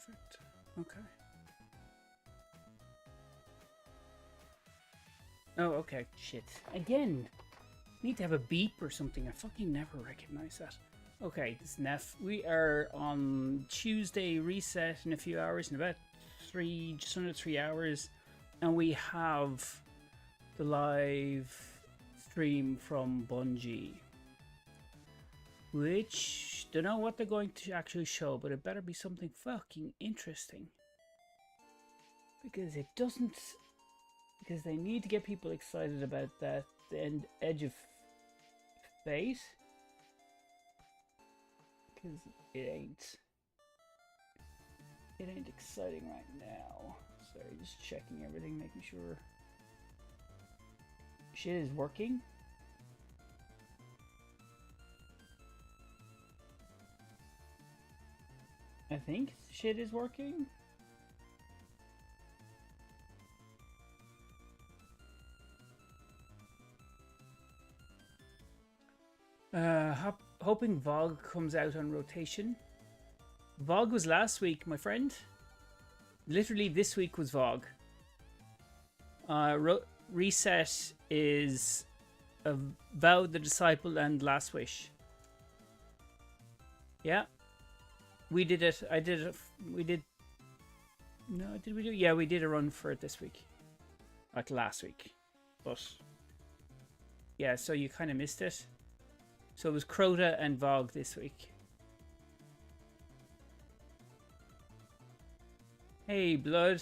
Perfect. Okay. Oh, okay. Shit. Again. Need to have a beep or something. I fucking never recognize that. Okay, this is NEPH. We are on Tuesday reset in a few hours, in about just under 3 hours. And we have the live stream from Bungie. Which, don't know what they're going to actually show, but it better be something fucking interesting. Because it doesn't... Because they need to get people excited about that, the edge of fate. Because it ain't exciting right now. Sorry, just checking everything, making sure shit is working. I think shit is working. Hoping Vogue comes out on rotation. Vogue was last week, my friend. Literally this week was Vogue. Reset is Vow the Disciple and Last Wish. Yeah. We did it. I did it. We did. No, did we do? Yeah, we did a run for it this week. Like last week. But yeah, so you kind of missed it. So it was Crota and Vogue this week. Hey, Blood.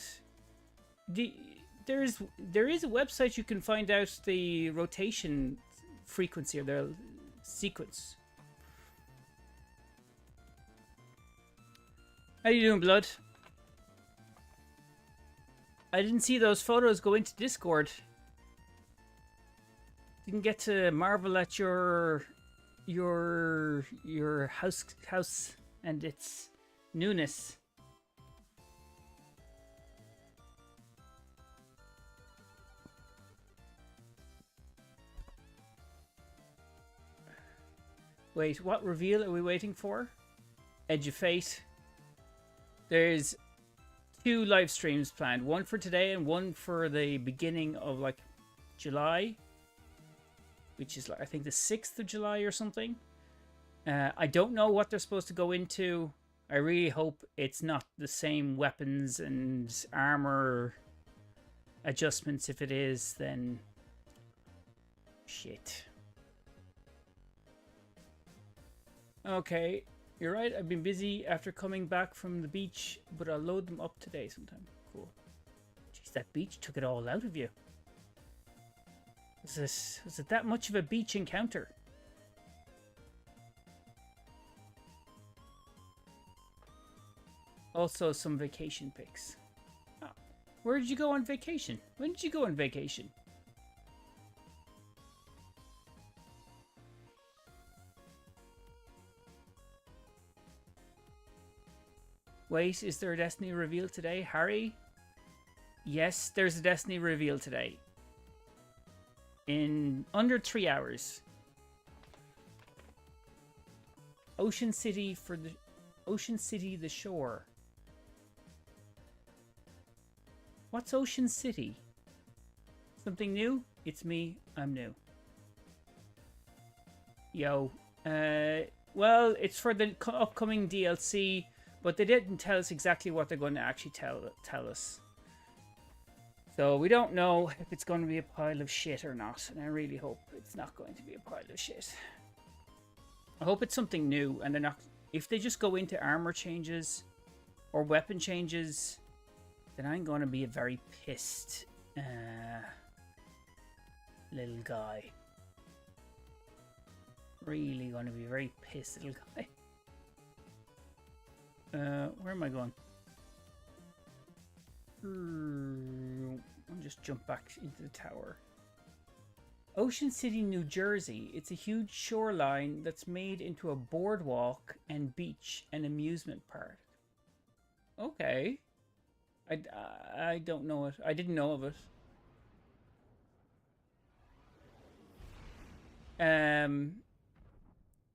There is a website you can find out the rotation frequency or the sequence. How you doing, Blood? I didn't see those photos go into Discord. Didn't get to marvel at your house and its newness. Wait, what reveal are we waiting for? Edge of Fate. There's 2 live streams planned. One for today and one for the beginning of like July. Which is like, I think the 6th of July or something. I don't know what they're supposed to go into. I really hope it's not the same weapons and armor adjustments. If it is, then shit. Okay, you're right. I've been busy after coming back from the beach, but I'll load them up today sometime. Cool. Jeez, that beach took it all out of you. Was it that much of a beach encounter? Also, some vacation pics. Oh, where did you go on vacation? When did you go on vacation? Wait, is there a Destiny reveal today? Harry? Yes, there's a Destiny reveal today. In under 3 hours. Ocean City the shore. What's Ocean City? Something new? It's me, I'm new. Yo. Well, it's for the upcoming DLC, but they didn't tell us exactly what they're going to actually tell us. So we don't know if it's going to be a pile of shit or not, and I really hope it's not going to be a pile of shit. I hope it's something new, and they're not. If they just go into armor changes or weapon changes, then I'm going to be a very pissed little guy. Really going to be a very pissed little guy. Where am I going? I'll just jump back into the tower. Ocean City, New Jersey. It's a huge shoreline that's made into a boardwalk and beach and amusement park. Okay. I don't know it. I didn't know of it.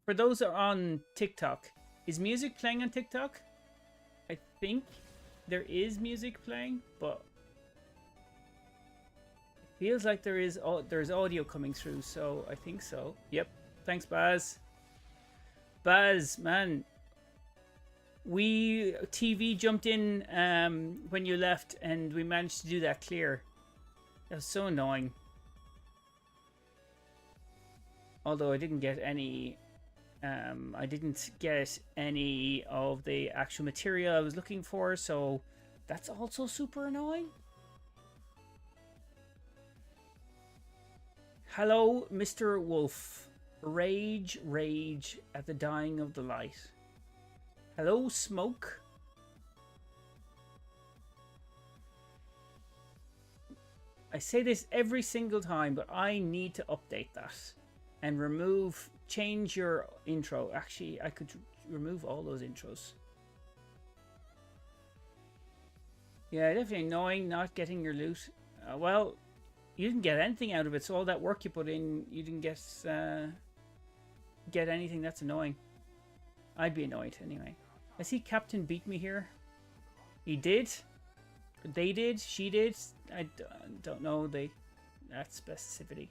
For those that are on TikTok, is music playing on TikTok? I think there is music playing, but it feels like there's audio coming through, so I think so. Yep. Thanks, Baz. Baz, man. TV jumped in when you left, and we managed to do that clear. That was so annoying. Although I didn't get any of the actual material I was looking for, so that's also super annoying. Hello, Mr. Wolf. Rage, rage at the dying of the light. Hello, Smoke. I say this every single time, but I need to update that and change your intro. Actually, I could remove all those intros. Yeah, definitely annoying not getting your loot. Well, you didn't get anything out of it, so all that work you put in, you didn't get anything. That's annoying. I'd be annoyed anyway. I see Captain beat me here. He did. They did. She did. I don't know that specificity.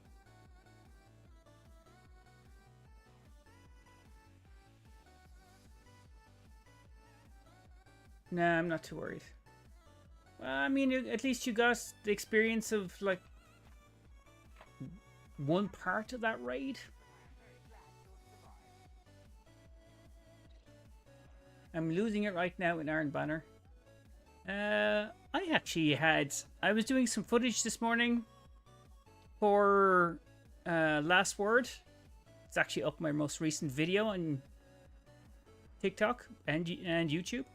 Nah, I'm not too worried. Well, I mean, at least you got the experience of, like, one part of that raid. I'm losing it right now in Iron Banner. I was doing some footage this morning for Last Word. It's actually up my most recent video on TikTok and YouTube.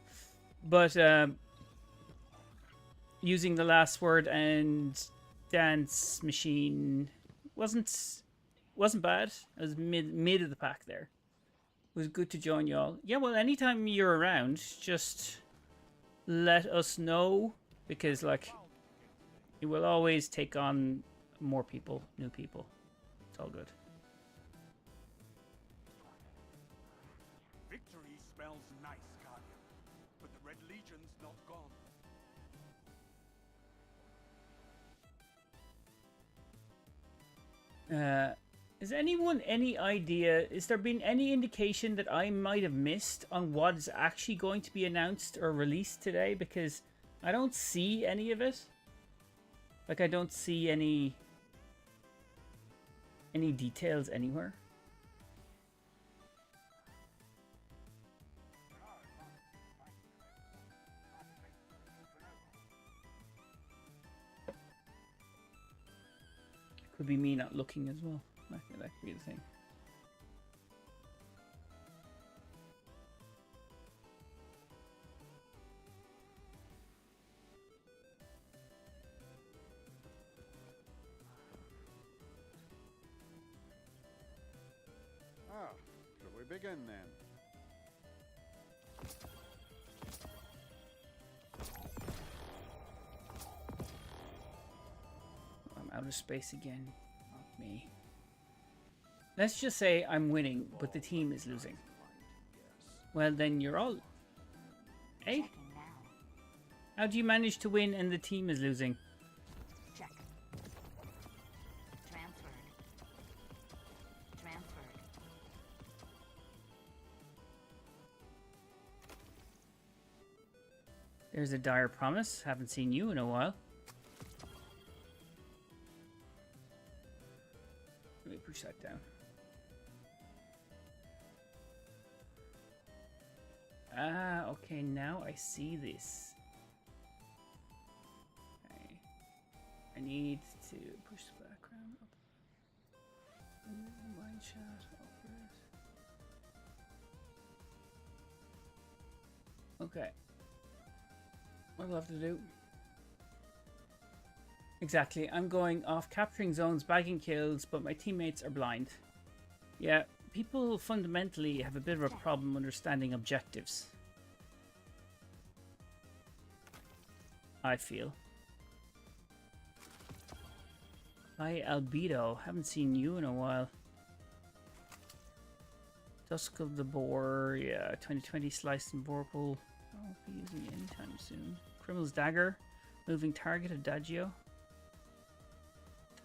But using the Last Word and Dance Machine wasn't bad. It was mid of the pack there. It was good to join y'all. Yeah, well, anytime you're around, just let us know, because, like, it will always take on more people, new people. It's all good. Victory smells nice, Guardian, but the Red Legion's not gone. Has anyone any idea? Is there been any indication that I might have missed on what is actually going to be announced or released today? Because I don't see any of it. Like, I don't see any details anywhere. Could be me not looking as well. That could be the thing. Shall we begin then? I'm out of space again. Not me. Let's just say I'm winning, but the team is losing. Well, then you're all... Hey? How do you manage to win and the team is losing? Check. Transferred. Transferred. There's a dire promise. Haven't seen you in a while. Let me push that down. Ah, okay, now I see this. Okay. I need to push the background up. Mine chat over it. Okay. What do I have to do? Exactly, I'm going off capturing zones, bagging kills, but my teammates are blind. Yeah, people fundamentally have a bit of a problem understanding objectives. I feel. Hi, Albedo. Haven't seen you in a while. Dusk of the Boar. Yeah, 2020 Slice and Vorpal. won't be using it anytime soon. Criminal's Dagger. Moving target Adagio.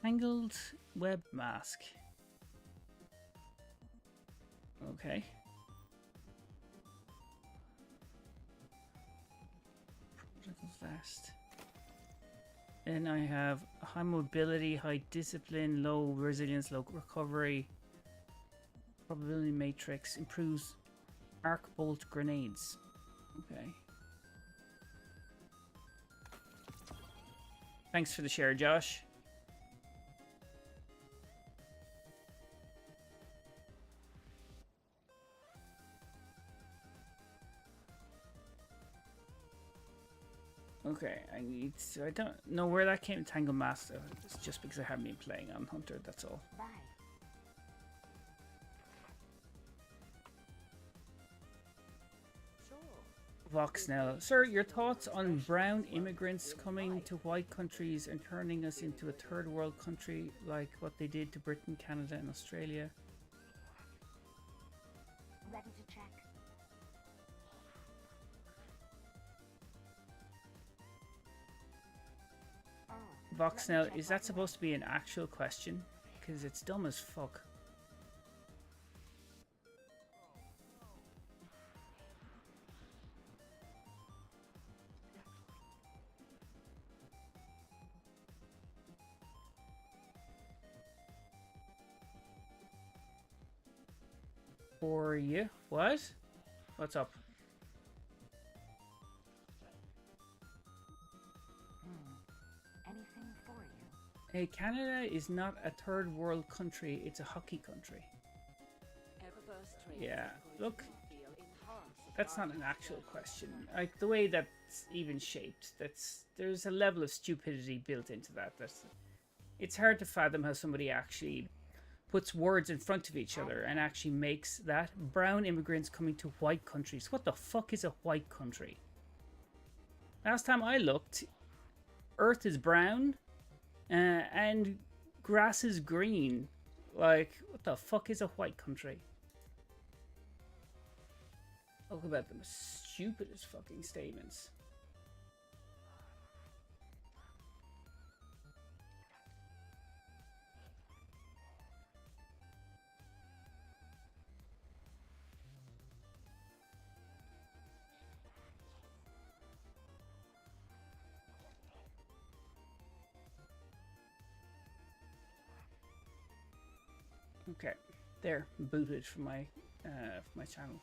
Tangled Web Mask. Okay. Protocol Vest. Then I have high mobility, high discipline, low resilience, low recovery. Probability matrix improves arc bolt grenades. Okay. Thanks for the share, Josh. Okay, I don't know where that came. Tangle Master. It's just because I haven't been playing on Hunter. That's all. Bye. Vox now. Sir, your thoughts on brown immigrants coming to white countries and turning us into a third world country like what they did to Britain, Canada, and Australia? Ready to check. Vox now, is that supposed to be an actual question? Because it's dumb as fuck. For you? What? What's up? Anything for you? Hey, Canada is not a third world country, it's a hockey country. Yeah, look, that's not an actual question. Like, the way that's even shaped, there's a level of stupidity built into that. It's hard to fathom how somebody actually puts words in front of each other and actually makes that. Brown immigrants coming to white countries. What the fuck is a white country? Last time I looked, Earth is brown and grass is green. Like, what the fuck is a white country? Talk about the stupidest fucking statements. Okay, there, booted from my channel.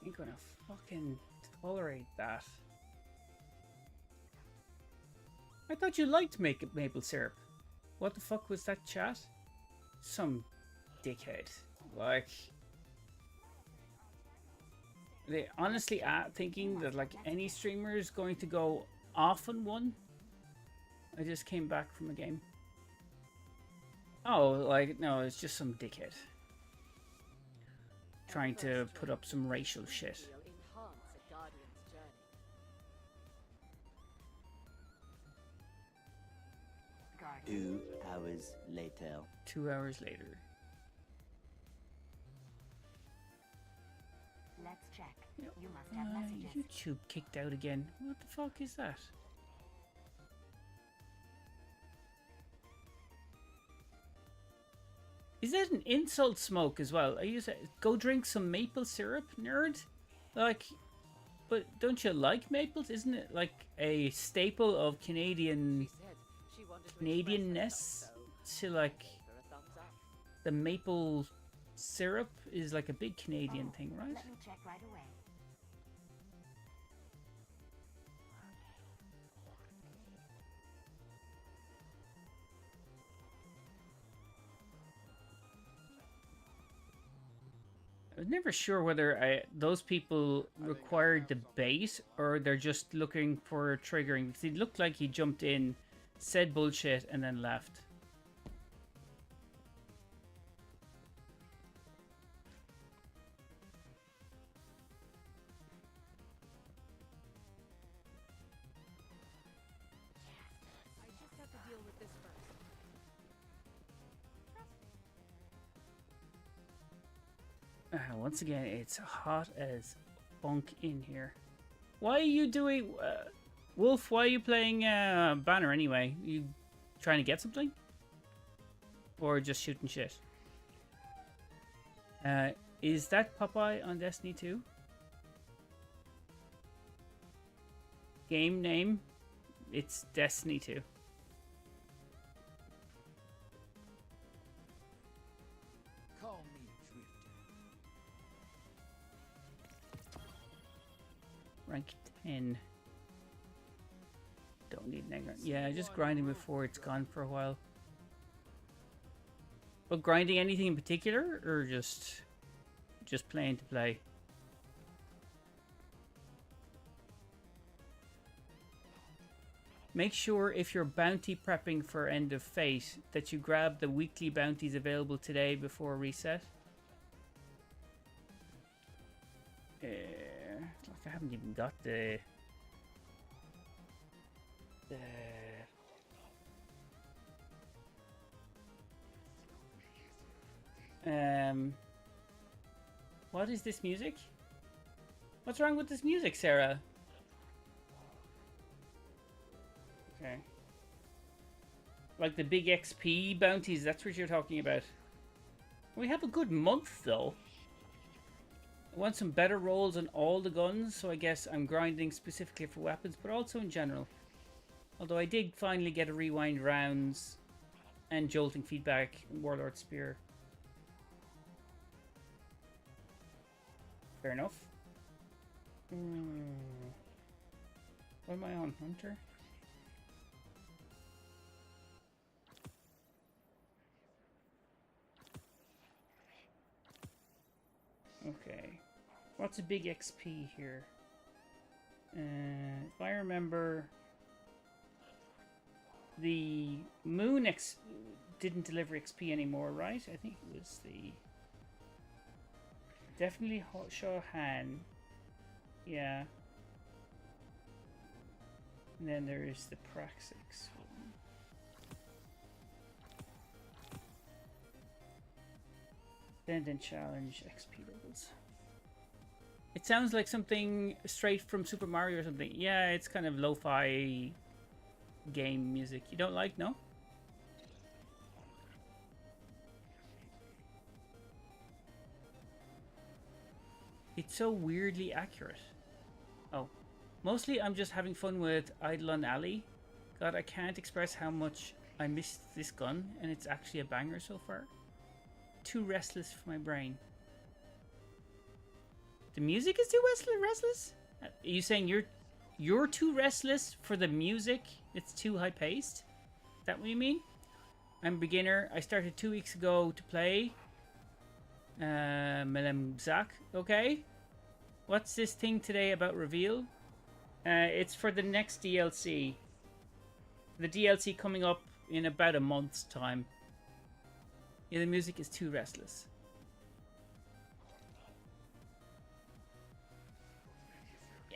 Ain't gonna fucking tolerate that. I thought you liked maple syrup. What the fuck was that chat? Some dickhead. Like, they honestly are thinking that like any streamer is going to go off on one. I just came back from a game. Oh, like, no, it's just some dickhead trying to put up some racial shit. 2 hours later. 2 hours later. Let's check. You must have messages. YouTube kicked out again. What the fuck is that? Is that an insult smoke as well? I use it. Go drink some maple syrup, nerd. Like, but don't you like maples? Isn't it like a staple of Canadianness? To like the maple syrup is like a big Canadian thing, right? Let me check right away. I was never sure whether those people required debate or they're just looking for triggering, because he looked like he jumped in, said bullshit, and then left. Once again, it's hot as bunk in here. Why are you doing... Wolf, why are you playing Banner anyway? You trying to get something? Or just shooting shit? Is that Popeye on Destiny 2? Game name? It's Destiny 2. Call me Drifter. Rank 10. Don't need Negger. Yeah, just grinding before it's gone for a while. But grinding anything in particular, or just playing to play? Make sure if you're bounty prepping for End of Fate that you grab the weekly bounties available today before reset. Like I haven't even got the what is this music? What's wrong with this music, Sarah? Okay. Like the big XP bounties, that's what you're talking about. We have a good month, though. I want some better rolls on all the guns, so I guess I'm grinding specifically for weapons, but also in general. Although I did finally get a rewind rounds and jolting feedback in Warlord Spear. Fair enough. What am I on? Hunter? Okay. What's a big XP here? If I remember, the Moon didn't deliver XP anymore, right? I think it was the... Definitely Shohan. Yeah. And then there is the Praxis one. Then challenge XP levels. It sounds like something straight from Super Mario or something. Yeah, it's kind of lo-fi game music. You don't like, no? It's so weirdly accurate. Oh. Mostly I'm just having fun with Eidolon Alley. God, I can't express how much I missed this gun, and it's actually a banger so far. Too restless for my brain. The music is too restless? Are you saying you're too restless for the music? It's too high paced? Is that what you mean? I'm a beginner. I started 2 weeks ago to play. Madame Zach. Okay. What's this thing today about reveal? It's for the next DLC. The DLC coming up in about a month's time. Yeah, the music is too restless.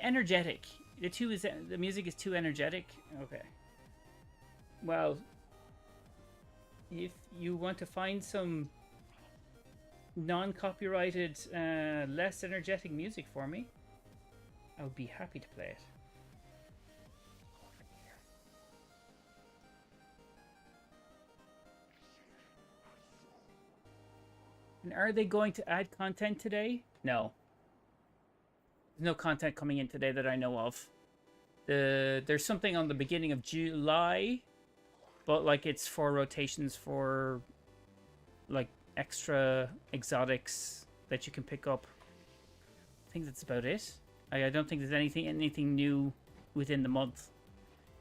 Energetic. The music is too energetic. Okay. Well, if you want to find some non-copyrighted, less energetic music for me, I would be happy to play it. And are they going to add content today? No. There's no content coming in today that I know of. There's something on the beginning of July, but like it's for rotations for like extra exotics that you can pick up. I think that's about it. I don't think there's anything new within the month.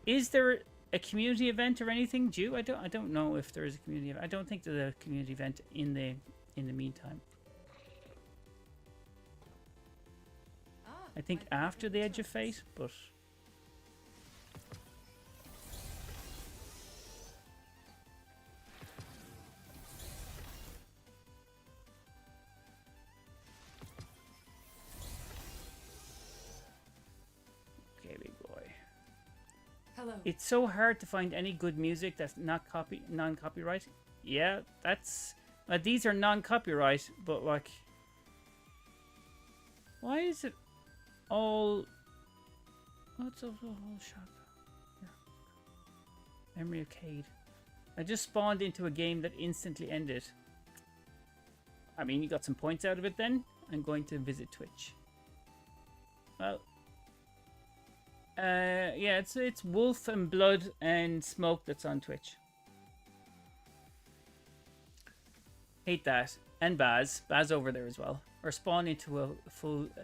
Is there a community event or anything due? I don't know if there is a community event. I don't think there's a community event in the meantime. I think after the Edge of Fate, but okay, big boy. Hello. It's so hard to find any good music that's not non-copyright. Yeah, that's these are non-copyright, but like, why is it? all... What's the whole shop? Here. Memory Arcade. I just spawned into a game that instantly ended. I mean, you got some points out of it then. I'm going to visit Twitch. Well... yeah, it's Wolf and Blood and Smoke that's on Twitch. Hate that. And Baz. Baz over there as well. Or spawn into a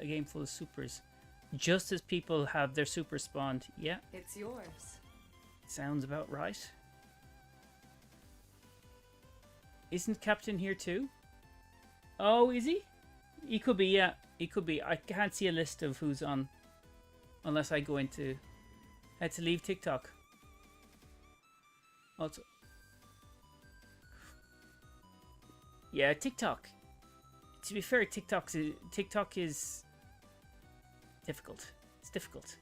game full of supers. Just as people have their super spawned. Yeah. It's yours. Sounds about right. Isn't Captain here too? Oh, is he? He could be, yeah. He could be. I can't see a list of who's on. Unless I go into... Had to leave TikTok. Also... Yeah, TikTok. To be fair, TikTok is difficult. It's difficult.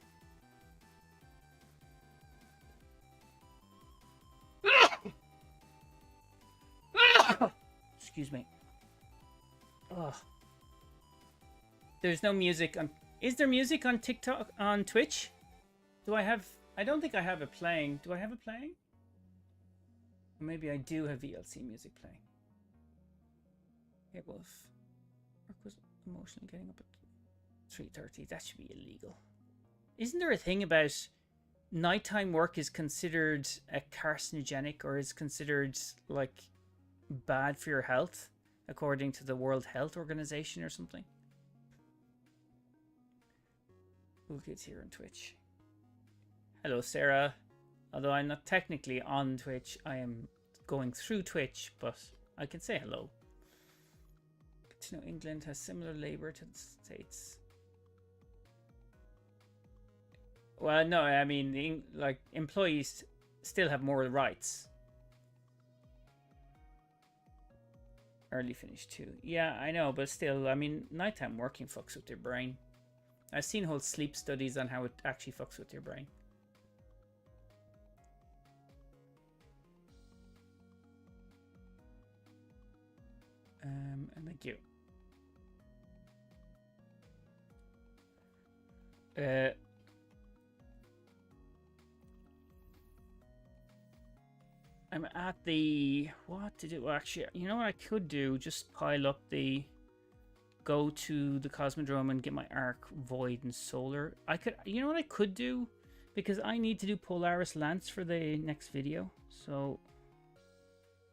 Excuse me. Ugh. There's no music on... Is there music on TikTok, on Twitch? Do I have... I don't think I have it playing. Do I have it playing? Or maybe I do have VLC music playing. It was... Work was emotionally getting up at 3:30. That should be illegal. Isn't there a thing about nighttime work is considered a carcinogenic or is considered like bad for your health according to the World Health Organization or something? Cool kids here on Twitch. Hello, Sarah. Although I'm not technically on Twitch, I am going through Twitch, but I can say hello. Good to know England has similar labour to the States. Well, no, I mean, like, employees still have more rights. Early finish too. Yeah, I know, but still, I mean, nighttime working fucks with your brain. I've seen whole sleep studies on how it actually fucks with your brain. And thank you. I'm at the... What to do? Well, actually, you know what I could do? Just pile up the... Go to the Cosmodrome and get my Arc, Void, and Solar. I could... You know what I could do? Because I need to do Polaris Lance for the next video. So...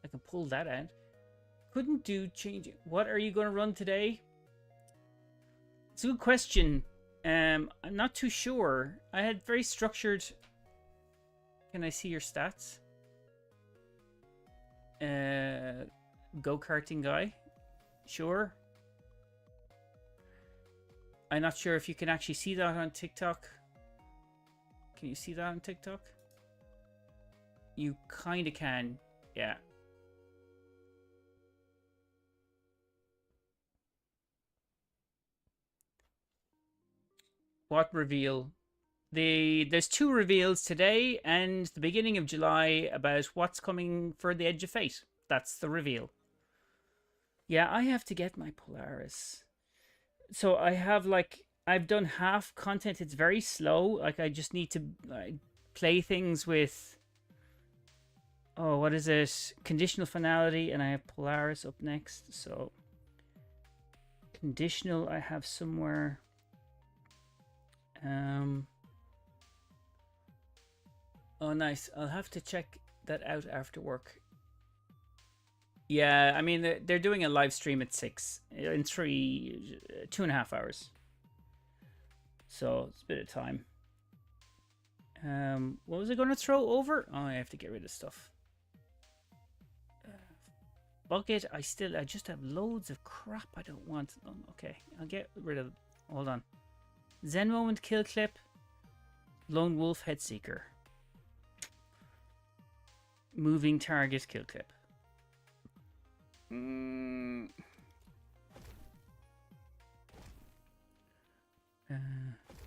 I can pull that out. Couldn't do changing... What are you going to run today? It's a good question. I'm not too sure. I had very structured... Can I see your stats? Go-karting guy. Sure. I'm not sure if you can actually see that on TikTok. Can you see that on TikTok? You kind of can. Yeah. What reveal? There's 2 reveals today and the beginning of July about what's coming for the Edge of Fate. That's the reveal. Yeah, I have to get my Polaris. So I have like, I've done half content. It's very slow. Like I just need to play things with, oh, what is it? Conditional finality, and I have Polaris up next. So conditional I have somewhere. Oh, nice. I'll have to check that out after work. Yeah, I mean, they're doing a live stream at 6 in 2.5 hours. So it's a bit of time. What was I going to throw over? Oh, I have to get rid of stuff. Bucket, I just have loads of crap I don't want. Oh, okay, I'll get rid of... Hold on. Zen Moment Kill Clip. Lone Wolf Headseeker. Moving Target Kill Clip.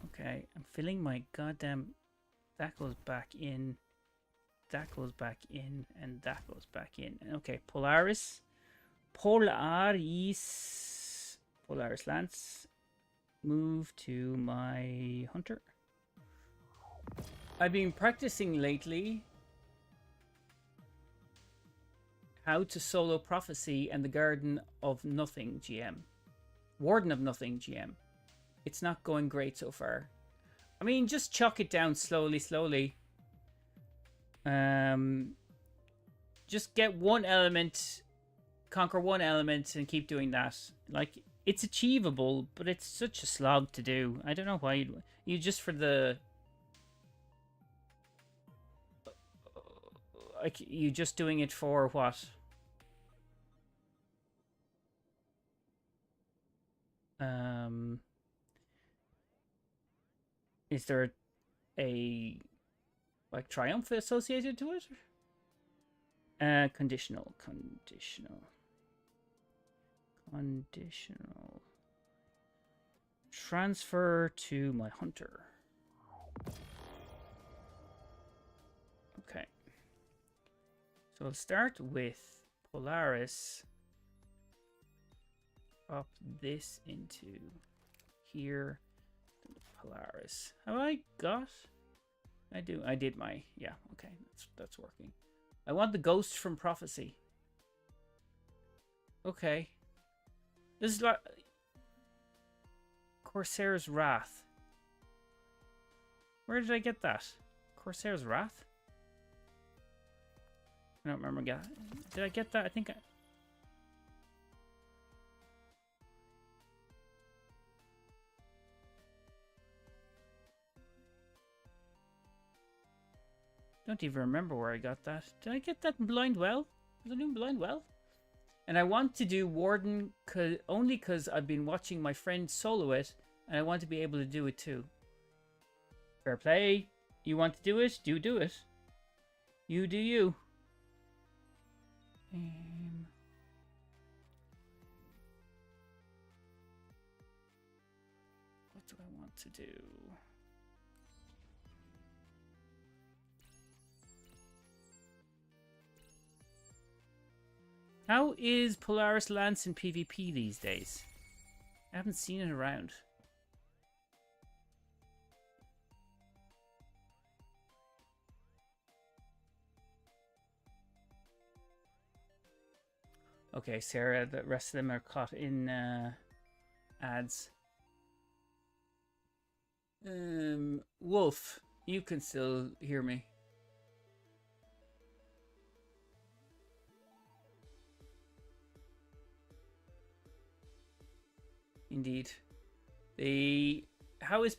Okay, I'm filling my goddamn... That goes back in. That goes back in. And that goes back in. Okay, Polaris. Polaris Lance. move to my hunter. I've been practicing lately how to solo Prophecy and the Garden of Nothing GM. Warden of Nothing GM. It's not going great so far. I mean, just chuck it down slowly. Just get one element, conquer one element, and keep doing that. Like, it's achievable, but it's such a slog to do. I don't know why you just for the... Like, you just doing it for what? Is there a like triumph associated to it? Conditional. Transfer to my hunter. Okay. So I'll start with Polaris. Pop this into here. Polaris. Have I got? I do. I did my. Yeah. Okay. That's working. I want the ghost from Prophecy. Okay. This is like Corsair's Wrath. Where did I get that? Corsair's Wrath? I don't remember. Did I get that? I think I... Don't even remember where I got that. Did I get that in Blind Well? Was I doing Blind Well? And I want to do Warden only because I've been watching my friend solo it, and I want to be able to do it too. Fair play. You want to do it? Do it. You do you. What do I want to do? How is Polaris Lance in PvP these days? I haven't seen it around. Okay, Sarah, the rest of them are caught in ads. Wolf, you can still hear me. Indeed. How is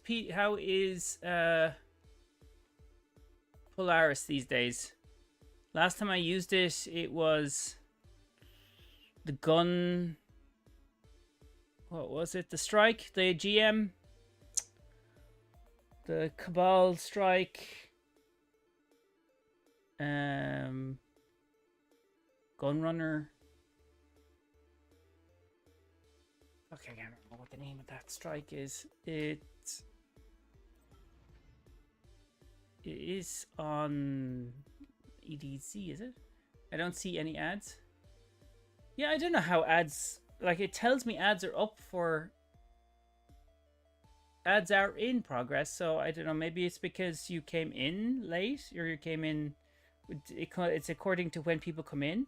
Polaris these days? Last time I used it, it was the gun. What was it? The strike, the GM, the Cabal strike, Gunrunner. Okay, I can't remember what the name of that strike is. It is on EDZ, is it? I don't see any ads. Yeah, I don't know how ads... Like, it tells me ads are up for... Ads are in progress, so I don't know. Maybe it's because you came in late, or you came in... It's according to when people come in.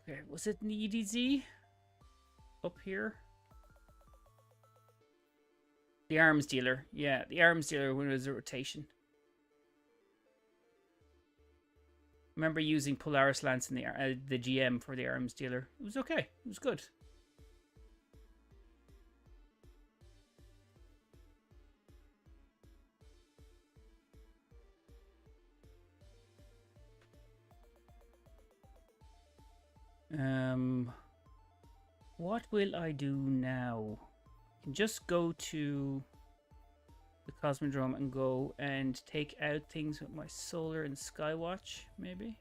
Okay, was it in the EDZ? Up here? The arms dealer. Yeah, the arms dealer when it was a rotation. Remember using Polaris Lance in the GM for the arms dealer. It was okay. It was good. What will I do now? I can just go to the Cosmodrome and go and take out things with my Solar and Skywatch, maybe?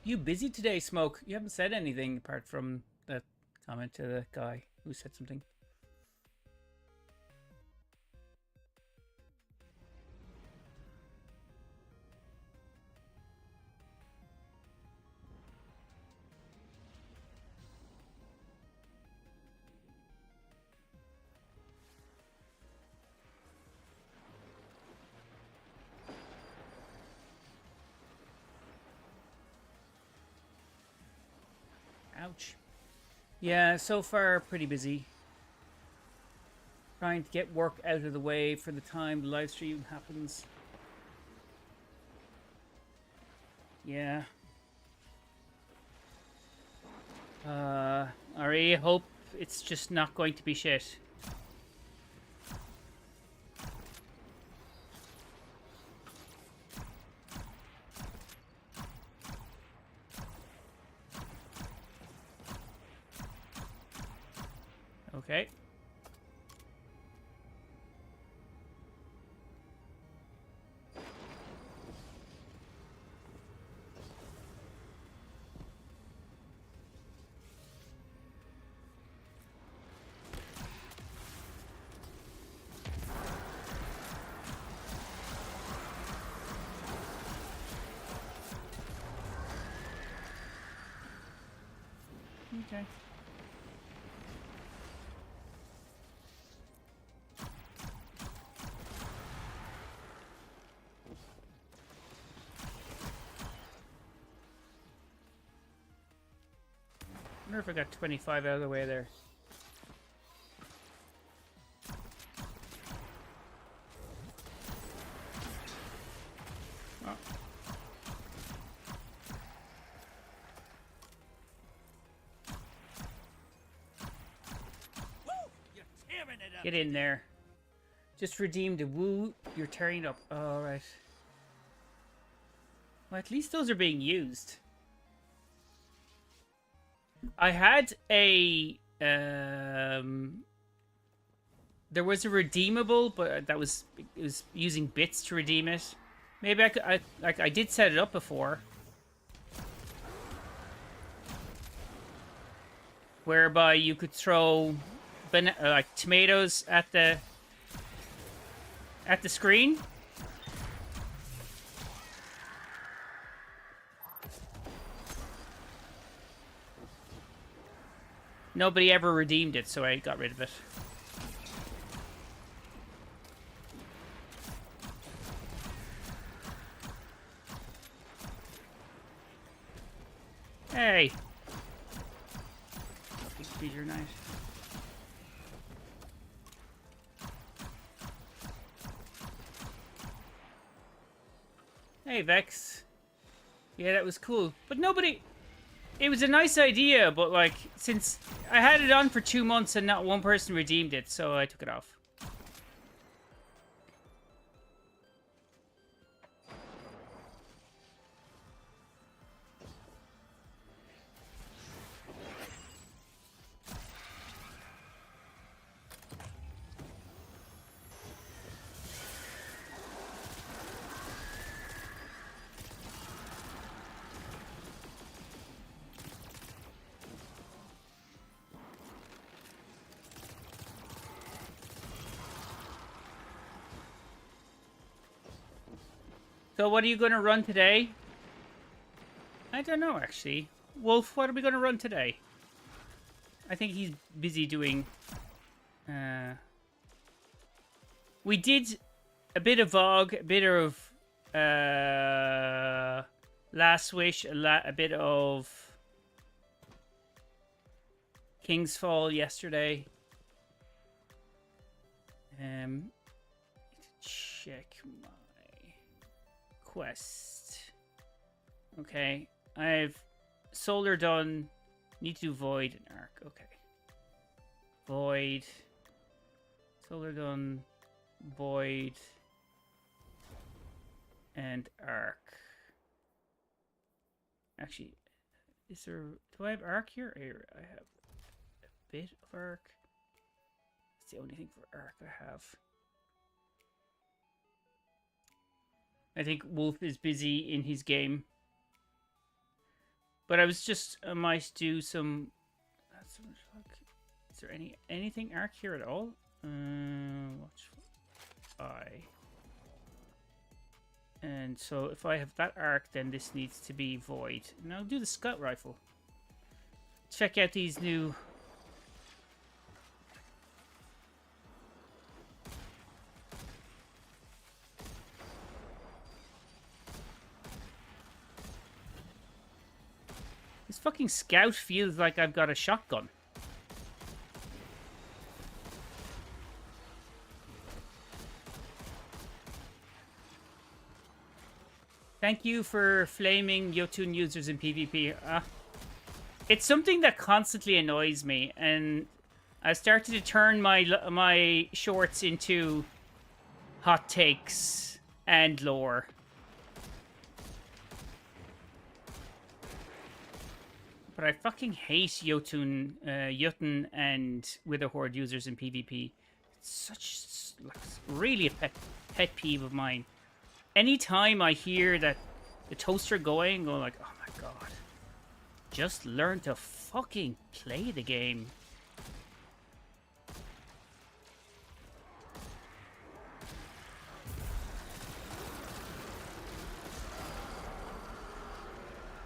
You busy today, Smoke? You haven't said anything apart from that comment to the guy. Who said something? Ouch. Yeah, so far pretty busy. Trying to get work out of the way for the time the live stream happens. Yeah. I hope it's just not going to be shit. Okay. Okay. I wonder if I got 25 out of the way there. Oh. Get in there. Just redeemed a woo. You're tearing it up. All right. Well, at least those are being used. I had a there was a redeemable, but it was using bits to redeem it. Maybe I did set it up before, whereby you could throw like tomatoes at the screen. Nobody ever redeemed it, so I got rid of it. Hey! Big feature knife. Hey, Vex. Yeah, that was cool. But nobody... It was a nice idea, but like, since I had it on for 2 months and not one person redeemed it, so I took it off. So what are you going to run today? I don't know, actually. Wolf, what are we going to run today? I think he's busy doing... We did a bit of VOG, a bit of... Last Wish, a bit of... King's Fall yesterday. Check my... quest. Okay, I've solar done. Need to do void and arc. Okay, void, solar done, void, and arc. Actually, is there? Do I have arc here? I have a bit of arc. It's the only thing for arc I have. I think Wolf is busy in his game. But I was just, I might do some... That's so much luck. Is there anything arc here at all? Watch I. And so if I have that arc, then this needs to be void. And I'll do the scout rifle. Check out these new... This fucking scout feels like I've got a shotgun. Thank you for flaming Yotun users in PvP. It's something that constantly annoys me, and I started to turn my shorts into hot takes and lore. But I fucking hate Jotun and Witherhoard users in PvP. It's such like, really a pet peeve of mine. Anytime I hear that the toaster going, go like, oh my god. Just learn to fucking play the game.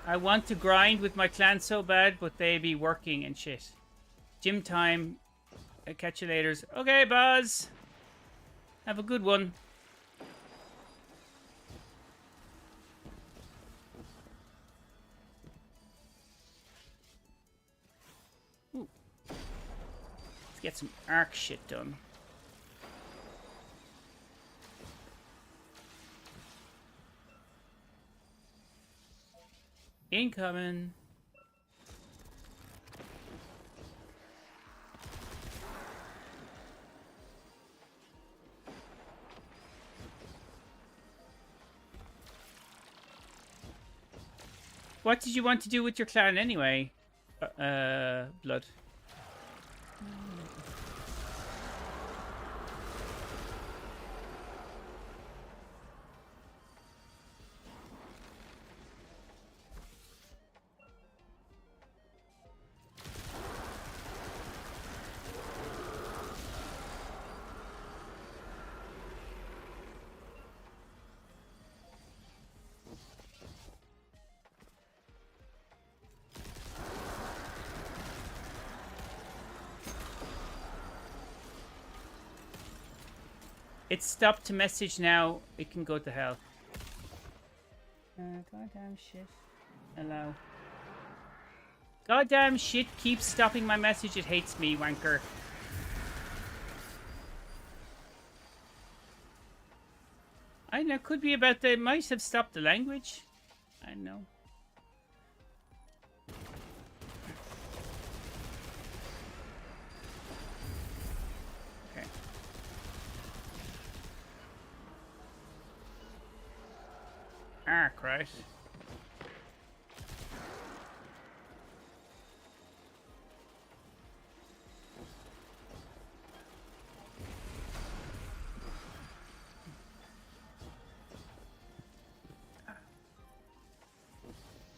I want to grind with my clan so bad, but they be working and shit. Gym time. I'll catch you later. Okay, Buzz. Have a good one. Ooh. Let's get some arc shit done. Incoming. What did you want to do with your clan anyway, Blood? It's stopped to message now. It can go to hell. Goddamn shit. Allow. Goddamn shit keeps stopping my message. It hates me, wanker. I know. Could be about they might have stopped the language. I know. Arc, right?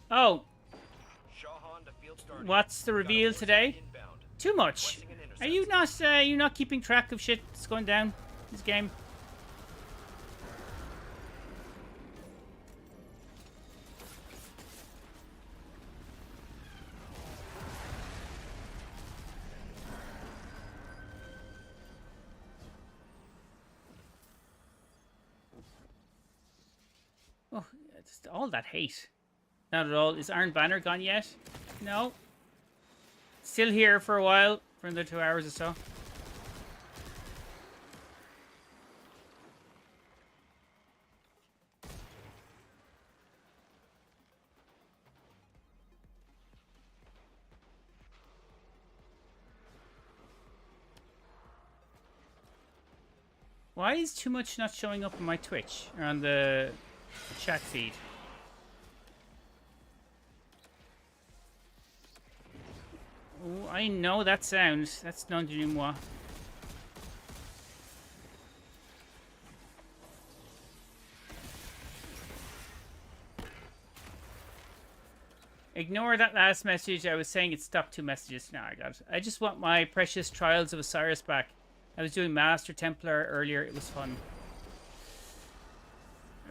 Oh, what's the reveal today? Too much. Are you not keeping track of shit that's going down in this game? Oh, just all that hate. Not at all. Is Iron Banner gone yet? No. Still here for a while, for another 2 hours or so. Why is too much not showing up on my Twitch or on the chat feed? Oh, I know that sound. That's non de moi. Ignore that last message. I was saying it stopped 2 messages. No, I got it. I just want my precious Trials of Osiris back. I was doing Master Templar earlier. It was fun.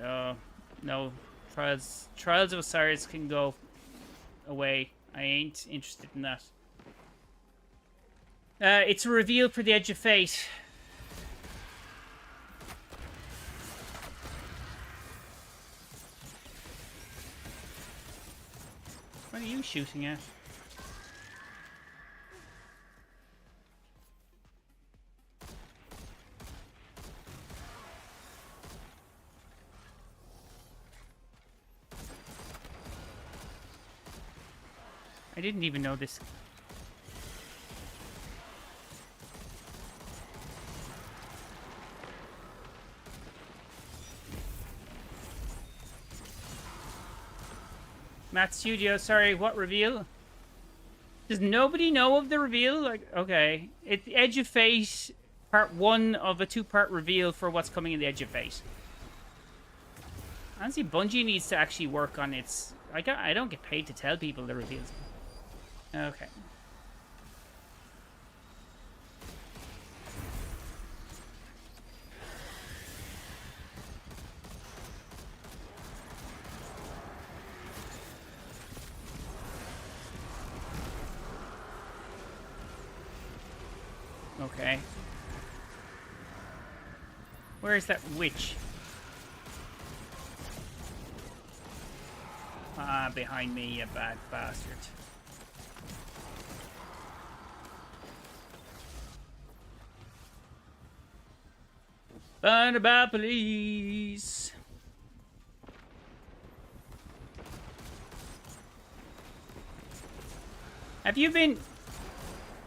Oh, no. Trials of Osiris can go away. I ain't interested in that. It's a reveal for the Edge of Fate. What are you shooting at? I didn't even know this. Matt Studio, sorry, what reveal? Does nobody know of the reveal? Like, okay. It's the Edge of Fate, part 1 of a 2-part reveal for what's coming in the Edge of Fate. Honestly, Bungie needs to actually work on its... I don't get paid to tell people the reveals. Okay. Okay. Where is that witch? Ah, behind me, you bad bastard. Find about police. Have you been...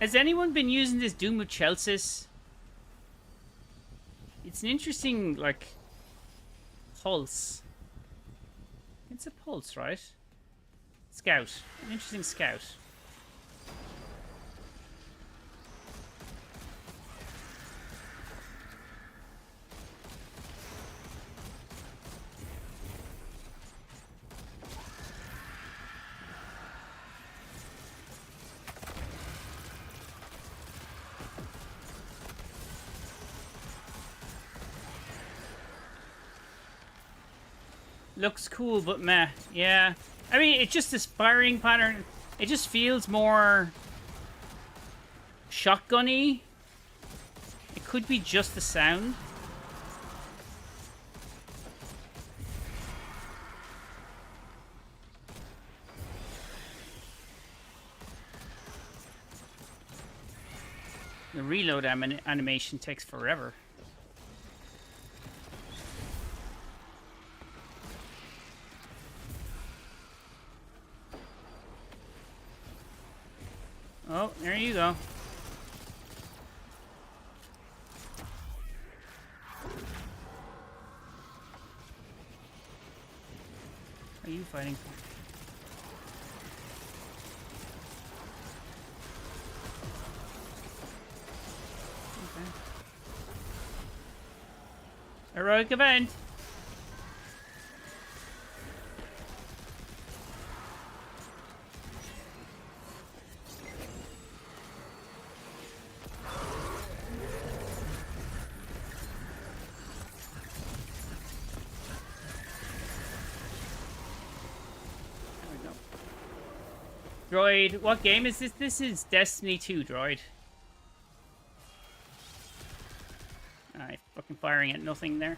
Has anyone been using this Doom of Chelsea? It's an interesting, like, pulse. It's a pulse, right? Scout. An interesting scout. Looks cool, but meh. Yeah. I mean, it's just this firing pattern. It just feels more shotgun-y. It could be just the sound. The reload animation takes forever. Oh, there you go. What are you fighting for? Okay. Heroic event. Droid, what game is this? This is Destiny 2, Droid. Alright, fucking firing at nothing there.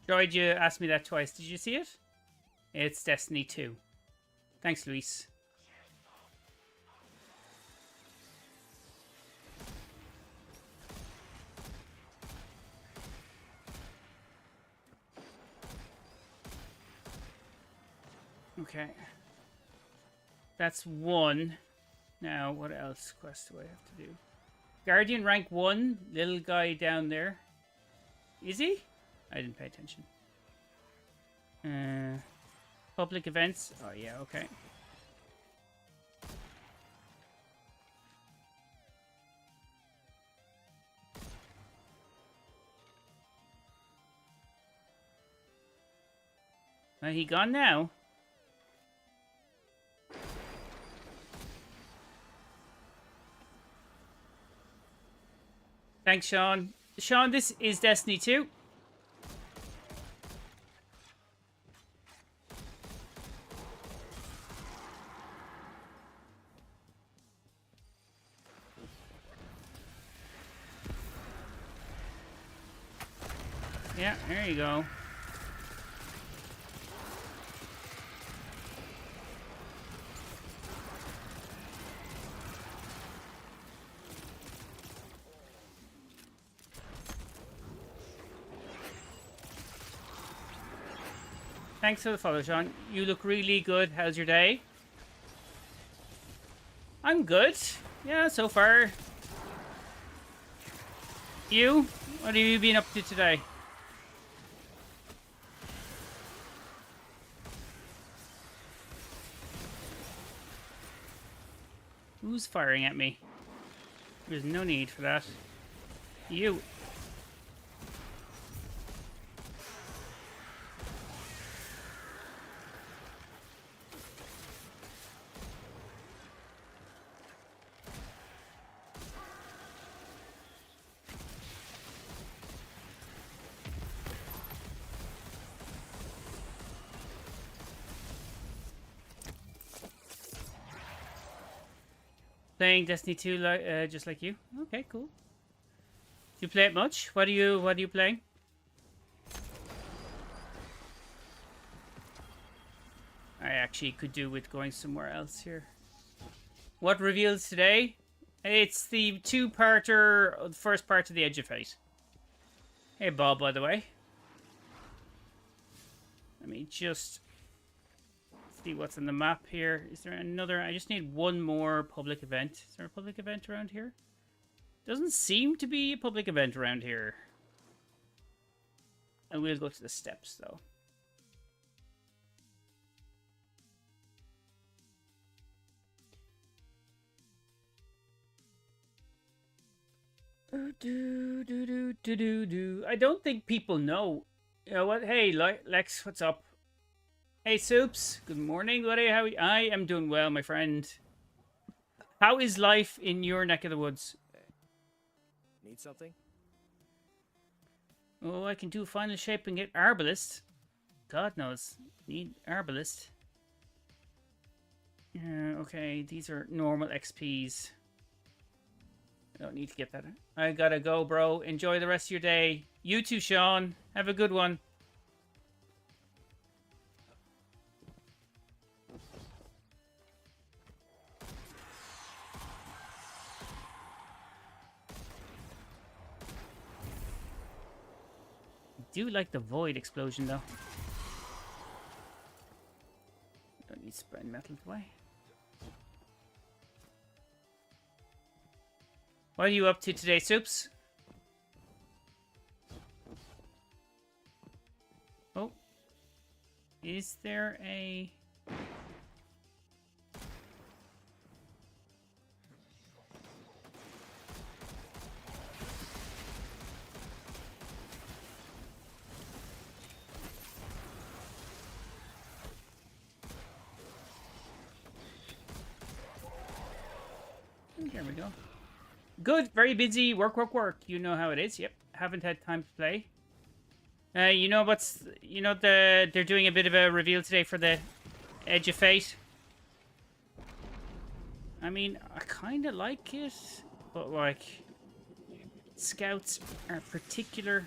Droid, you asked me that twice. Did you see it? It's Destiny 2. Thanks, Luis. Okay. That's 1. Now, what else quest do I have to do? Guardian rank 1. Little guy down there. Is he? I didn't pay attention. Public events. Oh, yeah, okay. He gone now? Thanks, Sean. Sean, this is Destiny 2. Yeah, there you go. Thanks for the follow, Sean. You look really good. How's your day? I'm good. Yeah, so far. You? What have you been up to today? Who's firing at me? There's no need for that. You. Playing Destiny 2 just like you. Okay, cool. Do you play it much? What are you playing? I actually could do with going somewhere else here. What reveals today? It's the two-parter, the first part of the Edge of Fate. Hey Bob, by the way. Let me just see what's on the map here. Is there another? I just need one more public event. Is there a public event around here? Doesn't seem to be a public event around here. And we'll go to the steps though. I don't think people know. You know what? Hey, Lex, what's up? Hey, Soups. Good morning, buddy. I am doing well, my friend. How is life in your neck of the woods? Need something? Oh, I can do final shape and get Arbalist. God knows. Need Arbalist. Okay, these are normal XPs. I don't need to get that. I gotta go, bro. Enjoy the rest of your day. You too, Sean. Have a good one. I do like the void explosion, though. Don't need spine metal away. What are you up to today, Soups? Oh. Is there a... There we go. Good, very busy. Work, work, work. You know how it is. Yep. Haven't had time to play. You know what's... You know, they're doing a bit of a reveal today for the Edge of Fate. I mean, I kind of like it. But, like... Scouts are particular...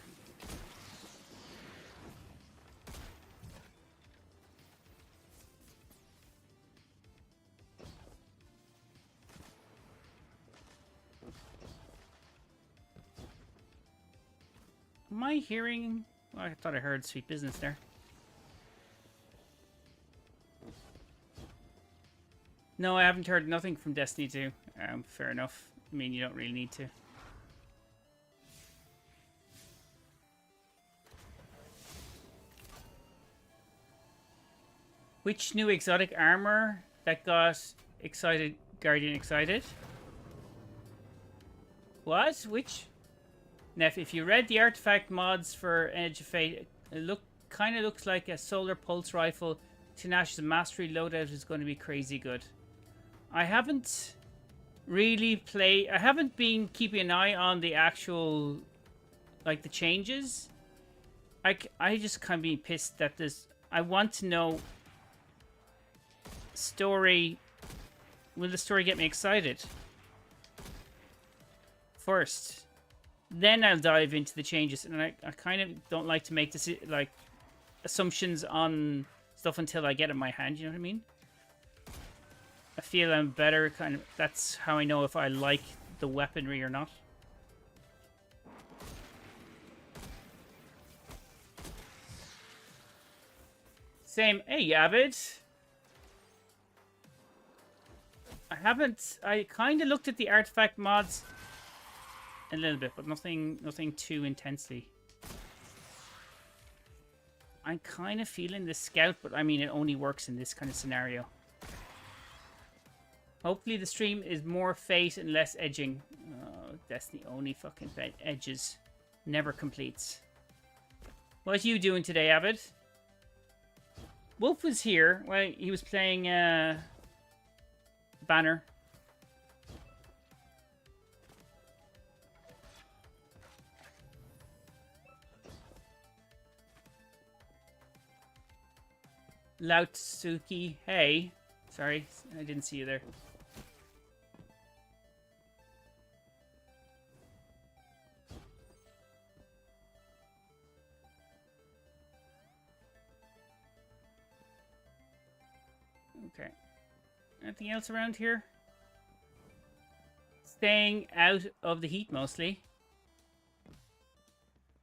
Am I hearing... Well, I thought I heard sweet business there. No, I haven't heard nothing from Destiny 2. Fair enough. I mean, you don't really need to. Which new exotic armor that got excited Guardian excited? What? Which? NEPH, if you read the artifact mods for Edge of Fate, it kind of looks like a solar pulse rifle. Tinash's mastery loadout is going to be crazy good. I haven't really I haven't been keeping an eye on the actual, like, the changes. I just kind of be pissed that this. I want to know story. Will the story get me excited first? Then I'll dive into the changes, and I kind of don't like to make like assumptions on stuff until I get it in my hand. You know what I mean? I feel I'm better. Kind of. That's how I know if I like the weaponry or not. Same. Hey, Avid. I kind of looked at the artifact mods a little bit, but nothing too intensely. I'm kind of feeling the scout, but I mean, it only works in this kind of scenario. Hopefully the stream is more fate and less edging. Oh, Destiny only fucking edges. Never completes. What are you doing today, Avid? Wolf was here. Well, he was playing Banner. Lautsuki, hey. Sorry, I didn't see you there. Okay. Anything else around here? Staying out of the heat mostly.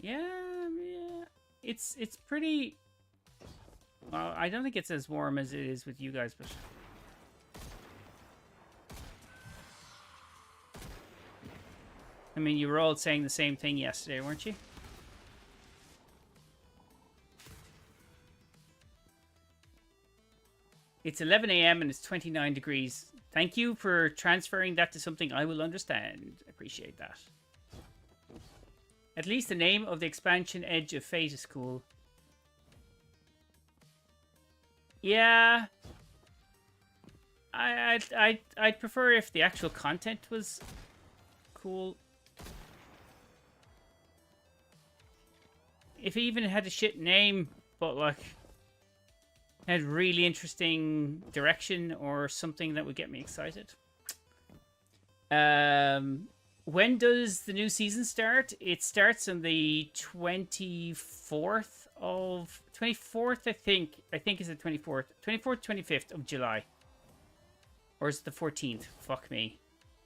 Yeah. It's pretty. Well, I don't think it's as warm as it is with you guys, but I mean, you were all saying the same thing yesterday, weren't you? It's 11 a.m. and it's 29 degrees. Thank you for transferring that to something I will understand. Appreciate that. At least the name of the expansion Edge of Fate is cool. Yeah. I'd prefer if the actual content was cool. If it even had a shit name, but like had really interesting direction or something that would get me excited. When does the new season start? It starts on the 24th, I think. I think it's the 24th. 24th, 25th of July. Or is it the 14th? Fuck me.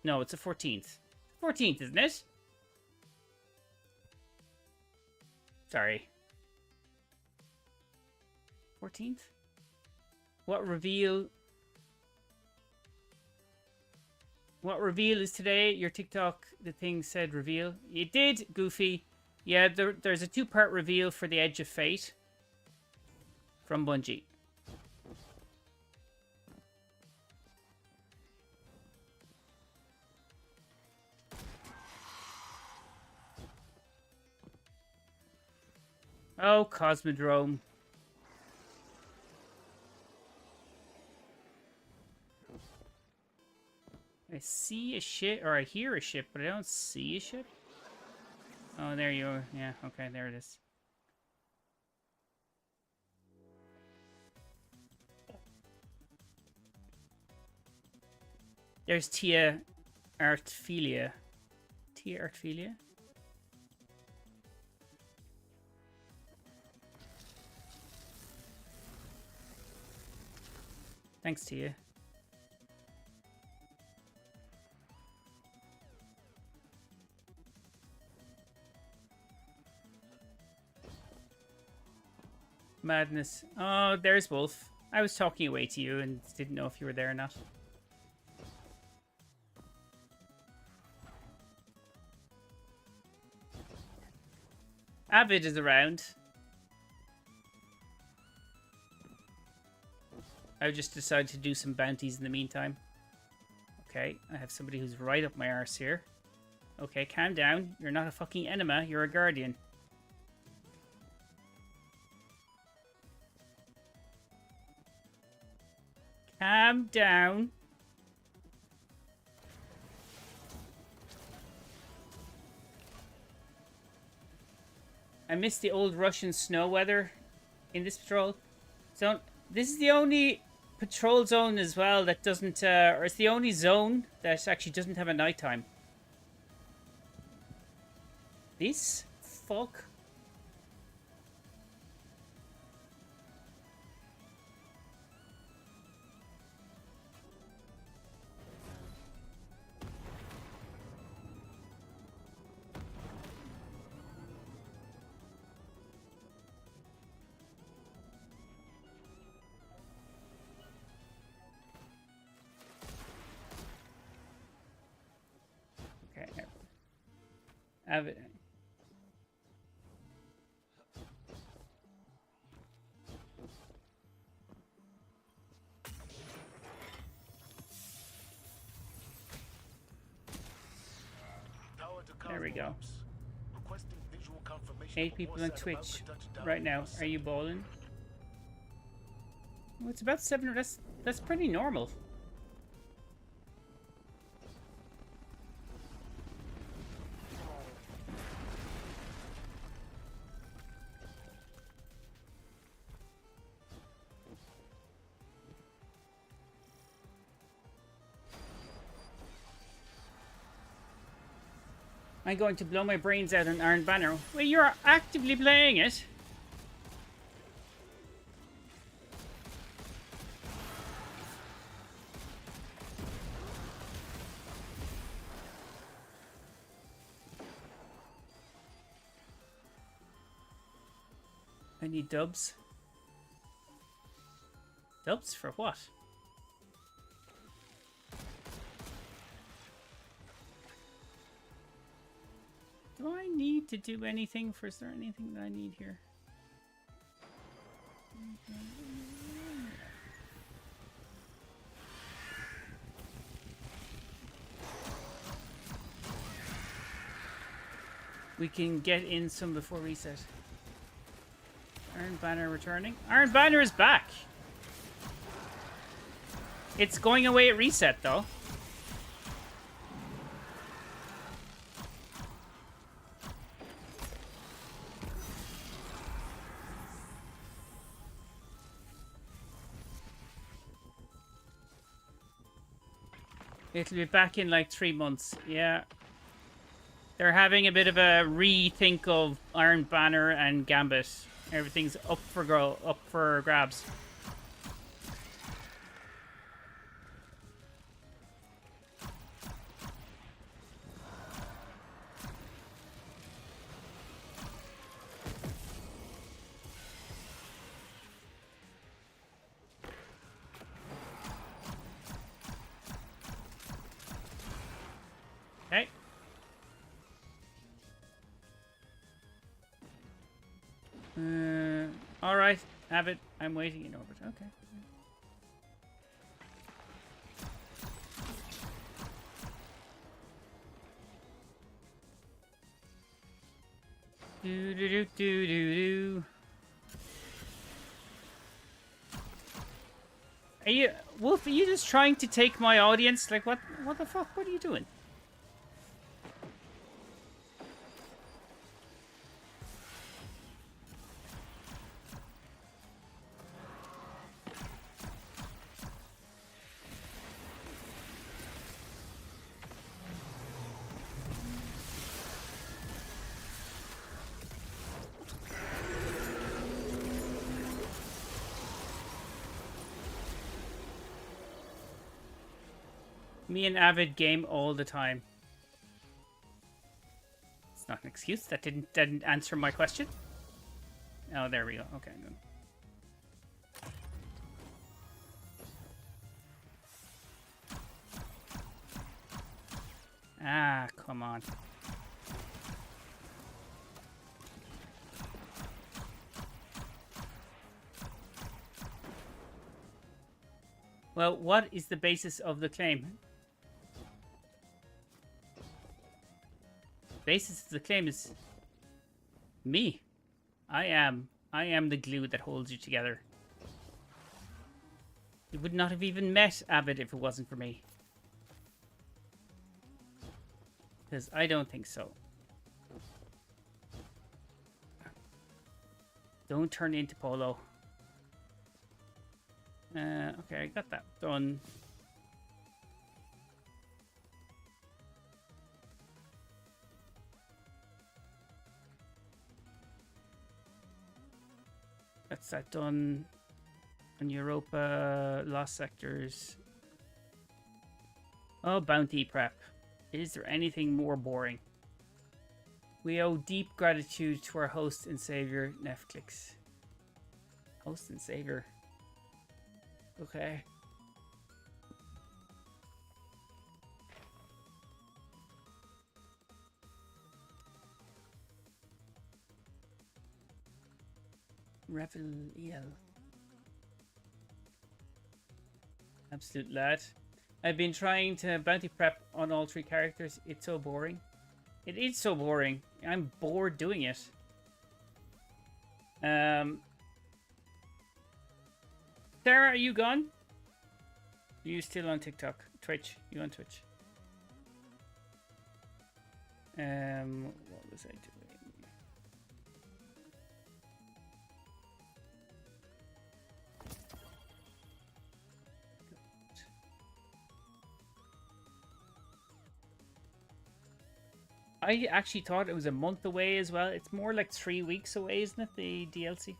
No, it's the 14th. 14th, isn't it? Sorry. 14th? What reveal? What reveal is today? Your TikTok, the thing said reveal. It did, Goofy. Yeah, there's a 2-part reveal for the Edge of Fate from Bungie. Oh, Cosmodrome. I see a ship, or I hear a ship, but I don't see a ship. Oh, there you are. Yeah, okay, there it is. There's Tia Artphilia. Tia Artphilia? Thanks, Tia. Madness. Oh, there's Wolf. I was talking away to you and didn't know if you were there or not. Avid is around. I've just decided to do some bounties in the meantime. Okay, I have somebody who's right up my arse here. Okay, calm down. You're not a fucking enema, you're a guardian. Calm down. I miss the old Russian snow weather in this patrol zone. This is the only patrol zone as well that doesn't, or it's the only zone that actually doesn't have a nighttime. This? Fuck. Okay. Have it. There we go. 8 people on Twitch right now. Are you bowling? Well, it's about 7. That's pretty normal. I'm going to blow my brains out on Iron Banner. Well, you're actively playing it. I need dubs. Dubs for what? Do I need to do anything? For is there anything that I need here? We can get in some before reset. Iron Banner returning. Iron Banner is back! It's going away at reset though. It'll be back in like 3 months. Yeah. They're having a bit of a rethink of Iron Banner and Gambit. Everything's up for grabs. Okay. All right, have it. I'm waiting in orbit. Okay. Do do do do do do. Are you, Wolf? Are you just trying to take my audience? Like, what? What the fuck? What are you doing? Me and Avid game all the time. It's not an excuse. That didn't answer my question. Oh, there we go. Okay, good. Ah, come on. Well, what is the basis of the claim? Basis of the claim is me. I am the glue that holds you together. You would not have even met Abbott if it wasn't for me. Because I don't think so. Don't turn into Polo. Okay, I got that done. That's that done. On Europa, Lost Sectors. Oh, bounty prep. Is there anything more boring? We owe deep gratitude to our host and savior, Netflix. Host and savior. Okay. Revel EL. Absolute lad. I've been trying to bounty prep on all 3 characters. It's so boring. It is so boring. I'm bored doing it. Sarah, are you gone? Are you still on TikTok? Twitch? You on Twitch? What was I doing? I actually thought it was a month away as well. It's more like 3 weeks away, isn't it? The DLC.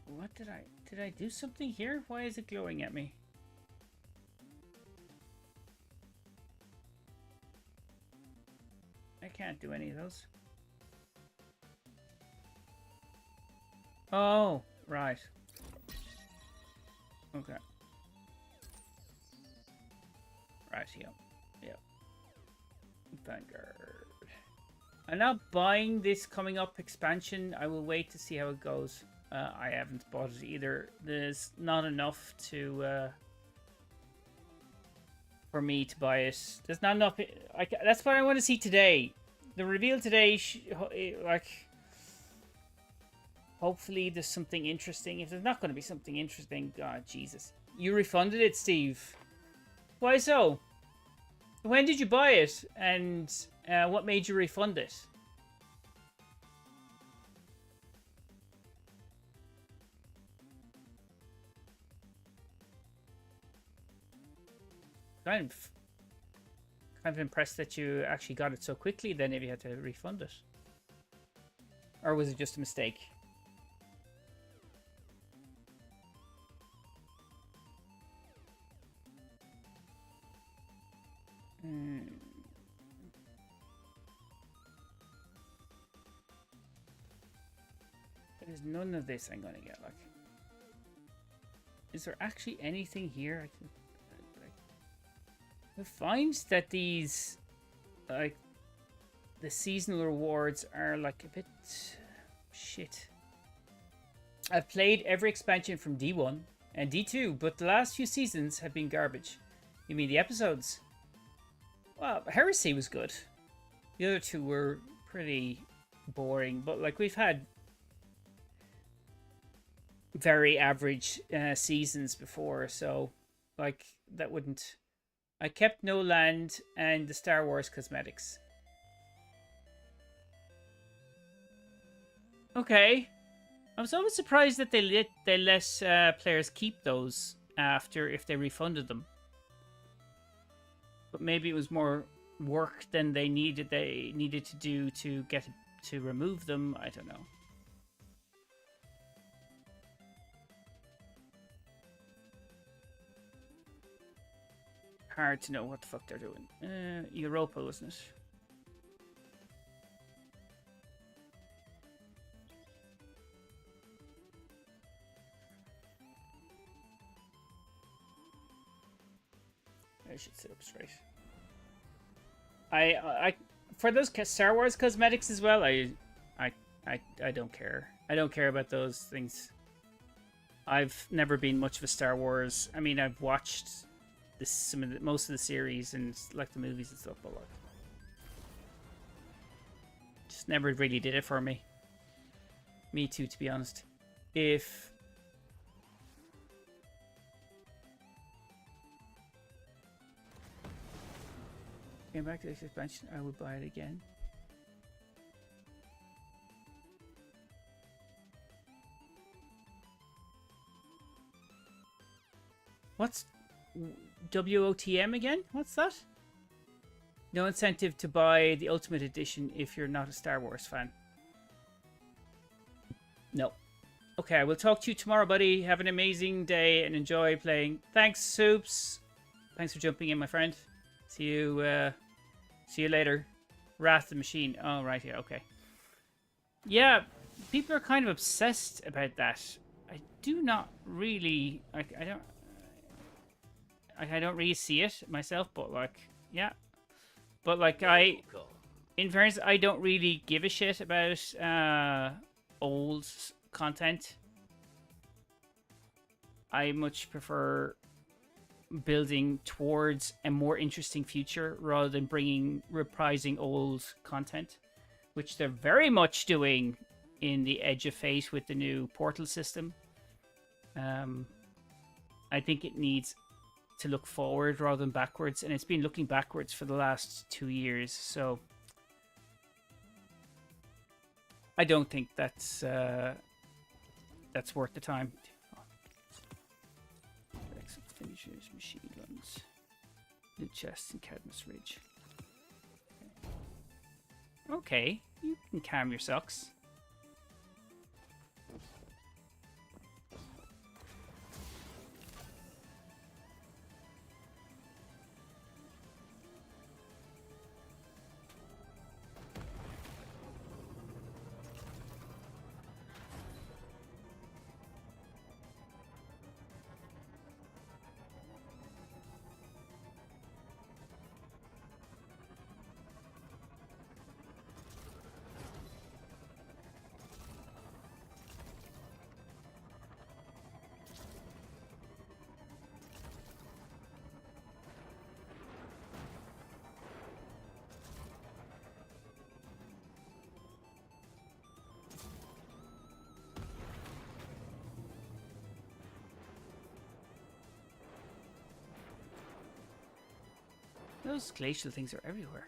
What did I do something here? Why is it glowing at me? I can't do any of those. Oh, right. Okay. Right, yeah. Vanguard. I'm not buying this coming up expansion. I will wait to see how it goes. I haven't bought it either. There's not enough to for me to buy it. There's not enough. That's what I want to see today. The reveal today, like, hopefully there's something interesting. If there's not going to be something interesting, God, Jesus. You refunded it, Steve. Why so? When did you buy it? And what made you refund it? Kind of impressed that you actually got it so quickly then if you had to refund it. Or was it just a mistake? There's none of this I'm gonna get, like. Is there actually anything here I can... I find that these, like, the seasonal rewards are, like, a bit shit. I've played every expansion from D1 and D2, but the last few seasons have been garbage. You mean the episodes? Well, Heresy was good. The other 2 were pretty boring, but, like, we've had very average seasons before, so, like, that wouldn't... I kept No Land and the Star Wars cosmetics. Okay. I was always surprised that they let players keep those after if they refunded them. But maybe it was more work than they needed to do to get to remove them. I don't know. Hard to know what the fuck they're doing. Europa, wasn't it? should sit up straight. I for those Star Wars cosmetics as well. I don't care. I don't care about those things. I've never been much of a Star Wars. I mean, I've watched most of the series and like the movies and stuff, but like, just never really did it for me. Me too, to be honest. If came back to this expansion, I would buy it again. What's WOTM again? What's that? No incentive to buy the Ultimate Edition if you're not a Star Wars fan. No. Okay, I will talk to you tomorrow, buddy. Have an amazing day and enjoy playing. Thanks, Soups. Thanks for jumping in, my friend. See you later. Wrath the Machine. Oh, right here. Okay. Yeah, people are kind of obsessed about that. I do not really... I don't really see it myself, but like, yeah. But like, in fairness, I don't really give a shit about old content. I much prefer building towards a more interesting future rather than reprising old content, which they're very much doing in the Edge of Fate with the new portal system. I think it needs to look forward rather than backwards, and it's been looking backwards for the last 2 years, so I don't think that's worth the time. Exit finishers, machine guns, loot chests, and Cadmus Ridge. Okay, you can calm your socks. Those glacial things are everywhere.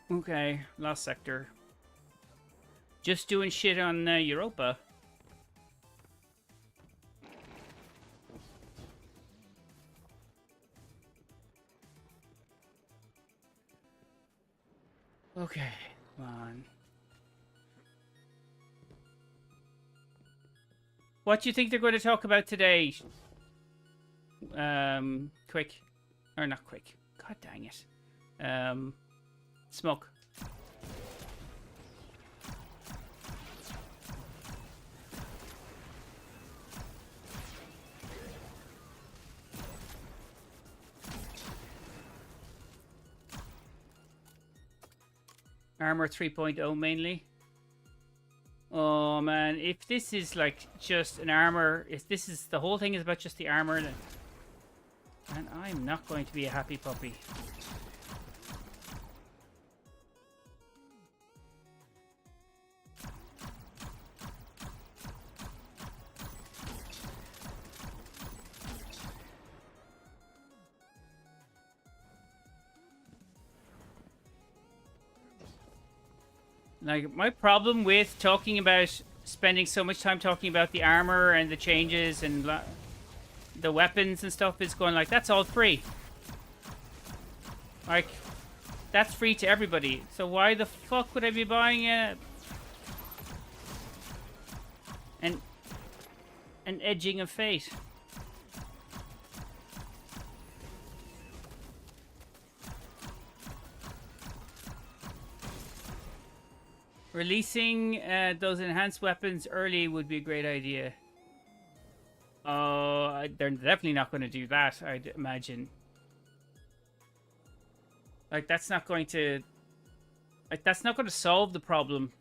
Okay, last sector. Just doing shit on Europa. Okay, come on. What do you think they're going to talk about today? Quick. Or not quick. God dang it. Smoke. Armor 3.0 mainly. Oh man, if this is like just an armor, if this is the whole thing is about just the armor, then I'm not going to be a happy puppy. Like, my problem with talking about spending so much time talking about the armor and the changes and the weapons and stuff is going like, that's all free. Like, that's free to everybody. So why the fuck would I be buying it? And An edging of fate. Releasing those enhanced weapons early would be a great idea. Oh, they're definitely not going to do that, I'd imagine. Like, that's not going to... Like, that's not going to solve the problem.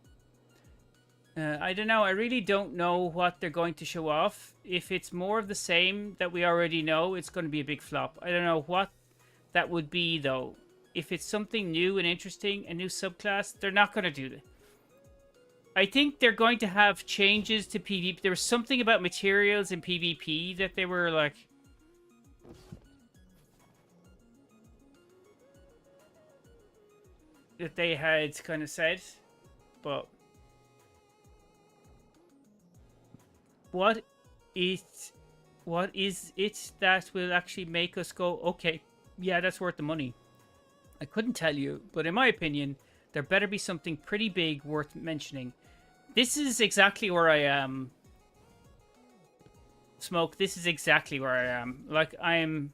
I don't know. I really don't know what they're going to show off. If it's more of the same that we already know, it's going to be a big flop. I don't know what that would be, though. If it's something new and interesting, a new subclass, they're not going to do that. I think they're going to have changes to PvP. There was something about materials in PvP that they were like... that they had kind of said. But... What is it that will actually make us go, okay, yeah, that's worth the money? I couldn't tell you, but in my opinion, there better be something pretty big worth mentioning. This is exactly where I am. Smoke, this is exactly where I am. Like, I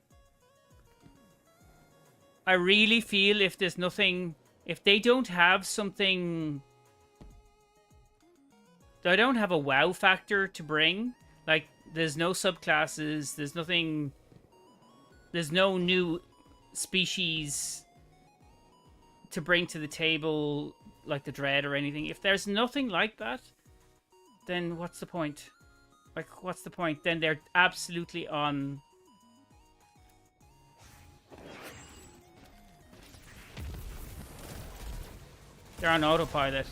really feel if there's nothing... If they don't have something... They don't have a wow factor to bring. Like, there's no subclasses. There's nothing... There's no new species to bring to the table, like the Dread or anything. If there's nothing like that, then what's the point? Like, what's the point? Then they're absolutely on... They're on autopilot.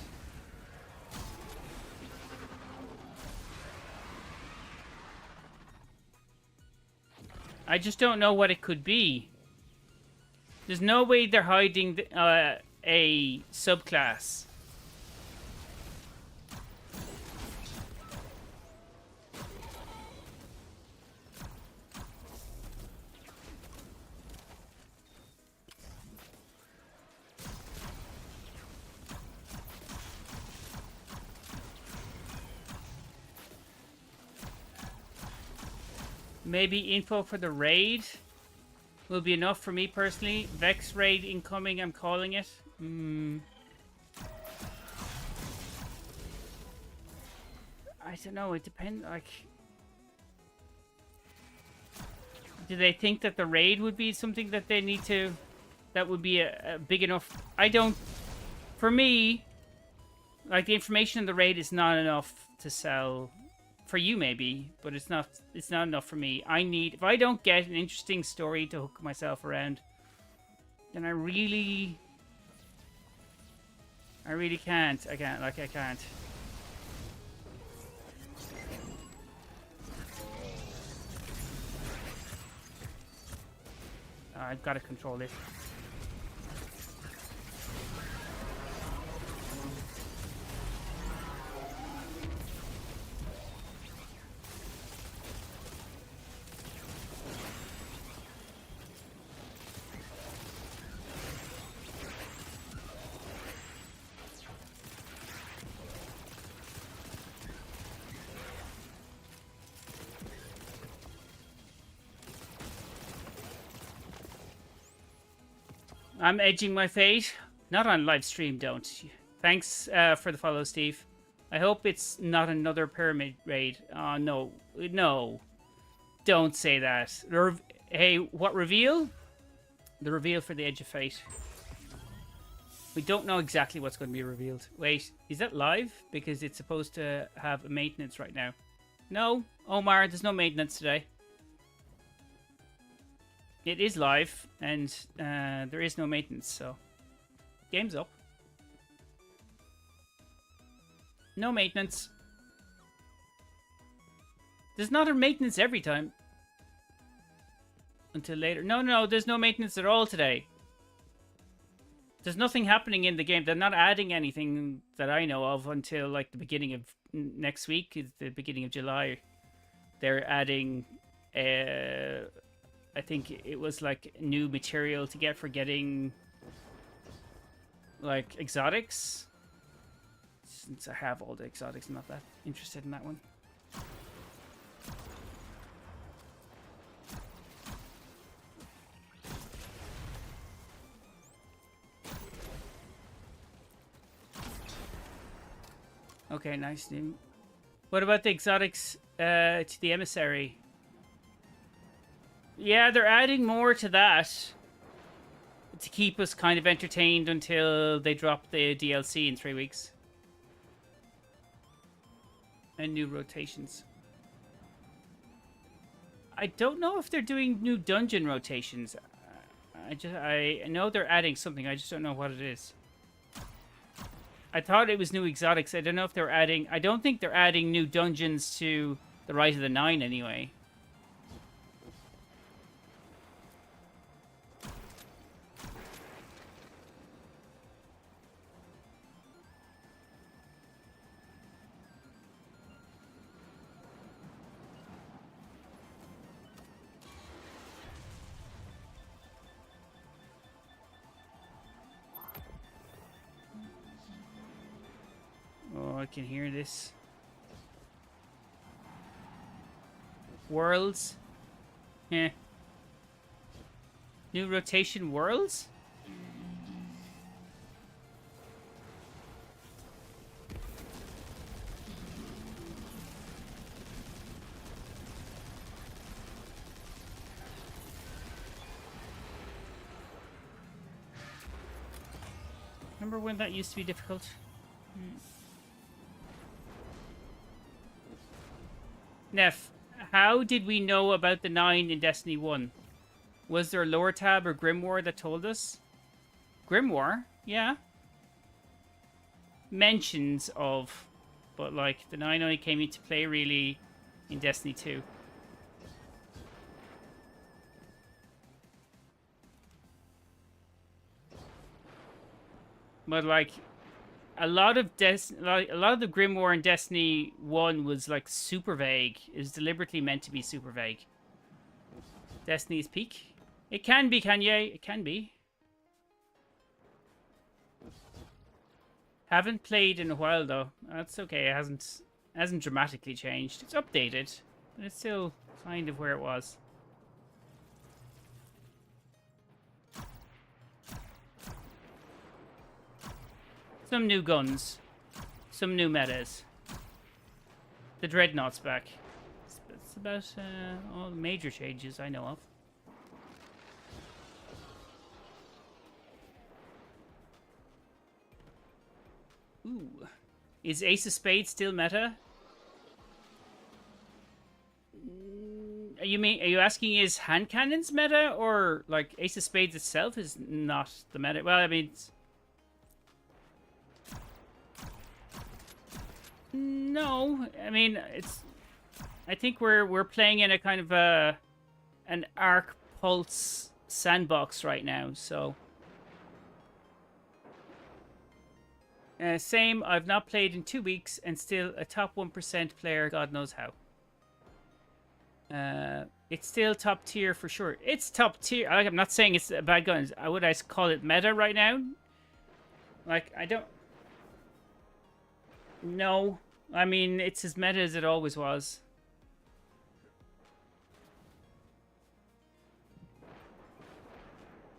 I just don't know what it could be. There's no way they're hiding a subclass. Maybe info for the raid will be enough for me personally. Vex raid incoming, I'm calling it. I don't know, it depends, like... Do they think that the raid would be something that they need to... That would be a big enough... I don't... For me, like, the information in the raid is not enough to sell... For you, maybe, but it's not enough for me. I need... If I don't get an interesting story to hook myself around, then I really can't. I can't. I've got to control this. I'm edging my fate. Not on live stream, don't. Thanks for the follow, Steve. I hope it's not another pyramid raid. No. No. Don't say that. Hey, what reveal? The reveal for the Edge of Fate. We don't know exactly what's going to be revealed. Wait, is that live? Because it's supposed to have a maintenance right now. No, Omar, there's no maintenance today. It is live, and there is no maintenance, so... Game's up. No maintenance. There's not a maintenance every time. Until later. No, there's no maintenance at all today. There's nothing happening in the game. They're not adding anything that I know of until, like, the beginning of next week. Is the beginning of July. They're adding... I think it was like new material to get for getting like exotics. Since I have all the exotics, I'm not that interested in that one. Okay, nice. What about the exotics to the emissary? Yeah, they're adding more to that to keep us kind of entertained until they drop the DLC in 3 weeks. And new rotations. I don't know if they're doing new dungeon rotations. I know they're adding something. I just don't know what it is. I thought it was new exotics. I don't know if they're adding... I don't think they're adding new dungeons to the Rise of the Nine anyway. Oh, I can hear this. Worlds? Eh. New rotation worlds? Remember when that used to be difficult? NEPH, how did we know about the 9 in Destiny 1? Was there a lore tab or Grimoire that told us? Grimoire? Yeah. Mentions of. But, like, the 9 only came into play, really, in Destiny 2. But, like... A lot of the Grimoire in Destiny 1 was like super vague. It was deliberately meant to be super vague. Destiny's peak? It can be, Kanye. It can be. Haven't played in a while though. That's okay. It hasn't dramatically changed. It's updated, but it's still kind of where it was. Some new guns. Some new metas. The Dreadnought's back. It's about all the major changes I know of. Ooh. Is Ace of Spades still meta? Are you asking is hand cannons meta, or like Ace of Spades itself is not the meta? Well, I mean... No, I mean it's. I think we're playing in a kind of an Arc Pulse sandbox right now. So same. I've not played in 2 weeks and still a top 1% player. God knows how. It's still top tier for sure. It's top tier. I'm not saying it's a bad gun. Would I call it meta right now? Like I don't. No, I mean, it's as meta as it always was.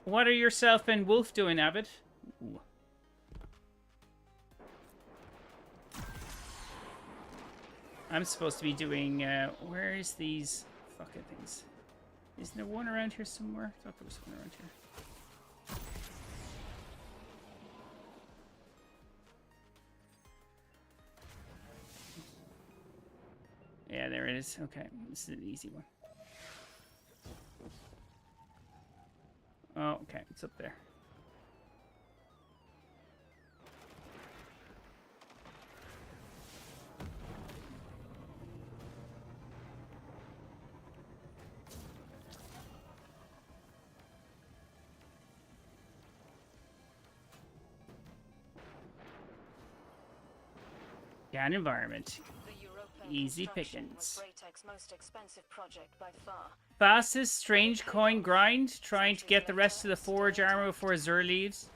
What are yourself and Wolf doing, Abbott? Ooh. I'm supposed to be doing, where is these fucking things? Isn't there one around here somewhere? I thought there was one around here. Yeah, there it is. Okay, this is an easy one. Oh, okay, it's up there. Gan environment. Easy pickings. Most expensive project by far. Fastest strange coin grind, trying to get the rest of the forge armor before Azur leaves.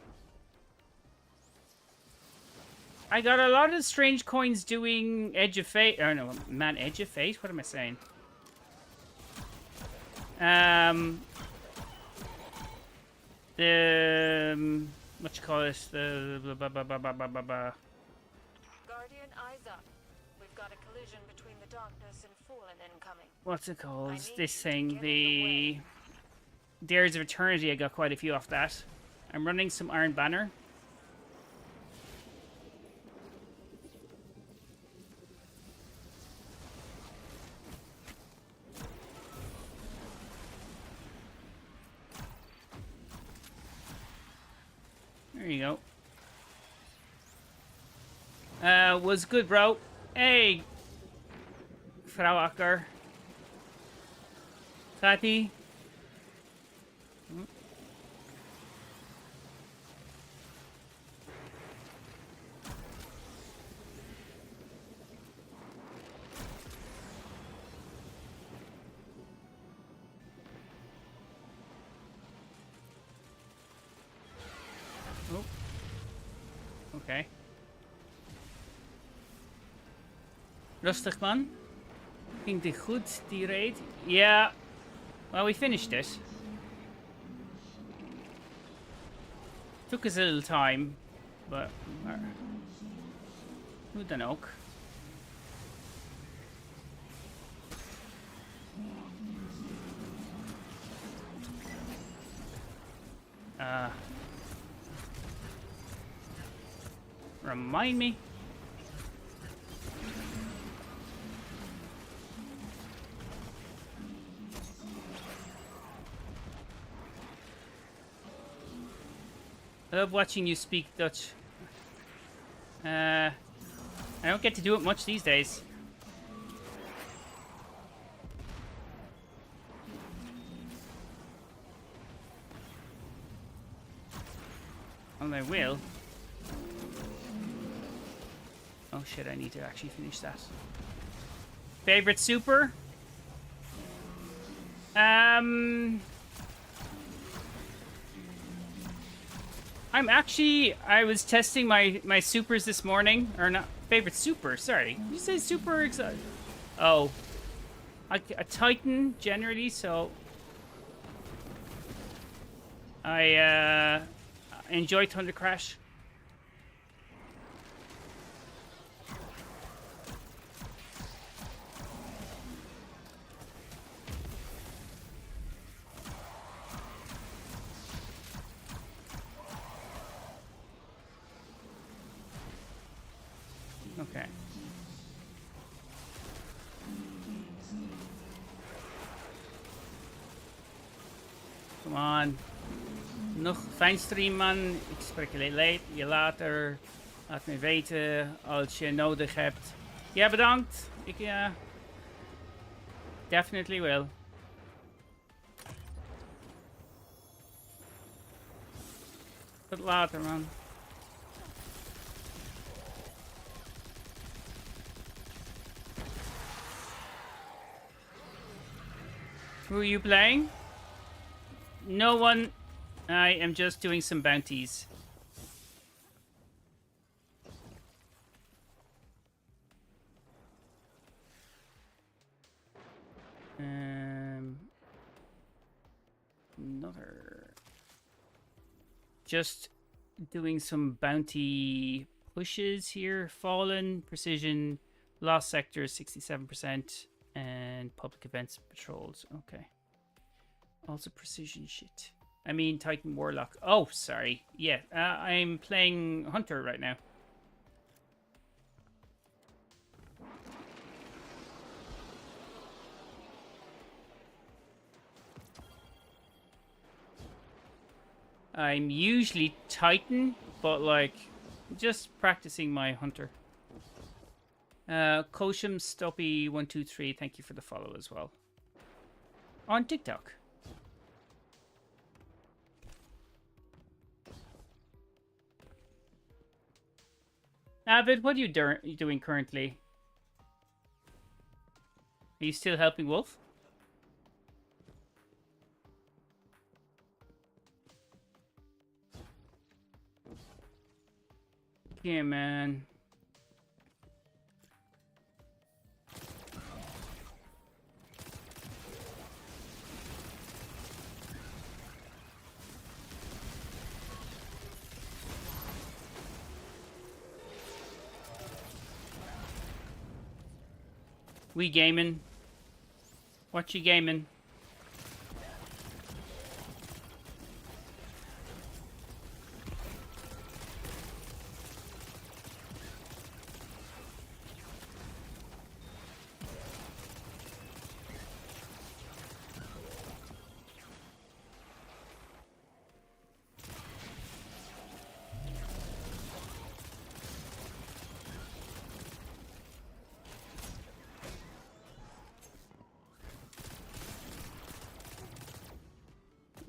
I got a lot of strange coins doing Edge of Fate. Oh no, man, Edge of Fate? What am I saying? What you call this? The Guardian Eyes up. We've got a collision between the darkness and fallen incoming. What's it called? I need This you to thing, get in the Dares of Eternity. I got quite a few off that. I'm running some Iron Banner. There you go. Was good, bro. Hey, Frau Acker. Tati. Oh. Okay. Rustig, man. Ging dit goed, die raid? Yeah. Well, we finished it. Took us a little time, but who the knock? Remind me. I love watching you speak Dutch. I don't get to do it much these days. And I will. Oh shit, I need to actually finish that. Favorite super? I was testing my supers this morning, or not, favorite super, sorry. You say super, oh. A Titan, generally, so. I enjoy Thunder Crash. Okay. Come on. Nog fijn stream, man. Ik spreek je later. Laat me weten als je nodig hebt. Ja, bedankt. Ik definitely will. Tot later, man. Who are you playing? No one. I am just doing some bounties. Another. Just doing some bounty pushes here. Fallen, precision, lost sector 67%, and public events patrols. Okay. Also precision shit. I mean Titan Warlock. Oh, sorry. Yeah, I'm playing Hunter right now. I'm usually Titan, but like just practicing my Hunter. Kosham Stoppy 123, thank you for the follow as well. On TikTok. Avid, what are you doing currently? Are you still helping Wolf? Yeah, man. We gaming. What you gaming?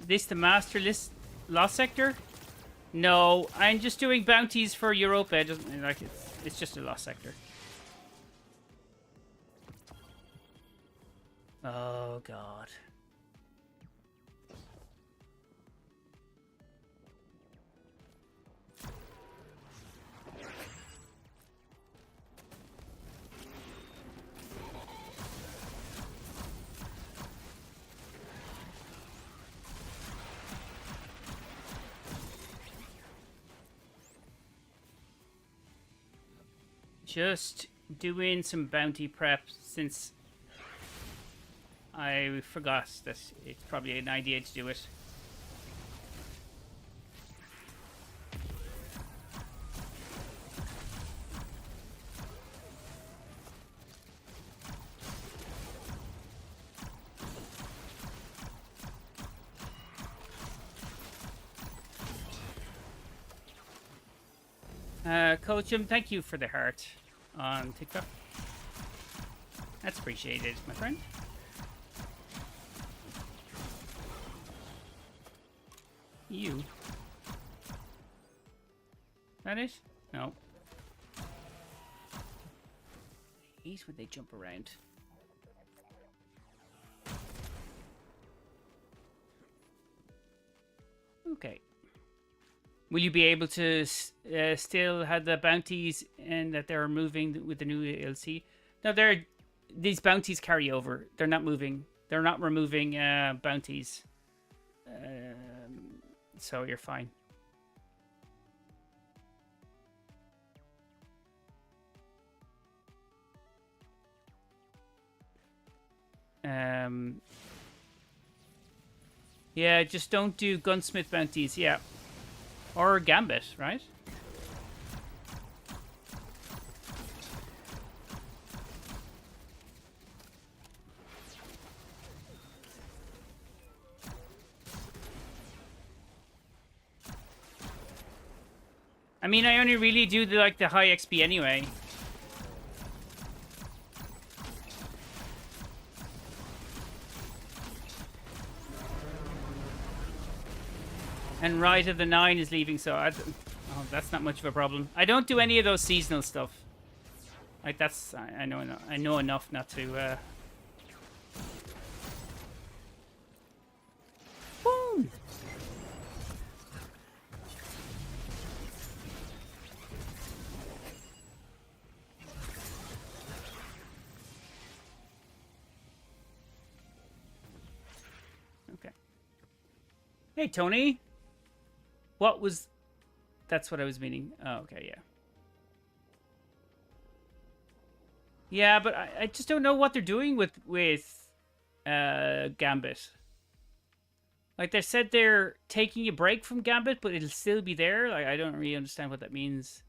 This the master list lost sector? No, I'm just doing bounties for Europa. It doesn't like it's just a lost sector. Oh god. Just doing some bounty prep since I forgot that it's probably an idea to do it. Coachum, thank you for the heart on TikTok. That's appreciated, my friend. You. That it? No. Ease when they jump around. Okay. Will you be able to still have the bounties and that they're moving with the new DLC? No, these bounties carry over. They're not moving. They're not removing bounties. So you're fine. Yeah, just don't do gunsmith bounties. Yeah. Or Gambit, right? I mean, I only really do the high XP anyway. And Rite of the Nine is leaving, so oh, that's not much of a problem. I don't do any of those seasonal stuff. Like that's I know enough not to. Boom. Okay. Hey Tony. What was... That's what I was meaning. Oh, okay, yeah. Yeah, but I just don't know what they're doing with Gambit. Like, they said they're taking a break from Gambit, but it'll still be there. Like, I don't really understand what that means.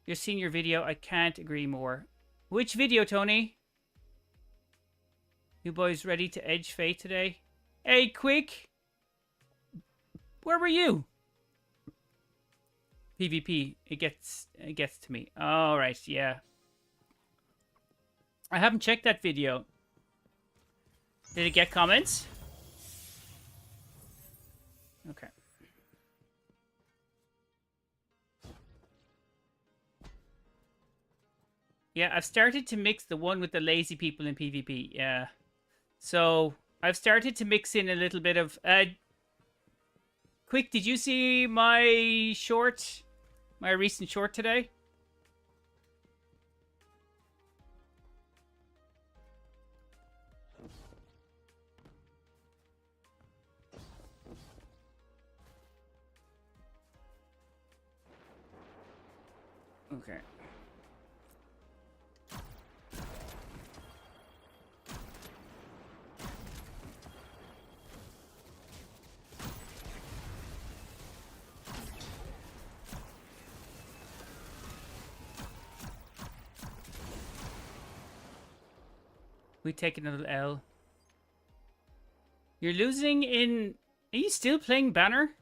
Your senior video, I can't agree more. Which video, Tony? You boys ready to edge fate today? Hey, quick! Where were you? PvP. It gets to me. All right, yeah. I haven't checked that video. Did it get comments? Okay. Yeah, I've started to mix the one with the lazy people in PvP. Yeah. So, I've started to mix in a little bit of... Quick, did you see my short? My recent short today? Okay. We take another L. You're losing in... Are you still playing Banner?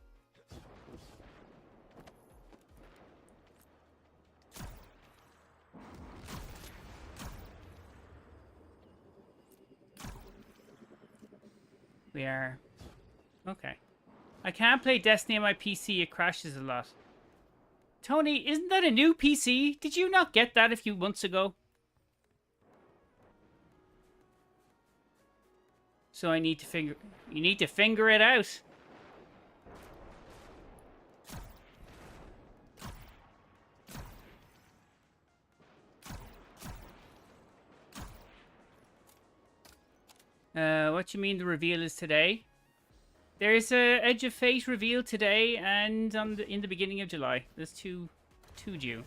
We are... Okay. I can't play Destiny on my PC. It crashes a lot. Tony, isn't that a new PC? Did you not get that a few months ago? So I need to figure... You need to finger it out. What you mean the reveal is today? There's a Edge of Fate reveal today and in the beginning of July. There's two due.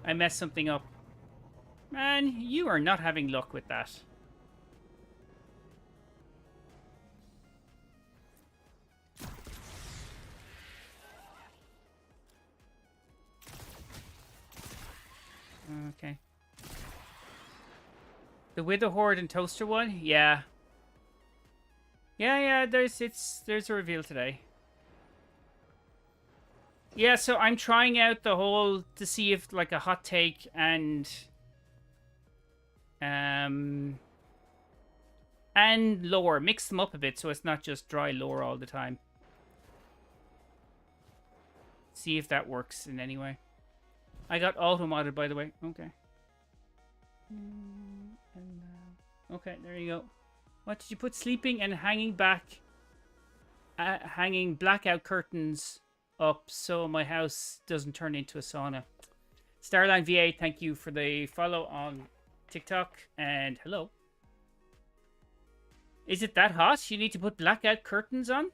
I messed something up. Man, you are not having luck with that. Okay. The Wither Horde and Toaster one? Yeah. Yeah, there's a reveal today. Yeah, so I'm trying out the whole to see if like a hot take and lore, mix them up a bit so it's not just dry lore all the time. See if that works in any way. I got auto modded, by the way. Okay. Okay, there you go. What did you put? Sleeping and hanging back, hanging blackout curtains up so my house doesn't turn into a sauna. Starline VA, thank you for the follow on TikTok and hello. Is it that hot? You need to put blackout curtains on?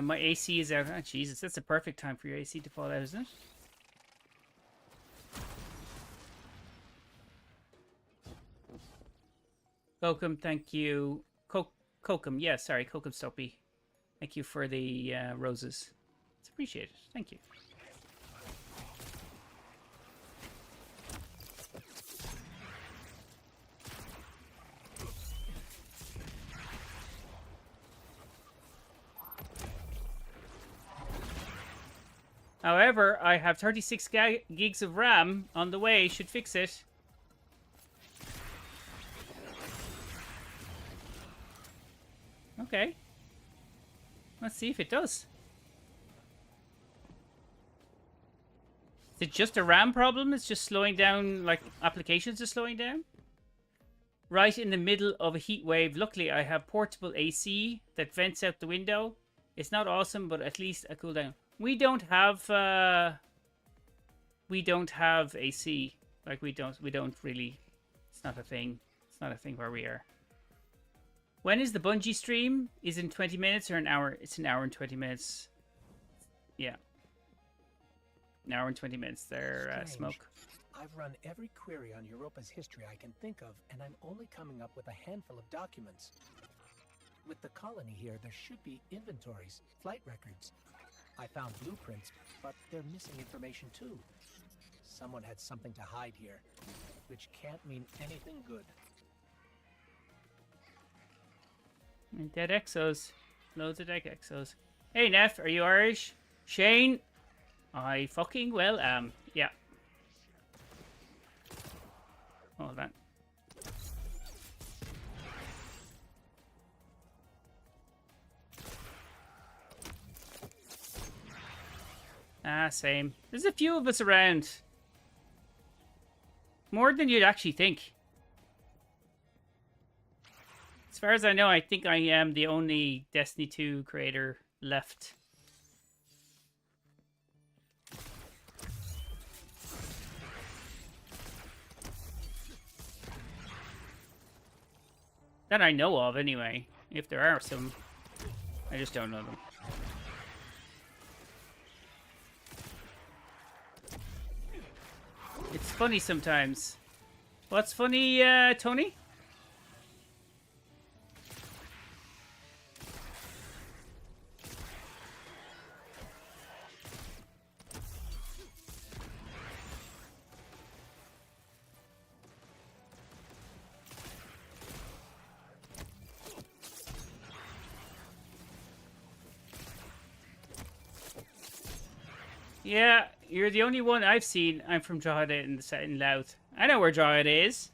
My AC is out. Oh, Jesus, that's the perfect time for your AC to fall out, isn't it? Kokum, thank you. Kokum, yeah, sorry, Kokum Soapy. Thank you for the roses. It's appreciated. Thank you. However, I have 36 gigs of RAM on the way. Should fix it. Okay. Let's see if it does. Is it just a RAM problem? It's just slowing down, like, applications are slowing down? Right in the middle of a heat wave. Luckily, I have portable AC that vents out the window. It's not awesome, but at least a cool down. We don't have AC. Like we don't really. It's not a thing. It's not a thing where we are. When is the Bungie stream? Is in 20 minutes or an hour? It's an hour and 20 minutes. Yeah. An hour and 20 minutes there, Smoke. I've run every query on Europa's history I can think of, and I'm only coming up with a handful of documents. With the colony here, there should be inventories, flight records. I found blueprints, but they're missing information too. Someone had something to hide here, which can't mean anything good. And dead exos. Loads of dead exos. Hey, NEPH, are you Irish? Shane? I fucking well am. Yeah. Hold on. Ah, same. There's a few of us around. More than you'd actually think. As far as I know, I think I am the only Destiny 2 creator left. That I know of, anyway. If there are some, I just don't know them. funny sometimes. What's funny, Tony? Yeah, you're the only one I've seen. I'm from Drogheda in the set in Louth. I know where Drogheda is.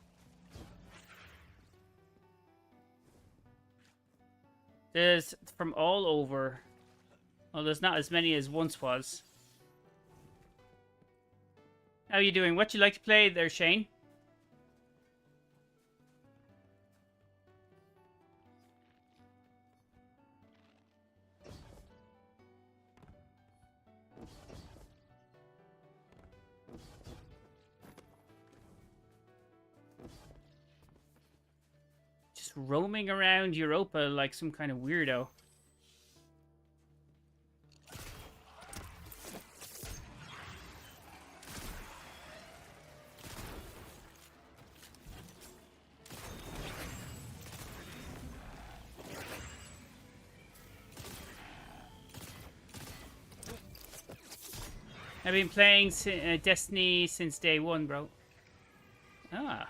There's from all over. Well, there's not as many as once was. How you doing? What you like to play there, Shane? Just roaming around Europa like some kind of weirdo. I've been playing Destiny since day one, bro. Ah.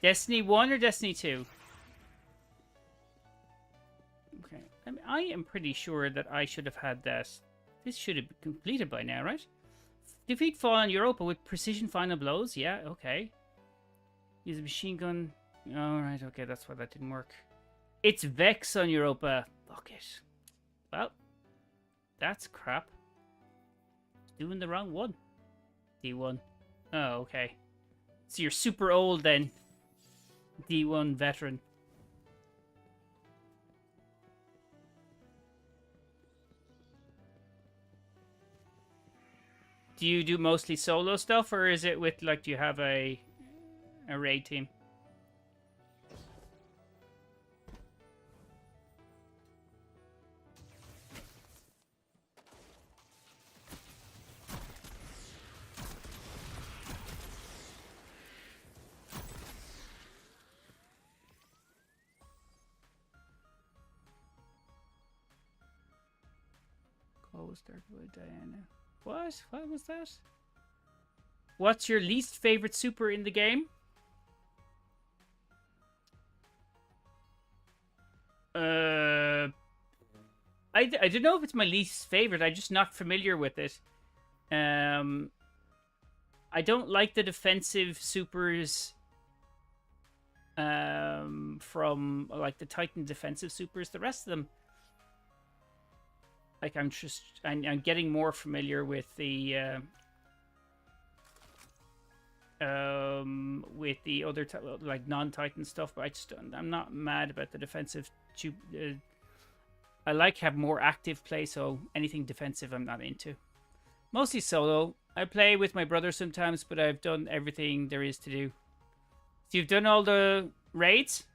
Destiny 1 or Destiny 2? Okay. I am pretty sure that I should have had that. This should have been completed by now, right? Defeat Fallen Europa with precision final blows? Yeah, okay. Use a machine gun. Alright, okay, that's why that didn't work. It's Vex on Europa. Fuck it. Well, that's crap. Doing the wrong one. D1. Oh, okay. So you're super old then. D1 veteran. Do you do mostly solo stuff, or is it with, like, do you have a raid team? Started with Diana. What? What was that? What's your least favorite super in the game? I don't know if it's my least favorite. I'm just not familiar with it. I don't like the defensive supers from like the Titan defensive supers. The rest of them, like, I'm getting more familiar with the other like non-Titan stuff, but I'm not mad about the defensive. I like have more active play, so anything defensive I'm not into. Mostly solo. I play with my brother sometimes, but I've done everything there is to do. So you've done all the raids?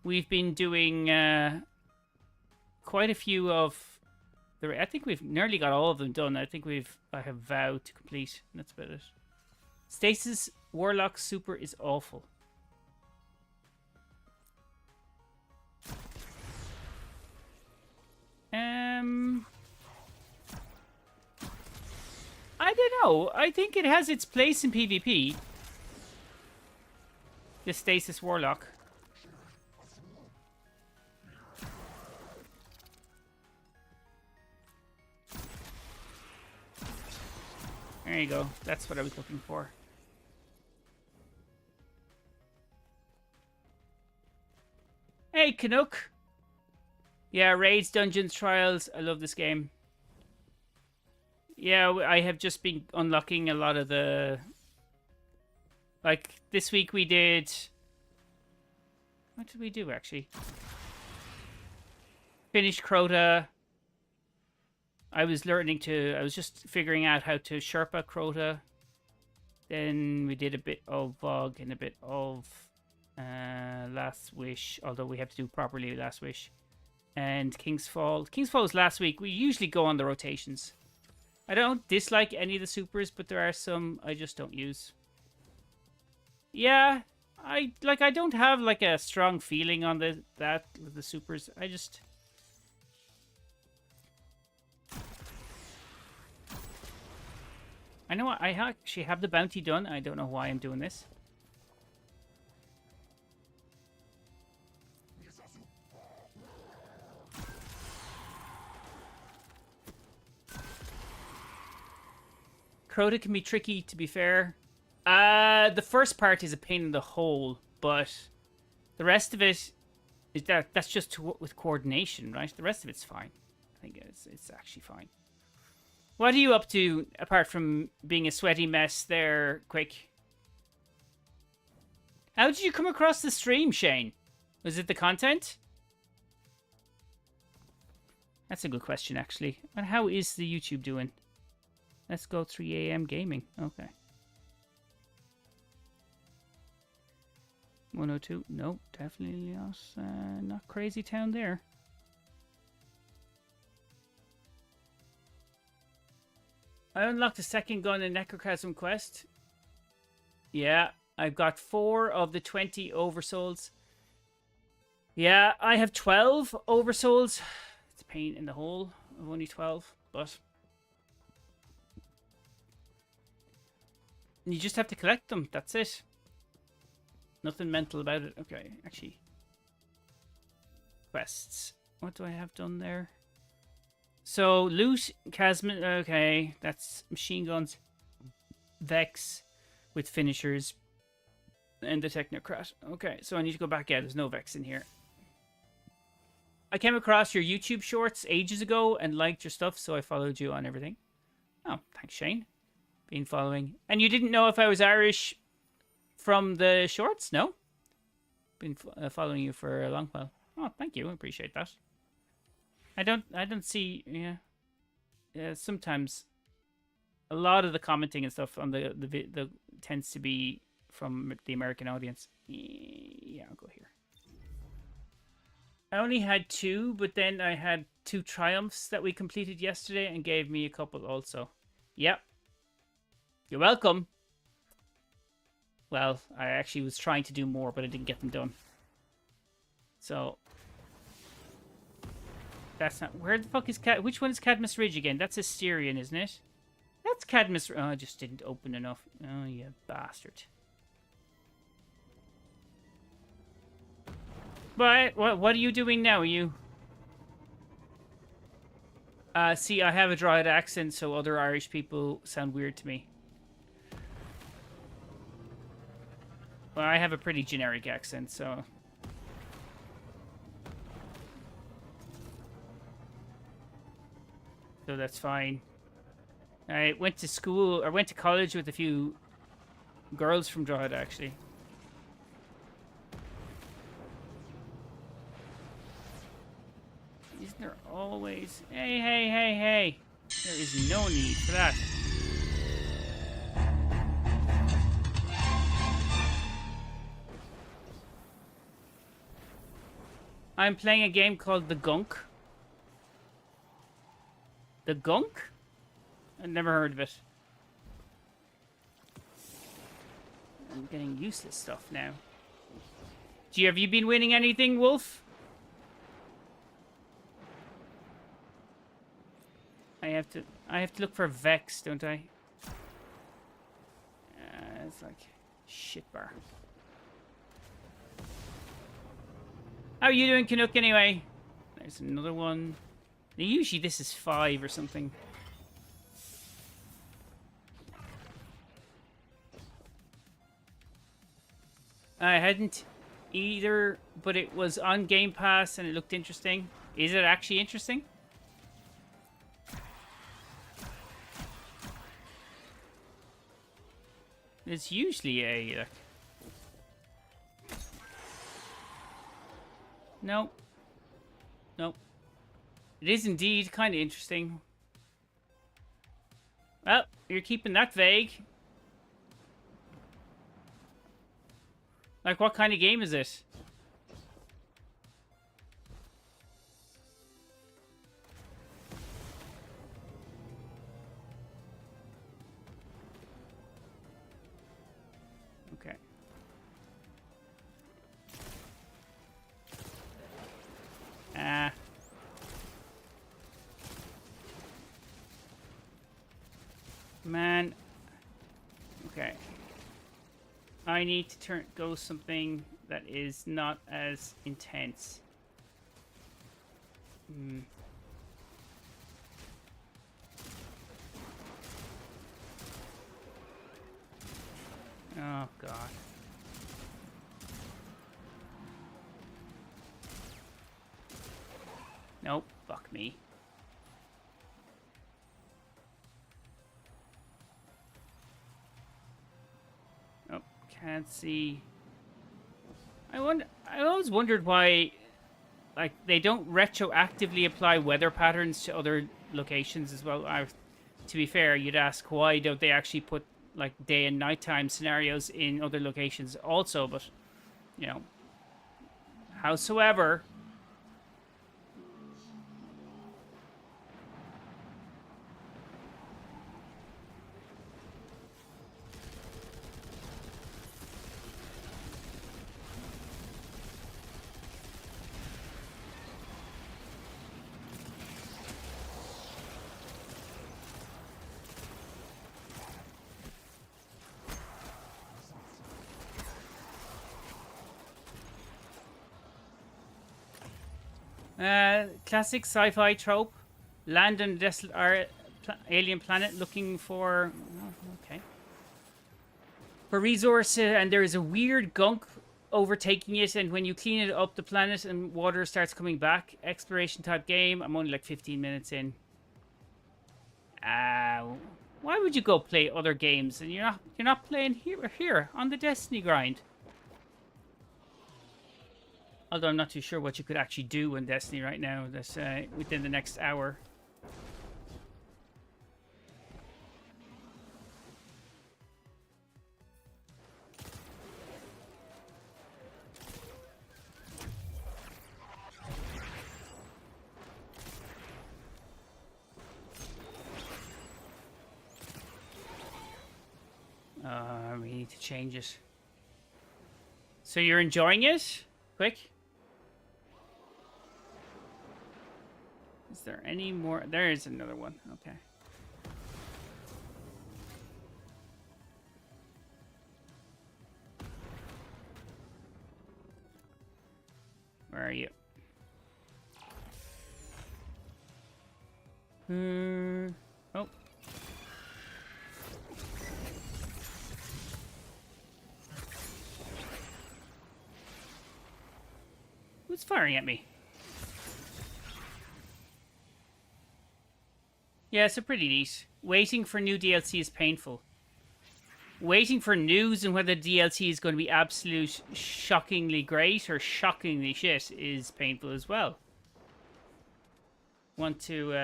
We've been doing quite a few of the. I think we've nearly got all of them done. I have Vow to complete. And that's about it. Stasis Warlock Super is awful. I don't know. I think it has its place in PvP. The Stasis Warlock. There you go. That's what I was looking for. Hey, Canuck. Yeah, raids, dungeons, trials. I love this game. Yeah, I have just been unlocking a lot of the... Like, this week we did... What did we do, actually? Finish Crota. I was just figuring out how to Sherpa Crota. Then we did a bit of Vogue and a bit of Last Wish, although we have to do properly Last Wish. And King's Fall. King's Fall was last week. We usually go on the rotations. I don't dislike any of the supers, but there are some I just don't use. Yeah, I don't have like a strong feeling on the supers. I just I know I actually have the bounty done. I don't know why I'm doing this. Crota can be tricky, to be fair. The first part is a pain in the hole, but the rest of it is that's just with coordination, right? The rest of it's fine. I think it's actually fine. What are you up to apart from being a sweaty mess there, Quick? How did you come across the stream, Shane? Was it the content? That's a good question, actually. And how is the YouTube doing? Let's go 3 a.m. gaming. Okay. 102. Nope, definitely not crazy town there. I unlocked a second gun in Necrochasm Quest. Yeah, I've got 4 of the 20 Oversouls. Yeah, I have 12 Oversouls. It's a pain in the hole of only 12, but you just have to collect them. That's it. Nothing mental about it. Okay, actually. Quests. What do I have done there? So, loot, Chasm. Okay, that's machine guns. Vex with finishers. And the Technocrat. Okay, so I need to go back. Yeah, there's no Vex in here. I came across your YouTube shorts ages ago and liked your stuff, so I followed you on everything. Oh, thanks, Shane. Been following. And you didn't know if I was Irish from the shorts? No? Been following you for a long while. Oh, thank you. I appreciate that. I don't see, yeah. Sometimes a lot of the commenting and stuff on the tends to be from the American audience. Yeah, I'll go here. I only had 2, but then I had 2 triumphs that we completed yesterday and gave me a couple also. Yep. You're welcome. Well, I actually was trying to do more, but I didn't get them done. So that's not... Where the fuck is which one is Cadmus Ridge again? That's Asterion, isn't it? That's Cadmus... Oh, I just didn't open enough. Oh, you bastard. But what are you doing now? Are you... see, I have a Droid accent, so other Irish people sound weird to me. Well, I have a pretty generic accent, so... So that's fine. I went to school, or went to college with a few girls from Drogheda, actually. Isn't there always... Hey, hey, hey, hey! There is no need for that. I'm playing a game called The Gunk. The Gunk? I've never heard of it. I'm getting useless stuff now. Have you been winning anything, Wolf? I have to look for Vex, don't I? It's like shit bar. How are you doing, Canuck, anyway? There's another one. Usually this is 5 or something. I hadn't either, but it was on Game Pass and it looked interesting. Is it actually interesting? It's usually a... Nope. Nope. It is indeed kind of interesting. Well, you're keeping that vague. Like, what kind of game is it? Okay. Man. Okay. I need to go something that is not as intense. Oh, God. Nope. Fuck me. Oh, can't see. I always wondered why, like, they don't retroactively apply weather patterns to other locations as well. To be fair, you'd ask why don't they actually put like day and nighttime scenarios in other locations also, but you know, howsoever. Classic sci-fi trope. Land on a desolate alien planet looking for... okay. For resource, and there is a weird gunk overtaking it, and when you clean it up, the planet and water starts coming back. Exploration type game. I'm only like 15 minutes in. Why would you go play other games and you're not playing here on the Destiny grind? Although I'm not too sure what you could actually do in Destiny right now. That's within the next hour. We need to change it. So you're enjoying it? Quick. Is there any more? There is another one. Okay. Where are you? Oh. Who's firing at me? Yeah, it's a pretty neat. Waiting for new DLC is painful. Waiting for news and whether DLC is going to be absolute shockingly great or shockingly shit is painful as well. Want to,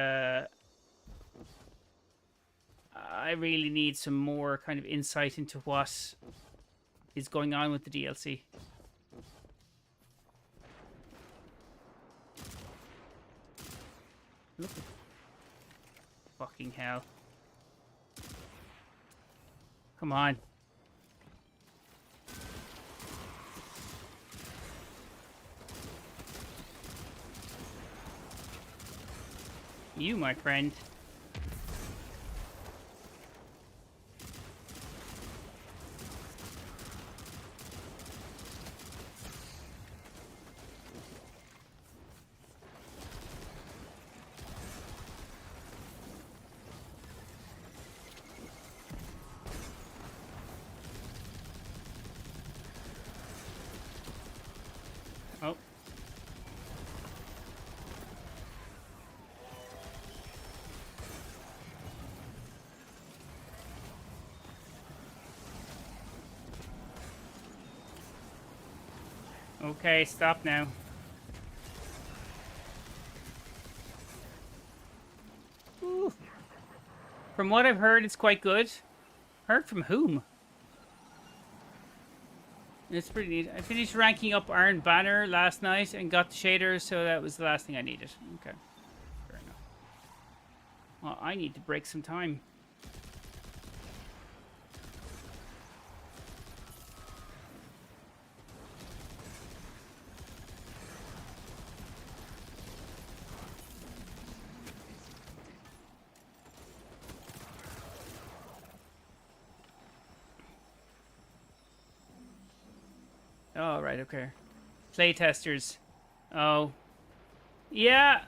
I really need some more kind of insight into what is going on with the DLC. Look at fucking hell. Come on. You, my friend. Oh. Okay, stop now. Ooh. From what I've heard, it's quite good. Heard from whom? It's pretty neat. I finished ranking up Iron Banner last night and got the shaders, so that was the last thing I needed. Okay. Fair enough. Well, I need to break some time. Oh, right, okay. Playtesters. Oh. Yeah.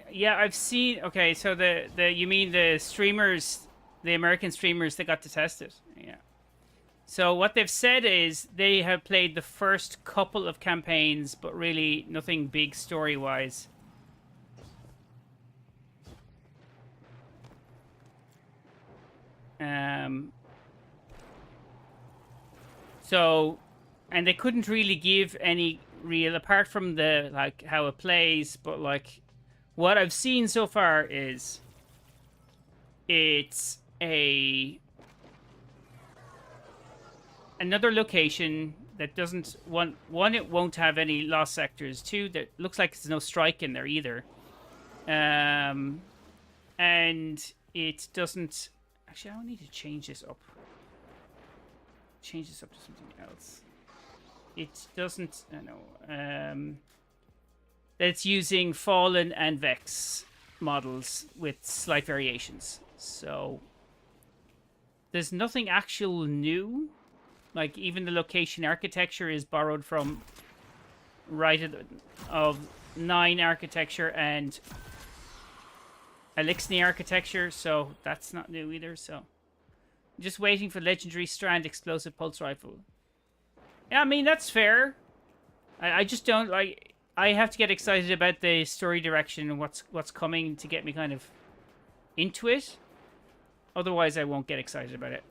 Yeah, I've seen... Okay, so you mean the streamers, the American streamers that got to test it? Yeah. So what they've said is they have played the first couple of campaigns, but really nothing big story-wise. So, and they couldn't really give any real, apart from the, like, how it plays, but, like, what I've seen so far is it's another location that doesn't, one, it won't have any lost sectors. Two, that looks like there's no strike in there either. And it doesn't, actually, I need to change this up. Change this up to something else. It doesn't, I know, it's using Fallen and Vex models with slight variations. So there's nothing actual new. Like, even the location architecture is borrowed from of 9 architecture and Elixir architecture, so that's not new either. So just waiting for legendary Strand explosive pulse rifle. Yeah, I mean, that's fair. I just don't, like, I have to get excited about the story direction and what's coming to get me kind of into it. Otherwise, I won't get excited about it.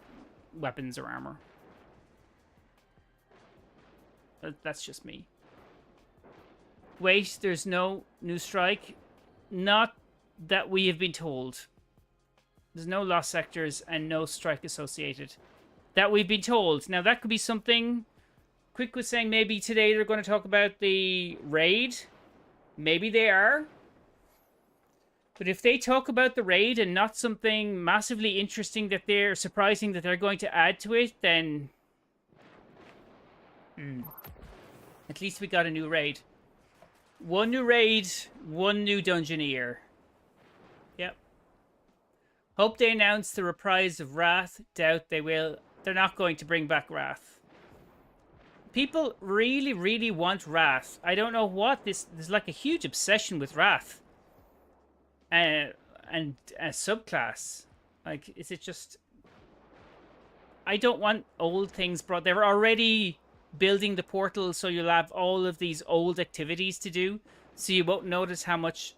Weapons or armor. That's just me. Wait, there's no new strike? Not that we have been told. There's no lost sectors and no strike associated. That we've been told. Now, that could be something... Quick was saying maybe today they're going to talk about the raid. Maybe they are. But if they talk about the raid and not something massively interesting that they're surprising that they're going to add to it, then... At least we got a new raid. One new raid, one new Dungeoneer. Yep. Hope they announce the reprise of Wrath. Doubt they will. They're not going to bring back Wrath. People really, really want Wrath. I don't know what this... There's like a huge obsession with Wrath. And a subclass. Like, is it just... I don't want old things brought... They're already building the portal, so you'll have all of these old activities to do. So you won't notice how much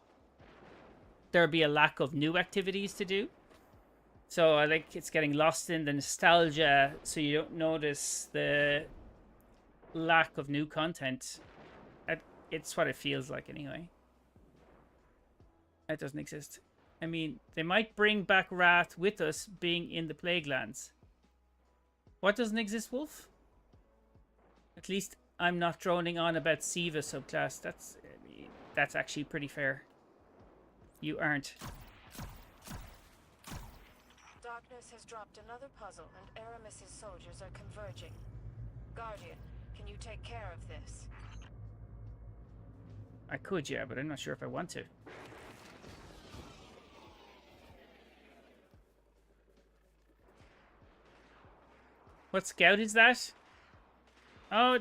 there'll be a lack of new activities to do. So I think it's getting lost in the nostalgia, so you don't notice the lack of new content. It's what it feels like anyway. That doesn't exist. I mean, they might bring back Wrath with us being in the Plaguelands. What doesn't exist, Wolf? At least I'm not droning on about Siva subclass. That's actually pretty fair. You aren't. Darkness has dropped another puzzle, and Aramis's soldiers are converging. Guardian, can you take care of this? I could, yeah, but I'm not sure if I want to. What scout is that? Oh,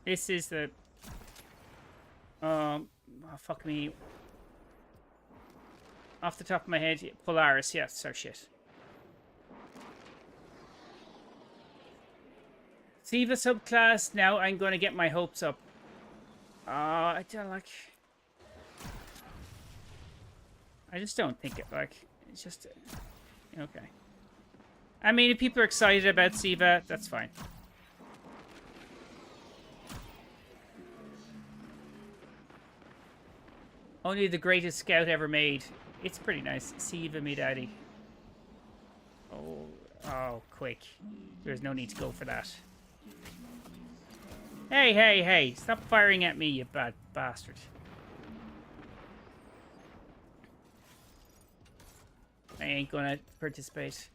this is the... oh, fuck me. Off the top of my head, Polaris, yes, oh shit. Siva subclass, now I'm going to get my hopes up. I don't like... I just don't think it, like, it's just... okay. I mean, if people are excited about Siva, that's fine. Only the greatest scout ever made. It's pretty nice. Siva me daddy. Oh, quick. There's no need to go for that. Hey, hey, hey. Stop firing at me, you bad bastard. I ain't gonna participate.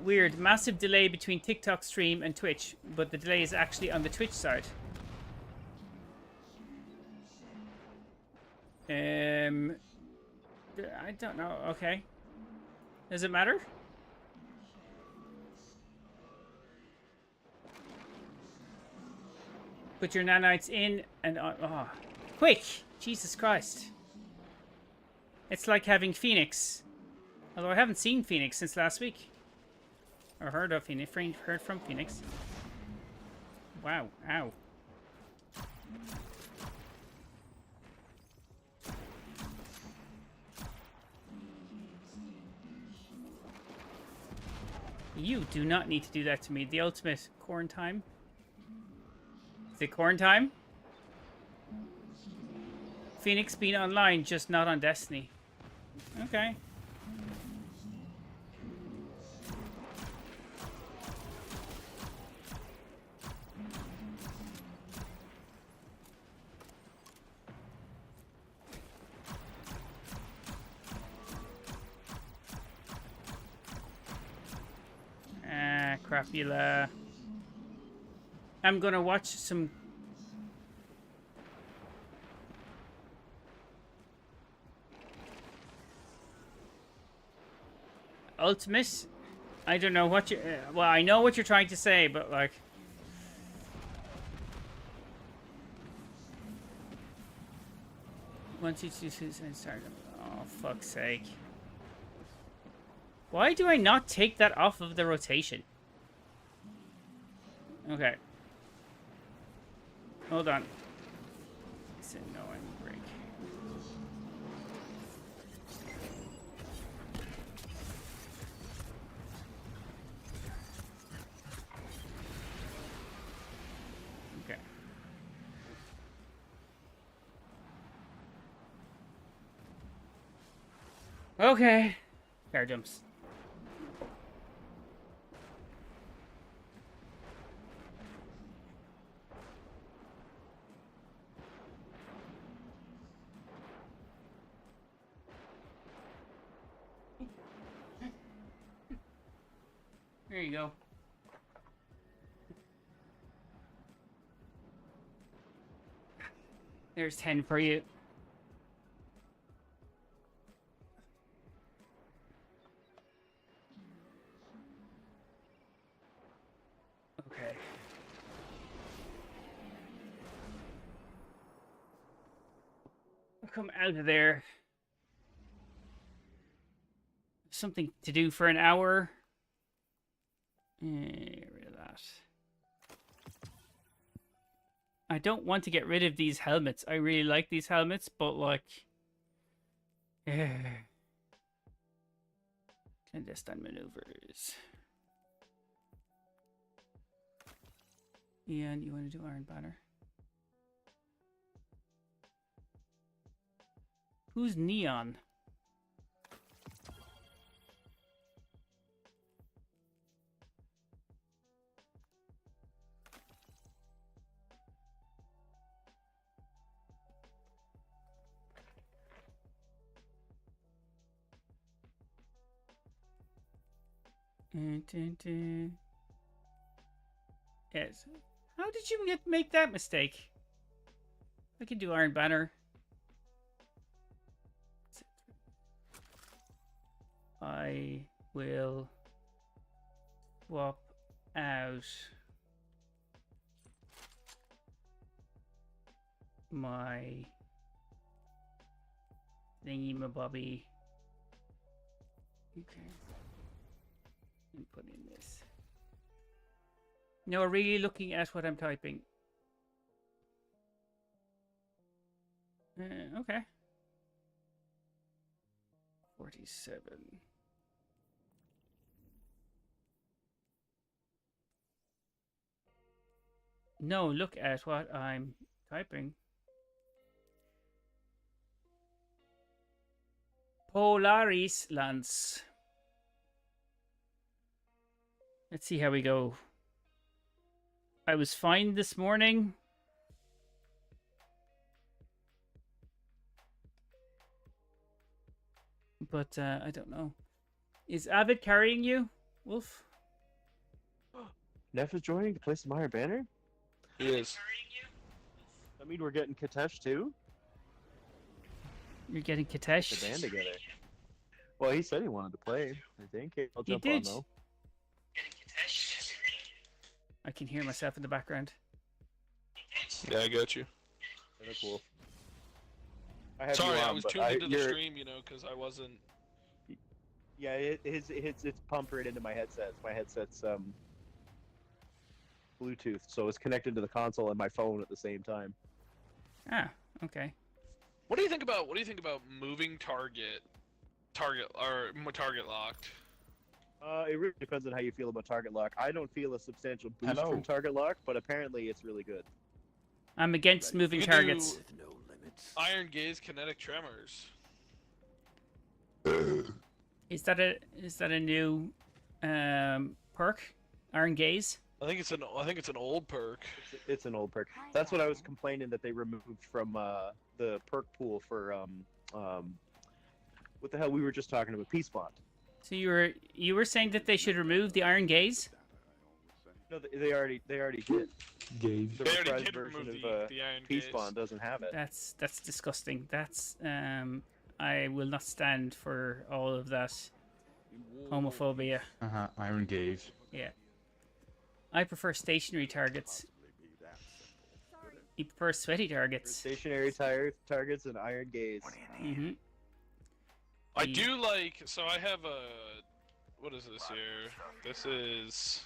Weird. Massive delay between TikTok stream and Twitch, but the delay is actually on the Twitch side. I don't know. Okay. Does it matter? Put your nanites in and oh, quick! Jesus Christ! It's like having Phoenix. Although I haven't seen Phoenix since last week, or heard of Phoenix. Heard from Phoenix. Wow! Ow! You do not need to do that to me. The ultimate corn time. Is it corn time? Phoenix being online, just not on Destiny. Okay. Ah, crapula. I'm gonna watch some... Ultimate? I don't know what you... well, I know what you're trying to say, but like... Once you start... Oh, fuck's sake. Why do I not take that off of the rotation? Okay. Hold on. It's annoying break. Okay. Okay. Fair jumps. There you go. There's 10 for you. Okay. I'll come out of there. Something to do for an hour. Get rid of that. I don't want to get rid of these helmets. I really like these helmets, but like... Clandestine maneuvers. Ian, you want to do Iron Banner? Who's Neon? Yes. How did you make that mistake? I can do Iron Banner. I will swap out my thingy-mabobby. Okay. And put in this. No, really looking at what I'm typing. Okay. 47. No, look at what I'm typing. Polaris Lance. Let's see how we go. I was fine this morning. But I don't know. Is Avid carrying you, Wolf? NEPH is joining to play some Iron Banner? He is. I mean, we're getting Katesh too? You're getting The Katesh? band together. Well, he said he wanted to play, I think. I'll He jump did. on though. I can hear myself in the background. Yeah, I got you. They're cool. I have Sorry, you on, I was but tuned into the you're- stream, you know, because I wasn't. Yeah, it's pumped right into my headset. My headset's Bluetooth, so it's connected to the console and my phone at the same time. Ah, okay. What do you think about moving target locked? It really depends on how you feel about target lock. I don't feel a substantial boost from target lock, but apparently it's really good. I'm against moving You targets. do Iron Gaze kinetic tremors. Is that a new perk? Iron Gaze? I think it's an old perk. It's an old perk. That's what I was complaining that they removed from the perk pool for what the hell we were just talking about, Peace Bond. So you were saying that they should remove the Iron Gaze? No, they already did. Gaze. The They already reprised did version remove of the Iron Peace Gaze. Bond doesn't have it. That's disgusting. That's I will not stand for all of that homophobia. Iron Gaze. Yeah. I prefer stationary targets. You prefer sweaty targets. Stationary targets and Iron Gaze. Mm-hmm. I do like. So I have a. What is this here? This is.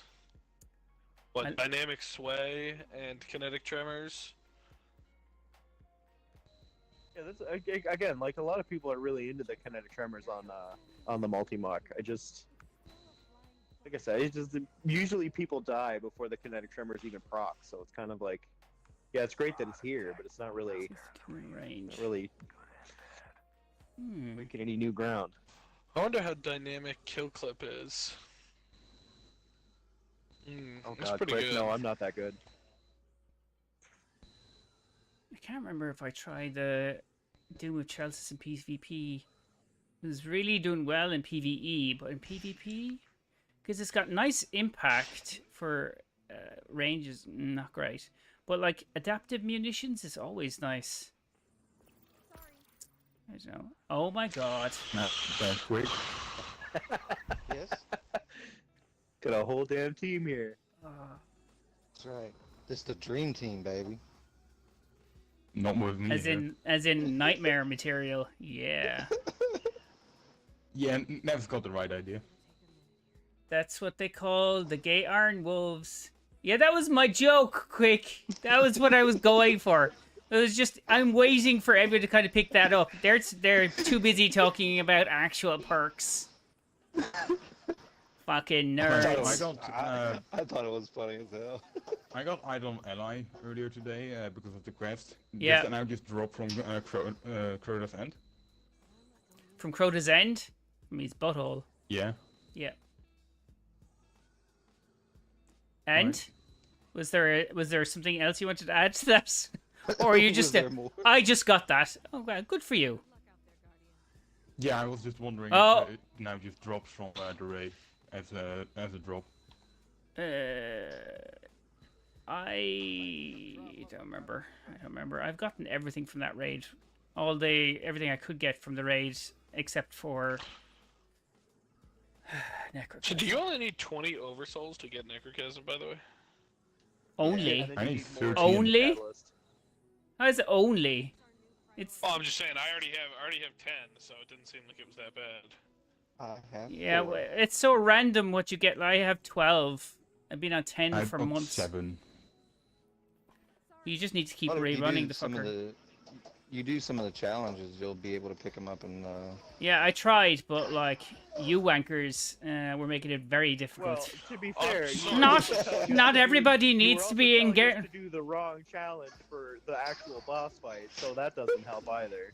What, dynamic sway and kinetic tremors. Yeah, that's again, like a lot of people are really into the kinetic tremors on the multi-mock. Like I said, it's just usually people die before the kinetic tremors even proc, so it's kind of like, yeah, it's great that it's here, but it's not really making any new ground. I wonder how dynamic kill clip is. Oh That's god, pretty quick, good. no, I'm not that good. I can't remember if I tried the Doom of Chelsea in PvP. It was really doing well in PvE, but in PvP, because it's got nice impact for ranges, not great. But like adaptive munitions is always nice. I don't know. Oh my god. That's quick. Yes? Got a whole damn team here. That's right. This the dream team, baby. Not with me. As in nightmare material. Yeah. Yeah, Nev's got the right idea. That's what they call the gay Iron Wolves. Yeah, that was my joke, quick. That was what I was going for. It was just, I'm waiting for everyone to kind of pick that up. They're too busy talking about actual perks. Fucking nerds. I thought it was funny as hell. I got Idol Ally earlier today because of the quest. Yeah. And I just dropped from Crota's End. From Crota's End? From his butthole. Yeah. Yeah. And? Was there something else you wanted to add to that? Or you just I just got that. Oh well, good for you. Yeah, I was just wondering Oh. if it now just drops from the raid as a drop. I don't remember. I've gotten everything from that raid. Everything I could get from the raid except for Necrochasm. So do you only need 20 oversouls to get Necrochasm, by the way? Only? I need 13. Only? How is it only? It's. Oh, I'm just saying. I already have 10, so it didn't seem like it was that bad. Yeah, it's so random what you get. I have 12. I've been on 10 I've for got months. 7. You just need to keep Well, if you rerunning do the some of fucker. You do some of the challenges, you'll be able to pick them up and. Yeah, I tried, but like you wankers were making it very difficult. Well, to be fair, Not everybody needs to be in to do the wrong challenge for the actual boss fight, so that doesn't help either.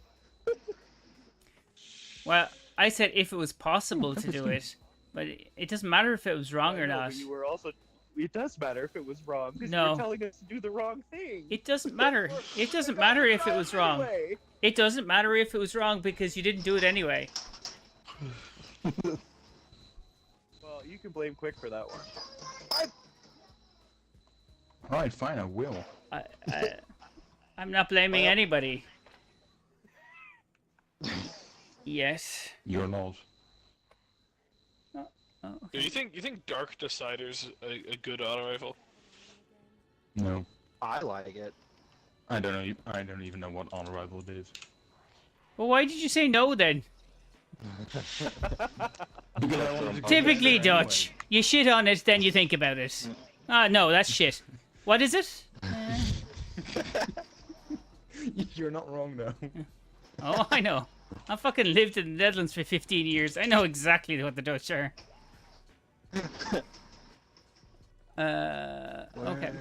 Well, I said if it was possible to do it, but it doesn't matter if it was wrong or No, not. but you were also. It does matter if it was wrong because No. you're telling us to do the wrong thing. It doesn't matter. It doesn't matter if it was wrong. Anyway. It doesn't matter if it was wrong because you didn't do it anyway. Well, you can blame Quick for that one. Alright, fine, I will. I'm not blaming anybody. Yes. You're not. Oh, Do you think Dark Decider's a good auto rifle? No. I like it. I don't know. I don't even know what on arrival is. Well, why did you say no then? Because I wanted to go Typically there anyway. Dutch. You shit on it, then you think about it. Ah, no, that's shit. What is it? You're not wrong though. Oh, I know. I fucking lived in the Netherlands for 15 years. I know exactly what the Dutch are. Okay.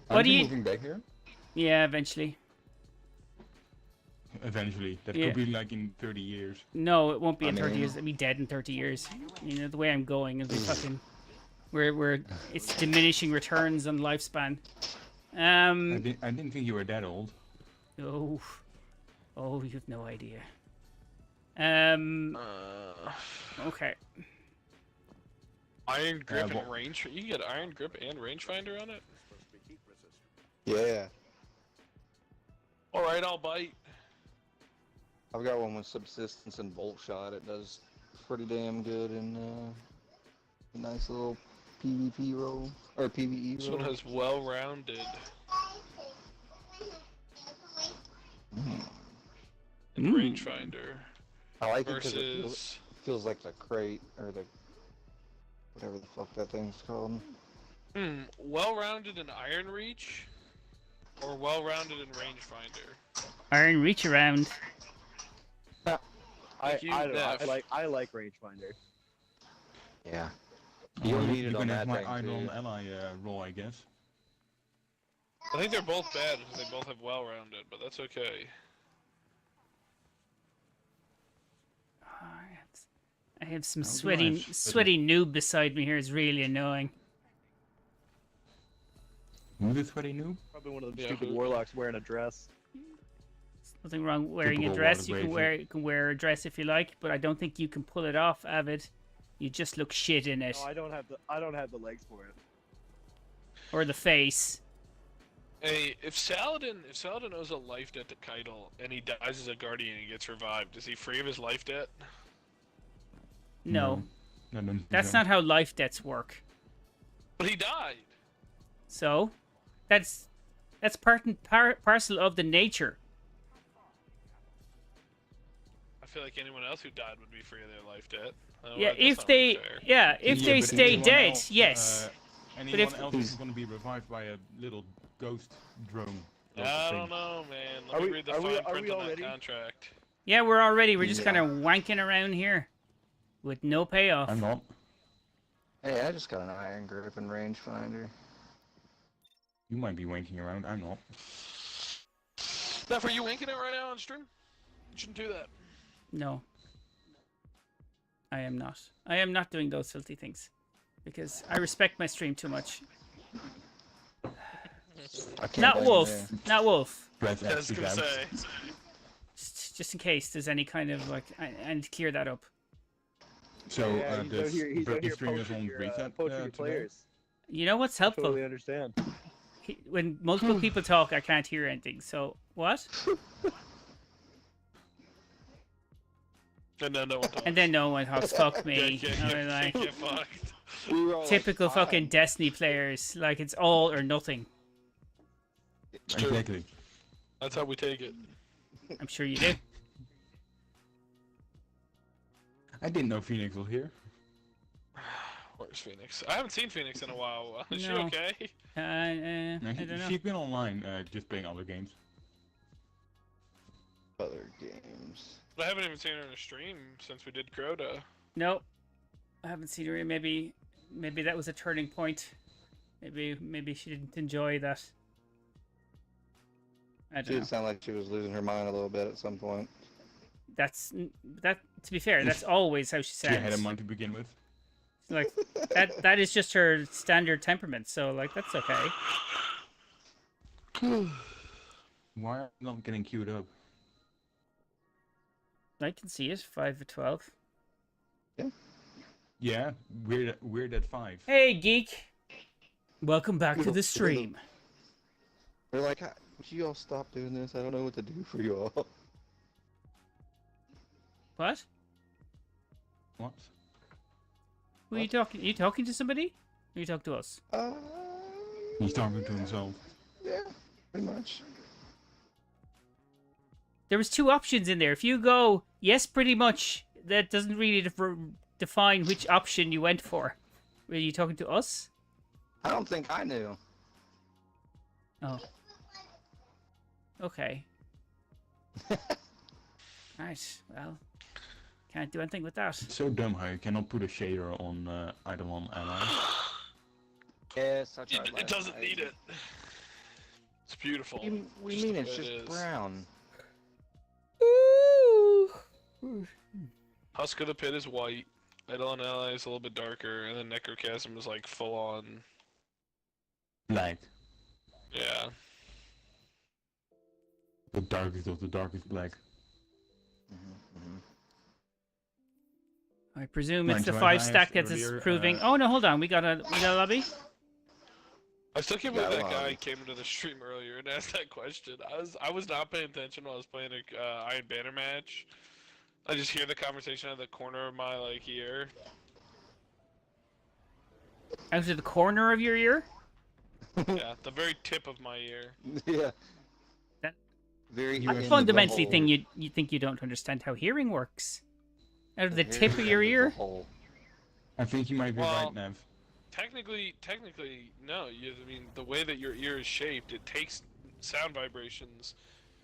What Are do you you... moving back here? Yeah, eventually. Eventually. That Yeah. could be like in 30 years. No, it won't be in I 30 mean- years. It'll be dead in 30 years. You know, the way I'm going is we fucking... It's diminishing returns on lifespan. I didn't think you were that old. Oh, you've no idea. Okay. Iron grip well- and range. You can get iron grip and rangefinder on it. Yeah. All right, I'll bite. I've got one with subsistence and bolt shot. It does pretty damn good in a nice little PvP roll or PvE This roll. one has well-rounded. And rangefinder. I like it because Versus. it feels like the crate or the whatever the fuck that thing's called. Well-rounded in iron reach, or well-rounded in rangefinder. Iron reach around. I you, don't know. NEPH. I like rangefinder. Yeah. You don't need it You're on gonna have that my thing, idle too. ally roll, I guess. I think they're both bad because they both have well-rounded, but that's okay. I have some How do I sweaty spit noob beside me here. It's really annoying. Who's the sweaty noob? Probably one of the Yeah, stupid who- warlocks wearing a dress. Nothing wrong wearing a Typical dress. water You can wear a dress if you like, but I don't think you can pull it off, Avid. You just look shit in it, No, I don't have the legs for it. or the face. Hey, if Saladin owes a life debt to Keitel and he dies as a guardian and he gets revived, is he free of his life debt? No, I don't think that's so. not how life debts work. But he died. So, that's part and parcel of the nature. I feel like anyone else who died would be free of their life debt. Oh, Yeah, that's if not they, really fair. if Yeah, they but stay anyone dead, else, yes. Anyone if- else is going to be revived by a little ghost drone. I don't know, man. Let me read the are we fine print on that already? contract. Yeah, we're already. We're just Yeah. kind of wanking around here, with no payoff. I'm not. Hey, I just got an iron grip and rangefinder. You might be wanking around. I'm not. Now, for you winking it right now on stream? You shouldn't do that. No. I am not. I am not doing those filthy things. Because I respect my stream too much. I can't Not blame you Wolf. there. Not Wolf. Press I was F to gonna dance. say. Just in case there's any kind of like... I need to clear that up. So Yeah, he's out this here. He's out here stream is poaching on your, reset poaching your today. players. You know what's helpful? Totally understand. When multiple people talk, I can't hear anything. So, what? And then no one talks. And then no one talks. Fuck me. Get I'm like, fucked. We were all typical like, fucking Destiny players. Like, it's all or nothing. It's true. Exactly. That's how we take it. I'm sure you do. I didn't know Phoenix was here. Where's Phoenix? I haven't seen Phoenix in a while. Is she No. okay? I don't know. She's been online, just playing other games. other games. I haven't even seen her in a stream since we did Crota. Nope. I haven't seen her. Maybe that was a turning point. Maybe she didn't enjoy that. I She don't know. did sound like she was losing her mind a little bit at some point. That. To be fair, that's always how she She had a sounds. mind to begin with. Like that is just her standard temperament. So like that's okay. Why am I not getting queued up? I can see it. 5 of 12. Yeah, we're at 5. Hey geek. Welcome back to the stream. They're like, would you all stop doing this? I don't know what to do for you all. What? What? Who are you talking? Are you talking to somebody? Or are you talking to us? He's talking to himself. Yeah, pretty much. There was two options in there. If you go, yes, pretty much, that doesn't really define which option you went for. Were you talking to us? I don't think I knew. Oh. Okay. Right, well, can't do anything with that. It's so dumb how you cannot put a shader on either one ally. Yes, I tried. It doesn't need it. It's beautiful. We mean it's just brown. Husk of the Pit is white. Eidolon Ally is a little bit darker, and then Necrochasm is like full on Black. Yeah. The darkest of the darkest black. I presume it's the Right, so 5 I stack asked that's earlier, proving. Oh no, hold on. We got a lobby. I still can't believe that guy came into the stream earlier and asked that question. I was not paying attention while I was playing a Iron Banner match. I just hear the conversation out of the corner of my ear. Out of the corner of your ear? Yeah, the very tip of my ear. Yeah. That very a fundamentally thing you think you don't understand how hearing works. Out of the tip of your ear? I think you might be right, Nev. Technically, no. I mean, the way that your ear is shaped, it takes sound vibrations,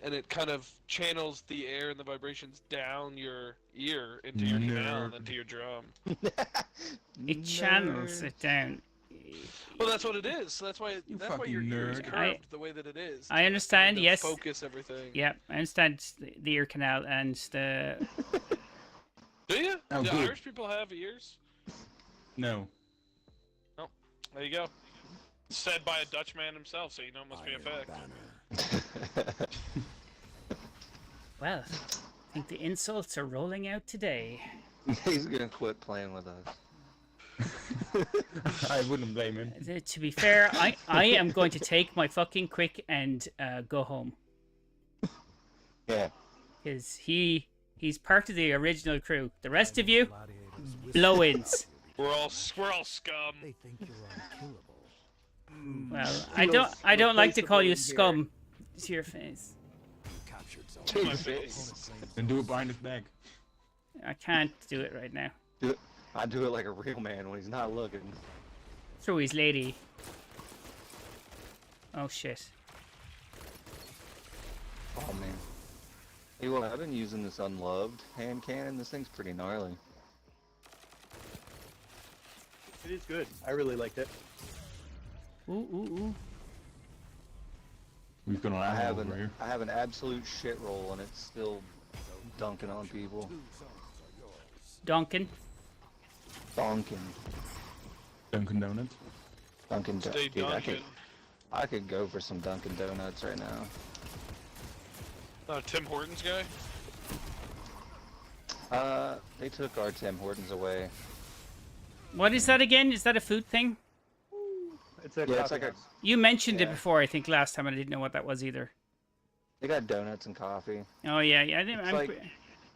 and it kind of channels the air and the vibrations down your ear into your canal and into your drum. It channels it down. Well, that's what it is. So that's why your ear is curved the way that it is. I understand. To yes. Focus everything. Yeah, I understand the ear canal and the. Do you? Oh, Do good. Irish people have ears? No. Oh, there you go. Said by a Dutch man himself, so you know it must be a fact. Well, I think the insults are rolling out today. He's gonna quit playing with us. I wouldn't blame him. To be fair, I am going to take my fucking quick and go home. Yeah. Because he's part of the original crew. The rest of you, blow-ins. We're all scum. They think you're unkillable. Well, I don't like to call you scum to your face. To my face. Then do it behind his back. I can't do it right now. I do it like a real man when he's not looking. Through his lady. Oh shit. Oh man. Hey, well, I've been using this unloved hand cannon. This thing's pretty gnarly. It is good. I really liked it. Ooh. We've got an I ammo over here. have an absolute shit roll and it's still dunking on people. Duncan. Dunking. Dunkin' Donuts. Dunkin' Stay Dude, Dunkin'. I could go for some Dunkin' Donuts right now. Tim Hortons guy? They took our Tim Hortons away. What is that again? Is that a food thing? It's a Yeah, it's like a. You mentioned it Yeah. before, I think, last time, and I didn't know what that was either. They got donuts and coffee. Oh, yeah. I'm like-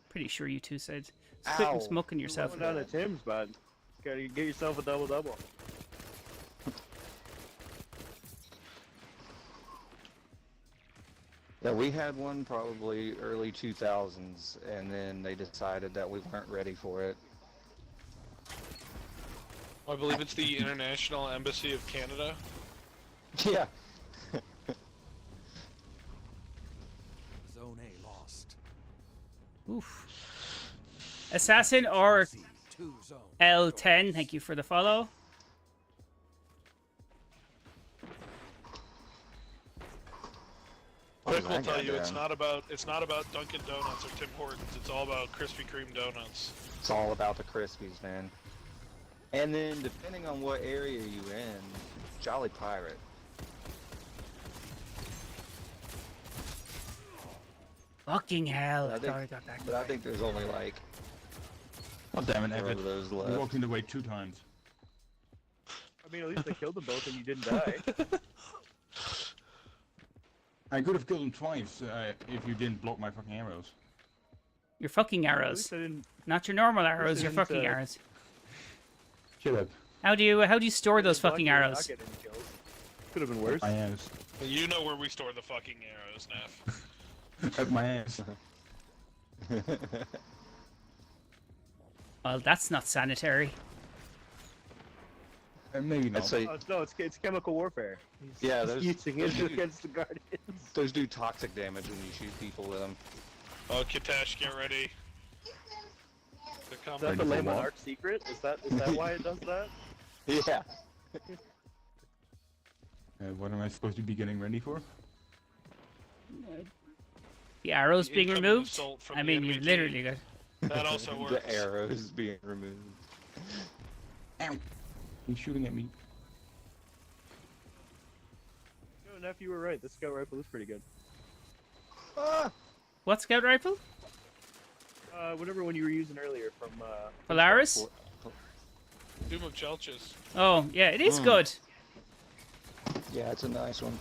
pretty sure you two said. Quit Ow. smoking yourself. Going down to Tim's, bud. Gotta get yourself a double-double. Yeah, we had one probably early 2000s, and then they decided that we weren't ready for it. I believe it's the International Embassy of Canada. Yeah. Zone A lost. Oof. Assassin or Two zone. L10, thank you for the follow. What Vic was will that tell guy you it's doing? not about Dunkin' Donuts or Tim Hortons. It's all about Krispy Kreme donuts. It's all about the Krispies, man. And then, depending on what area you in, Jolly Pirate. Fucking hell. I think, Sorry, got that but I think there's only like Oh damn it, four Evan. of those We left. walked in the way 2 times. I mean, at least I killed them both and you didn't die. I could have killed him twice if you didn't block my fucking arrows. Your fucking At arrows. least I didn't. Not your normal arrows, your didn't, fucking arrows. Shut up. How do you store those block fucking you and not arrows? get any kills. Could have been worse. I asked. You know where we store the fucking arrows, Neff. Up my ass. Well, that's not sanitary. Maybe not. I'd say, Oh, no, it's chemical warfare. yeah, He's those using it against the Guardians. those do toxic damage when you shoot people with them. Oh, Kitesh, get ready. They're Is coming. that the for Layman what? Arc secret? Is that why it does that? Yeah. What am I supposed to be getting ready for? The arrows being Incoming removed? assault from I the mean, enemy you've literally got... That also works. The arrows being removed. Ow! He's shooting at me. No, Neff, you were right. This scout rifle is pretty good. Ah! What scout rifle? Whatever one you were using earlier from Polaris? Doom of Chelchis. Oh, yeah, it is good. Yeah, it's a nice one.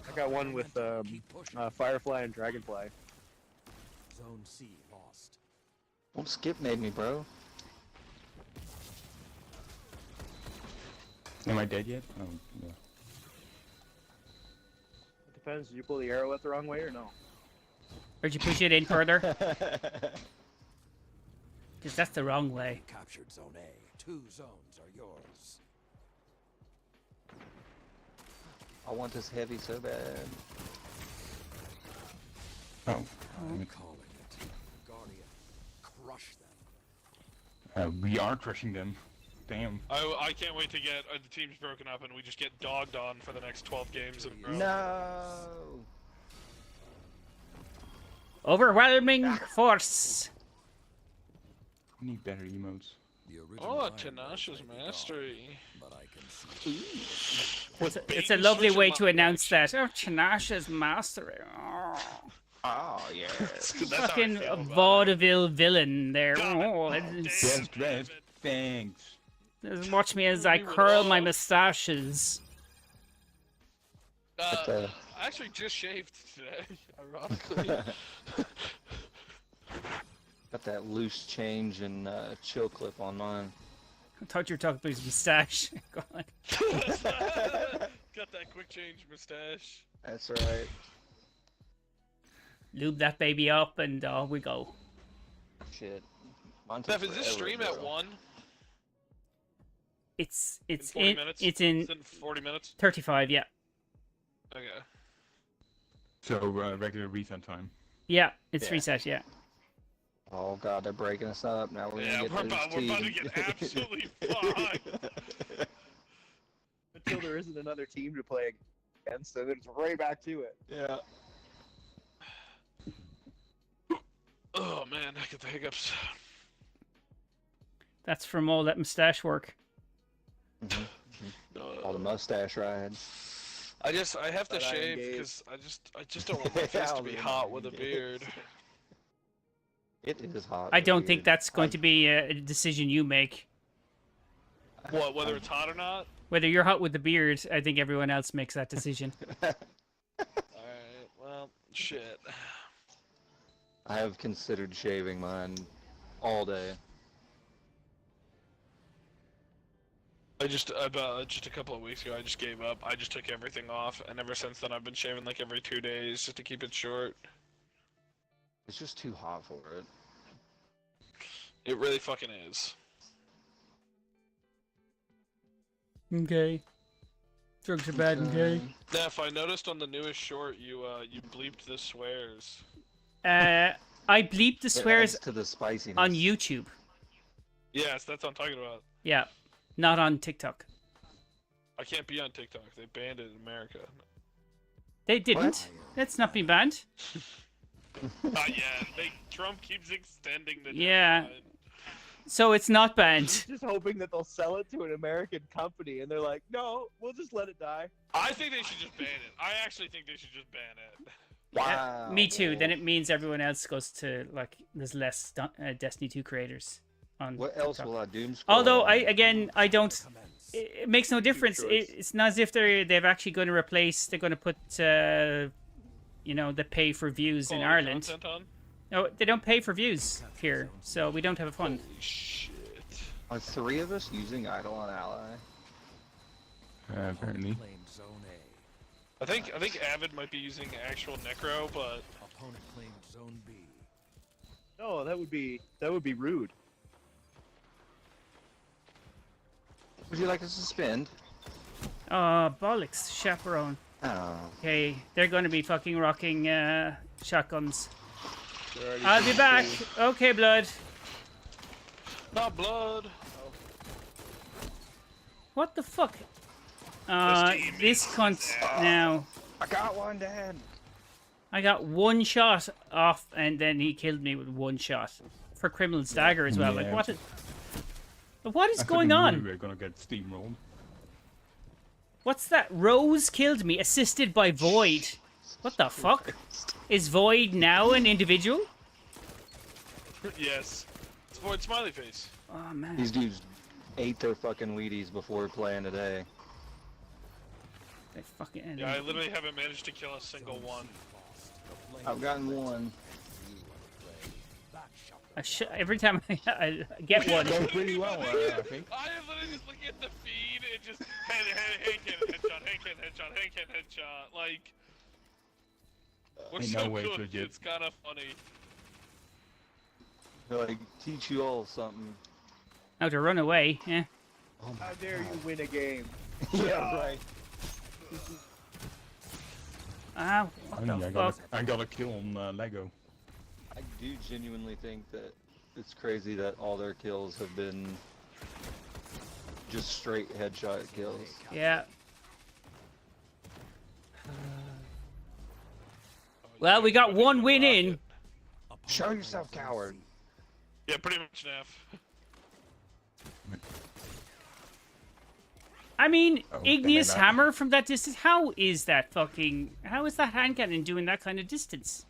I got one with Firefly and Dragonfly. Zone C lost. Don't skip made me, bro. Am I dead yet? Oh, yeah. It depends. Did you pull the arrow out the wrong way or no? Or did you push it in further? Because that's the wrong way. Captured Zone A. 2 zones are yours. I want this heavy so bad. Oh. I'm calling it. Guardian, crush them. We are crushing them. Damn. I can't wait to get the teams broken up and we just get dogged on for the next 12 games in a row. No. Overwhelming force. We need better emotes. The original Oh, Iron Tanasha's Man may be mastery. gone, but I can see. It's a lovely way to announce that. Oh, Tanasha's mastery. Oh. Oh, yeah. Fucking vaudeville villain there. Oh, Yes, yes, thanks. watch me as I curl my mustaches. I actually just shaved today, ironically. Got that loose change and chill clip on mine. I thought you were talking about his mustache. Go on. Got that quick change mustache. That's right. Lube that baby up and we go. Shit. Mine Steph, took is this forever, stream bro. at 1? It's 40 minutes? it's in It's in 40 minutes? 35, yeah. Okay. So, regular reset time. Yeah, it's Yeah. reset, yeah. Oh god, they're breaking us up. Now we're Yeah, gonna get we're about to get absolutely fucked. Until there isn't another team to play against, so then it's right back to it. Yeah. Oh man, I get the hiccups. That's from all that mustache work. All the mustache rides. I have to But I shave engaged. because I just don't want my face to be hot with a beard. It is hot. I with a don't think beard. that's going to be a decision you make. What, whether it's hot or not? Whether you're hot with the beard, I think everyone else makes that decision. Alright, well, shit. I have considered shaving mine all day. About just a couple of weeks ago, I just gave up. I just took everything off, and ever since then, I've been shaving like every 2 days just to keep it short. It's just too hot for it. It really fucking is. Okay. Drugs are bad, okay? Neff, I noticed on the newest short you bleeped the swears. I bleeped the It swears adds to the spiciness. on YouTube. Yes, that's what I'm talking about. Yeah, not on TikTok. I can't be on TikTok. They banned it in America. They didn't. That's not been banned. Not yet. Trump keeps extending the Yeah. deadline. So it's not banned. Just hoping that they'll sell it to an American company, and they're like, no, we'll just let it die. I think they should just ban it. I actually think they should just ban it. Wow. Me too. Then it means everyone else goes to, like, there's less Destiny 2 creators on What else TikTok. will I doom scroll? Although, on? I don't... Commence. It makes no difference. choice. It's not as if they've actually going to replace... They're going to put, you know, the pay for views in Quality Ireland. content on? No, they don't pay for views here, so we don't have a fund. Holy shit. Are 3 of us using Idle on Ally? Apparently. Claimed Zone A. I think Avid might be using actual Necro, but Opponent claimed Zone B. No, that would be rude. Would you like to suspend? Bollocks, chaperone. Oh. Okay, they're going to be fucking rocking shotguns. I'll be back. Okay, blood. not blood. What the fuck? This cunt now. I got one, Dad. I got one shot off, and then he killed me with one shot for criminal's dagger as well. Yeah. Like what is I going fucking on? knew we were gonna get steamrolled. What's that? Rose killed me, assisted by Void. What the fuck? Is Void now an individual? Yes. It's Void Smiley Face. Oh man. These dudes ate their fucking Wheaties before playing today. They fucking. Yeah, I literally haven't managed to kill a single one. I've gotten one. Every time I get one. Going pretty well, I think. I am literally just looking at the feed and just hand cannon headshot, hand cannon headshot, hand cannon headshot. Like, we're Ain't so no way good. to get- It's kind of funny. They're like, teach you all something. How to run away, yeah. Oh How dare you win a game? Yeah, right. Ah, what the fuck? I got a kill on Lego. I do genuinely think that it's crazy that all their kills have been just straight headshot kills. Yeah. Well, we got one win in. Show yourself, coward. Yeah, pretty much, NEPH. I mean, Oh, igneous damn it. hammer from that distance. How is that hand cannon doing that kind of distance?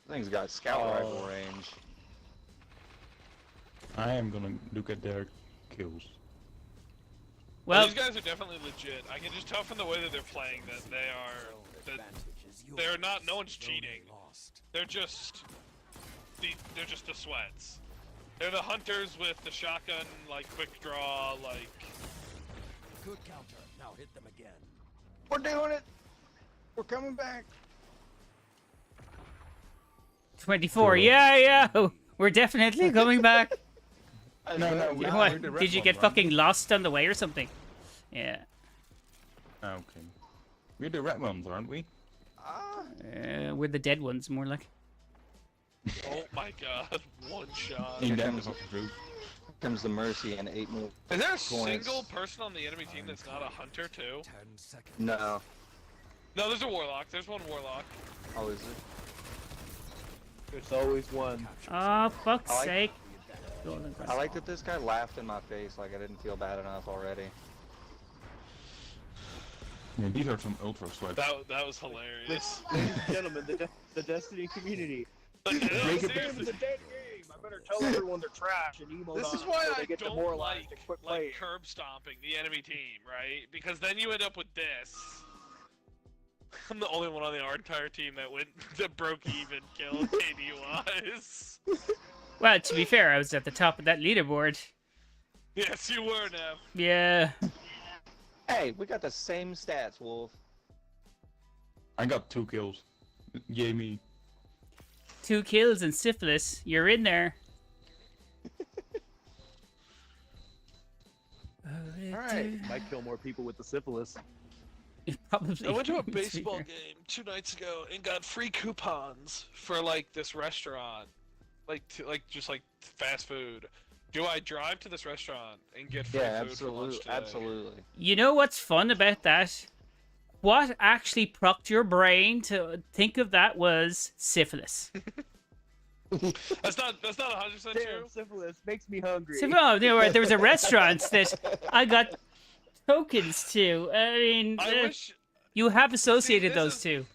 Thing's got scout rifle range. I am gonna look at their kills. Well, these guys are definitely legit. I can just tell from the way that they're playing that they are. They're not. No one's cheating. They're just the sweats. They're the hunters with the shotgun, like quick draw, like. Good counter. Now hit them again. We're doing it. We're coming back. 24. Yeah. We're definitely coming back. No, What? Did you get fucking lost on the way or something? Yeah. Okay. We're the red ones, aren't we? We're the dead ones, more like. Oh my god! One shot. Here comes the mercy and 8 more. Is there a points. single person on the enemy team that's not a hunter too? 10 seconds. No. No, there's a warlock. There's one warlock. Oh, is it? There's always one. Oh, fuck's I like- sake. I like that this guy laughed in my face like I didn't feel bad enough already. Yeah, these are some ultra sweats. That was hilarious. Ladies and gentlemen, the Destiny community. Like, no, This seriously. is a dead game. I better tell everyone they're trash and emo This on is it why so I they get don't demoralized and quit playing. like curb stomping the enemy team, right? Because then you end up with this. I'm the only one on our entire team that broke even kill KD-wise. Well, to be fair, I was at the top of that leaderboard. Yes, you were, Nev. Yeah. Hey, we got the same stats, Wolf. I got 2 kills. Yay me. 2 kills and syphilis. You're in there. Alright. Might kill more people with the syphilis. Probably. I went to a baseball game 2 nights ago and got free coupons for like this restaurant, just fast food. Do I drive to this restaurant and get free food for lunch today? Absolutely. You know what's fun about that? What actually procked your brain to think of that was syphilis. That's not 100% true. Damn, syphilis makes me hungry. Oh, there was a restaurant that I got tokens to. I mean, I wish. you have associated this those is- two.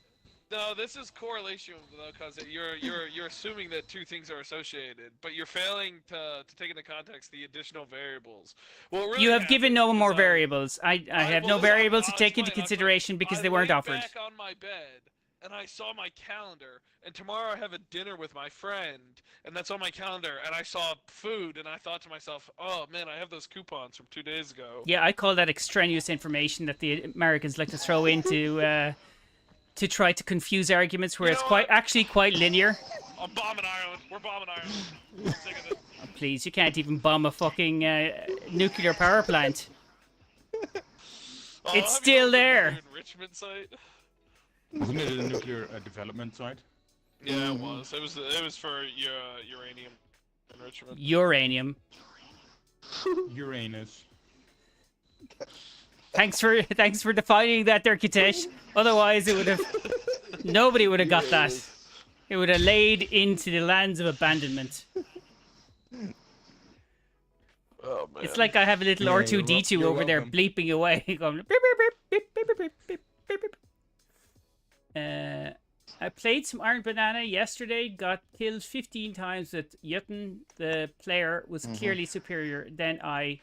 No, this is correlation though, because you're assuming that 2 things are associated, but you're failing to take into context the additional variables. Well, really You have given no happened more is variables. I have no well, variables to I'll take into explain, consideration because I they weren't laid offered. back on my bed and I saw my calendar, and tomorrow I have a dinner with my friend, and that's on my calendar, and I saw food, and I thought to myself, oh man, I have those coupons from 2 days ago. Yeah, I call that extraneous information that the Americans like to throw into to try to confuse arguments where it's actually quite linear. I'm bombing Ireland. We're bombing Ireland. I'm sick of it. Oh, please, you can't even bomb a fucking nuclear power plant. It's still there. Enrichment site. Wasn't it a nuclear development site? Yeah, it was. It was for uranium enrichment. Uranium. Uranus. Thanks for defining that there, Kitesh. Otherwise, it would have nobody would have got that. It would have laid into the lands of abandonment. Oh man! It's like I have a little R2D2 over there bleeping away, going beep, beep, beep, beep, beep, beep, beep, beep, beep. I played some Iron Banana yesterday. Got killed 15 times with Yutton. The player was clearly superior. Then I.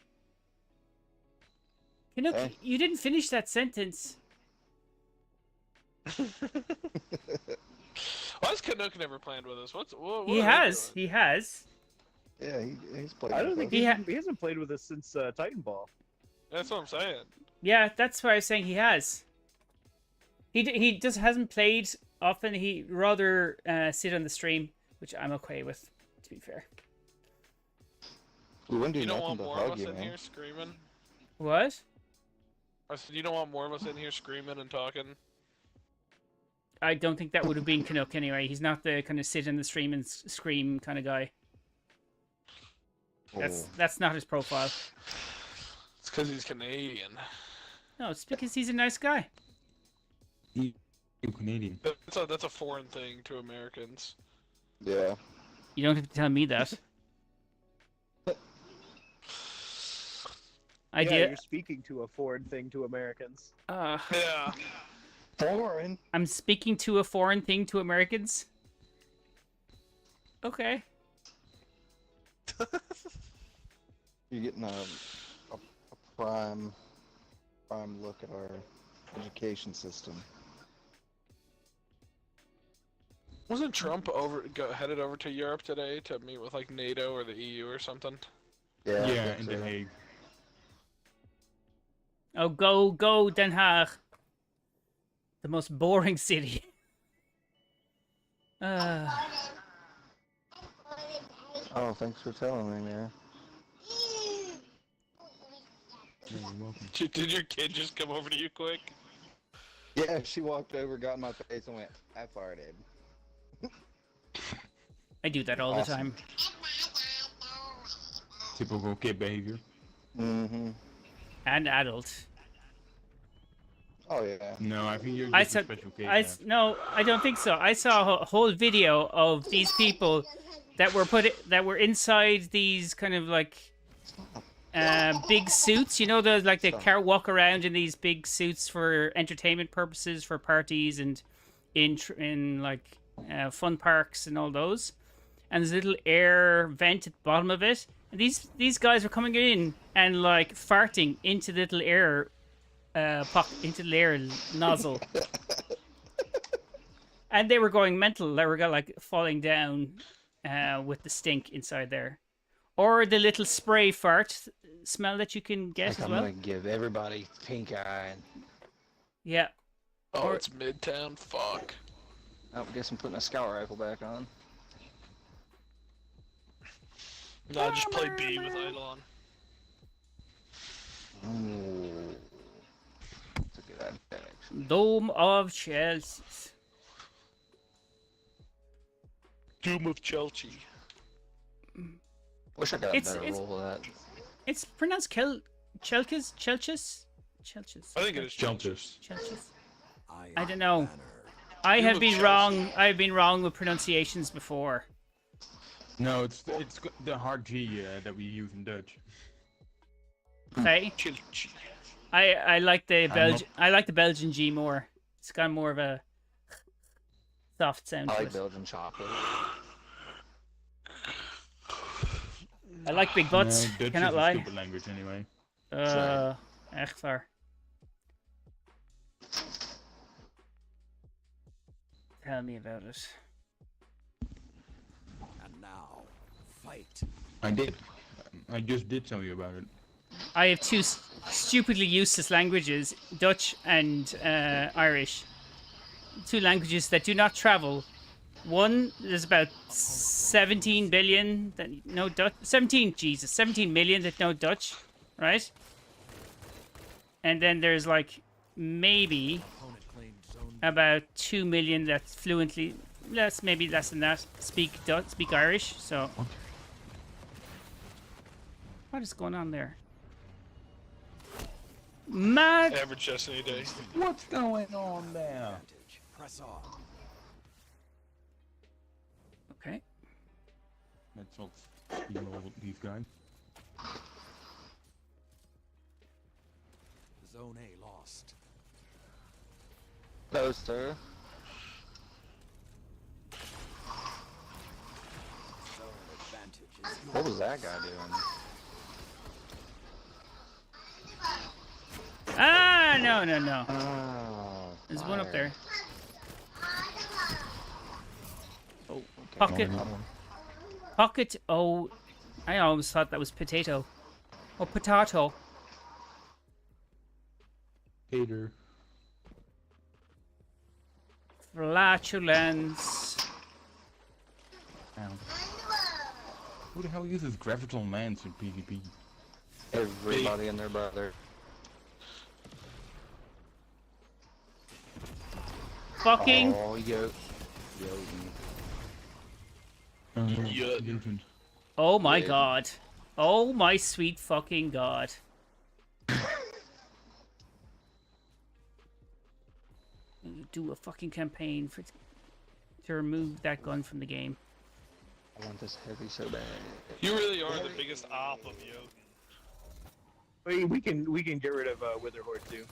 You know, you didn't finish that sentence. Why has Canuck never played with us? What he has. He has. Yeah, he's played. I don't think he hasn't played with us since Titan Ball. That's what I'm saying. Yeah, that's why I was saying he has. He just hasn't played often. He rather sit on the stream, which I'm okay with, to be fair. We wouldn't do you don't nothing want but more of hug us you, in man. here screaming? What? I said you don't want more of us in here screaming and talking? I don't think that would have been Canuck anyway. He's not the kind of sit in the stream and scream kind of guy. That's not his profile. It's because he's Canadian. No, it's because he's a nice guy. He's Canadian. That's a foreign thing to Americans. Yeah. You don't have to tell me that. You're speaking to a foreign thing to Americans. Yeah. Foreign? I'm speaking to a foreign thing to Americans? Okay. You're getting a prime look at our education system. Wasn't Trump headed over to Europe today to meet with like NATO or the EU or something? Yeah, in The Hague. Oh, go Den Haag. The most boring city. Oh, thanks for telling me, man. You're welcome. Did your kid just come over to you quick? Yeah, she walked over, got in my face, and went, I farted. I do that all the time. Typical kid behavior. Mm-hmm. And adult. Oh, yeah. No, I think you're just a special case. No, I don't think so. I saw a whole video of these people that were inside these kind of like big suits. You know, they walk around in these big suits for entertainment purposes, for parties and in like fun parks and all those. And there's a little air vent at the bottom of it. And these guys were coming in and like farting into the little air into the air nozzle. And they were going mental. They were like falling down with the stink inside there. Or the little spray fart smell that you can get as well. I'm gonna give everybody pink eye. Yeah. Oh, it's Midtown. Fuck. I guess I'm putting a scout rifle back on. No, just play B with Eidolon. Ooh. That's a good idea, actually. Dome of Chelsea. Doom of Chelsea. Wish I got a better roll of that. It's pronounced Chelchis? I think it is Chelchis. I don't know. I have been wrong. I've been wrong with pronunciations before. No, it's the hard G that we use in Dutch. Okay. I like the Belgian G more. It's got more of a soft sound. I like Belgian chocolate. I like big butts. Dutch Cannot is a lie. stupid language anyway. Echt waar. Tell me about it. And now, fight. I did. I just did tell you about it. I have two stupidly useless languages, Dutch and Irish. Two languages that do not travel. One, there's about 17 billion that know Dutch. 17 million that know Dutch, right? And then there's like maybe about 2 million that fluently, maybe less than that, speak Irish. So, what is going on there? Mad. Average Destiny day. What's going on there? Press on. Okay. Let's not steamroll these guys. Zone A lost. Hello, sir. Zone advantage is yours. What was that guy doing? Ah, no. Oh, There's one up there. Oh, Pocket. Pocket. Oh, I always thought that was potato. Or potato. Hater. Flatulence. Ow. Who the hell uses graviton lance in PvP? Everybody and their brother. Fucking. Oh, Mutant. Oh my god. Oh my sweet fucking god. Do a fucking campaign to remove that gun from the game. I want this heavy so bad. You really are the biggest op of you. We can get rid of Witherhorde too.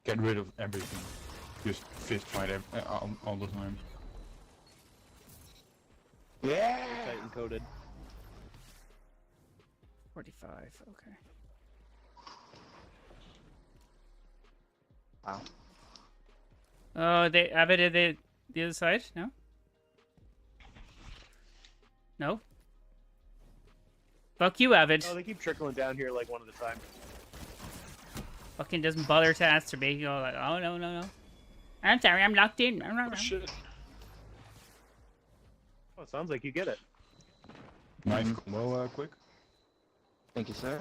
Get rid of everything. Just fist fight all the time. Yeah. Titan coded. 45. Okay. Wow. Oh, they added the other side? No? No? Fuck you, Avid. Oh, they keep trickling down here like one at a time. Fucking doesn't bother to answer me. You know, like, oh, no. I'm sorry, I'm locked in. Oh, shit. Oh, it sounds like you get it. Nice combo, quick. Thank you, sir.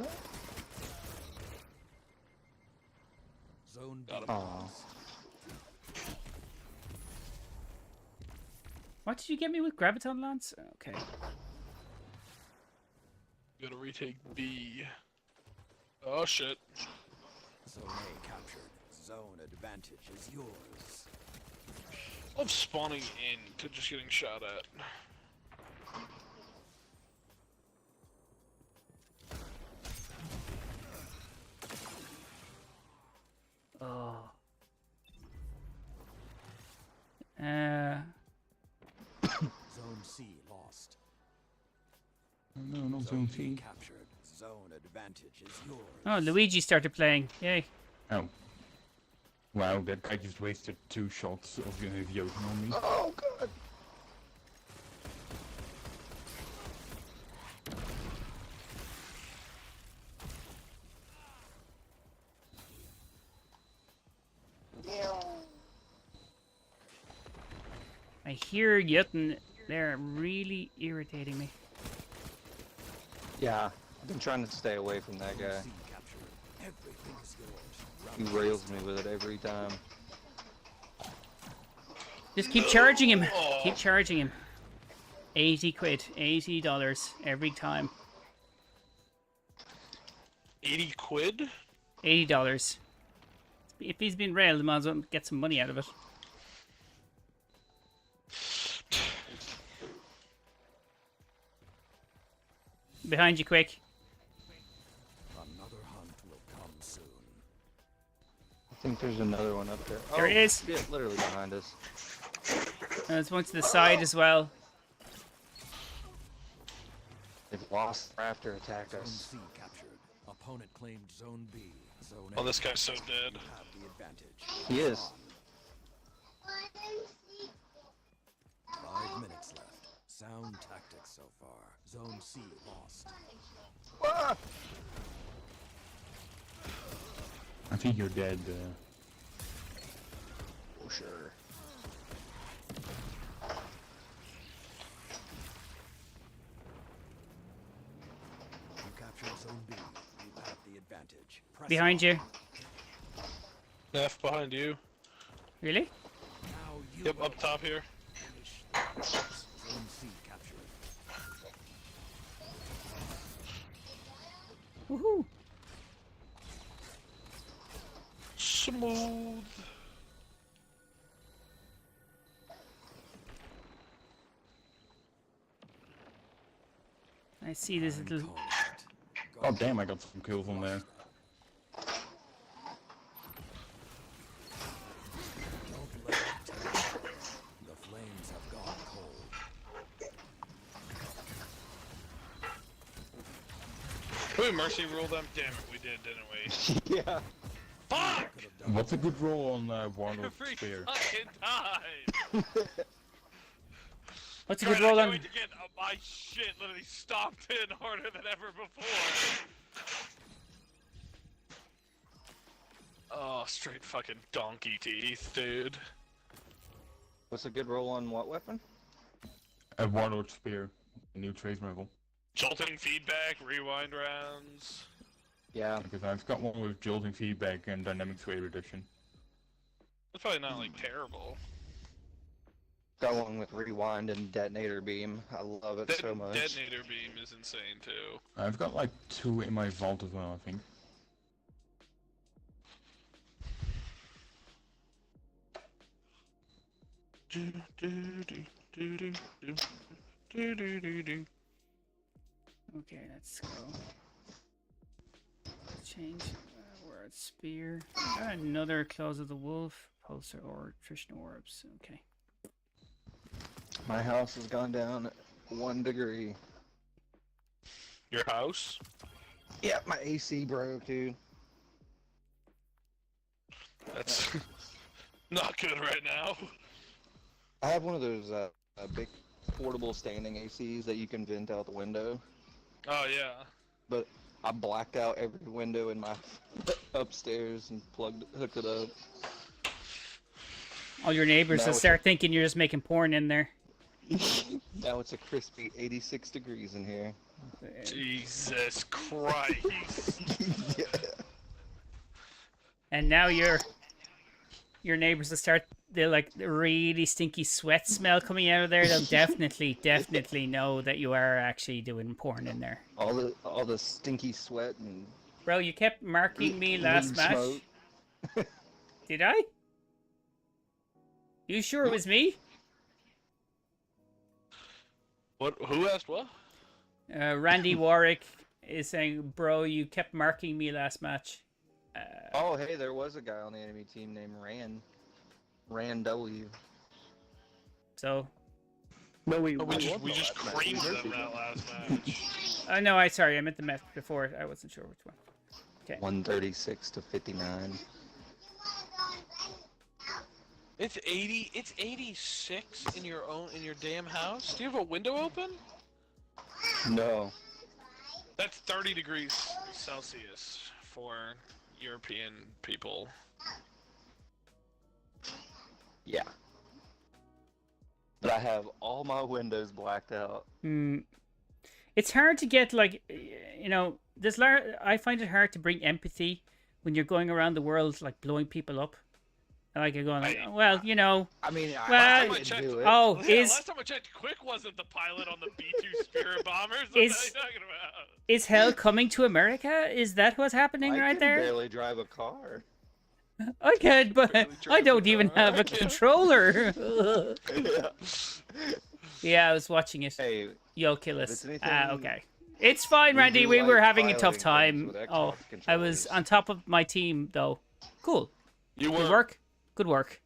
Zone B. Aw. What did you get me with Graviton Lance? Okay. Gotta retake B. Oh shit. Zone A captured. Zone advantage is yours. Of spawning in to just getting shot at. Oh. Zone C lost. No, not Zone C. Captured. Zone advantage is yours. Oh, Luigi started playing. Yay. Oh. Wow, that guy just wasted 2 shots of Yoten on me. Oh, God. I hear Jotun. They're really irritating me. Yeah, I've been trying to stay away from that guy. C captured. Everything is yours. He rails me with it every time. Just keep charging him. Keep charging him. 80 quid. $80 every time. 80 quid? $80. If he's been railed, I might as well get some money out of it. Behind you, quick. Another hunt will come soon. I think there's another one up there. There it is. Yeah, literally behind us. There's one to the side as well. They've lost after attack Zone us. C captured. Opponent claimed Zone B. Zone Oh, A this guy's so dead. have the advantage. He is. 5 minutes left. Sound tactics so far. Zone C lost. Ah! I think you're dead. Oh, sure. You captured Zone B. You have the advantage. Press Behind on. you. NEPH behind you. Really? Now you Yep, up top here. finish the process. Zone C captured. Woohoo! Smooth. I see this little. Call it. Oh damn, I got some kills on there. Don't let it take you. The flames have gone cold. Can we mercy rule them? Damn it, we did, didn't we? Yeah. Fuck! What's a good roll on Warlord Every Spear? fucking time! What's a God, good roll I can't on? wait to get my shit literally stomped in harder than ever before. Oh, straight fucking donkey teeth, dude. What's a good roll on what weapon? A Warlord Spear, a new trace level. Jolting feedback, rewind rounds. Yeah. Because I've got one with jolting feedback and dynamic sway reduction. That's probably not like terrible. Got one with rewind and detonator beam. I love it so much. Detonator beam is insane too. I've got like 2 in my vault as well, I think. Okay, let's go. Change word spear. Another Claws of the Wolf, pulsar or attrition orbs. Okay. My house has gone down 1 degree. Your house? Yeah, my AC broke, dude. That's not good right now. I have one of those big portable standing ACs that you can vent out the window. Oh yeah. But I blacked out every window in my upstairs and hooked it up. All your neighbors Now will it's start thinking you're just making porn in there. Now it's a crispy 86 degrees in here. Jesus Christ. Yeah. And now your neighbors will start the like the really stinky sweat smell coming out of there. They'll definitely know that you are actually doing porn in there. All the stinky sweat and Bro, you kept marking me last weed match. smoke. Did I? You sure it was me? What? Who asked what? Randy Warwick is saying, bro, you kept marking me last match. Oh, hey, there was a guy on the enemy team named Ran W. So. No, we just creamed them that last match. No, sorry, I meant the match before. I wasn't sure which one. Okay. 136 to 59. It's 80. It's 86 in your damn house. Do you have a window open? No. That's 30 degrees Celsius for European people. Yeah. But I have all my windows blacked out. It's hard to get, like, you know, I find it hard to bring empathy when you're going around the world, like, blowing people up. Like, you're going, like, well, you know. I mean, well, I didn't do it. Oh, last time I checked, Quick wasn't the pilot on the B-2 Spirit bombers. What are you talking about? Is hell coming to America? Is that what's happening right there? I can barely drive a car. I could, but I don't even have a controller. Yeah. Yeah, I was watching it. Hey, Yo, kill us. anything Okay. It's fine, Randy. do We were like having a tough piloting time. things with Oh, Xbox I was on top of my team, though. Cool. You Good were. work. Good work.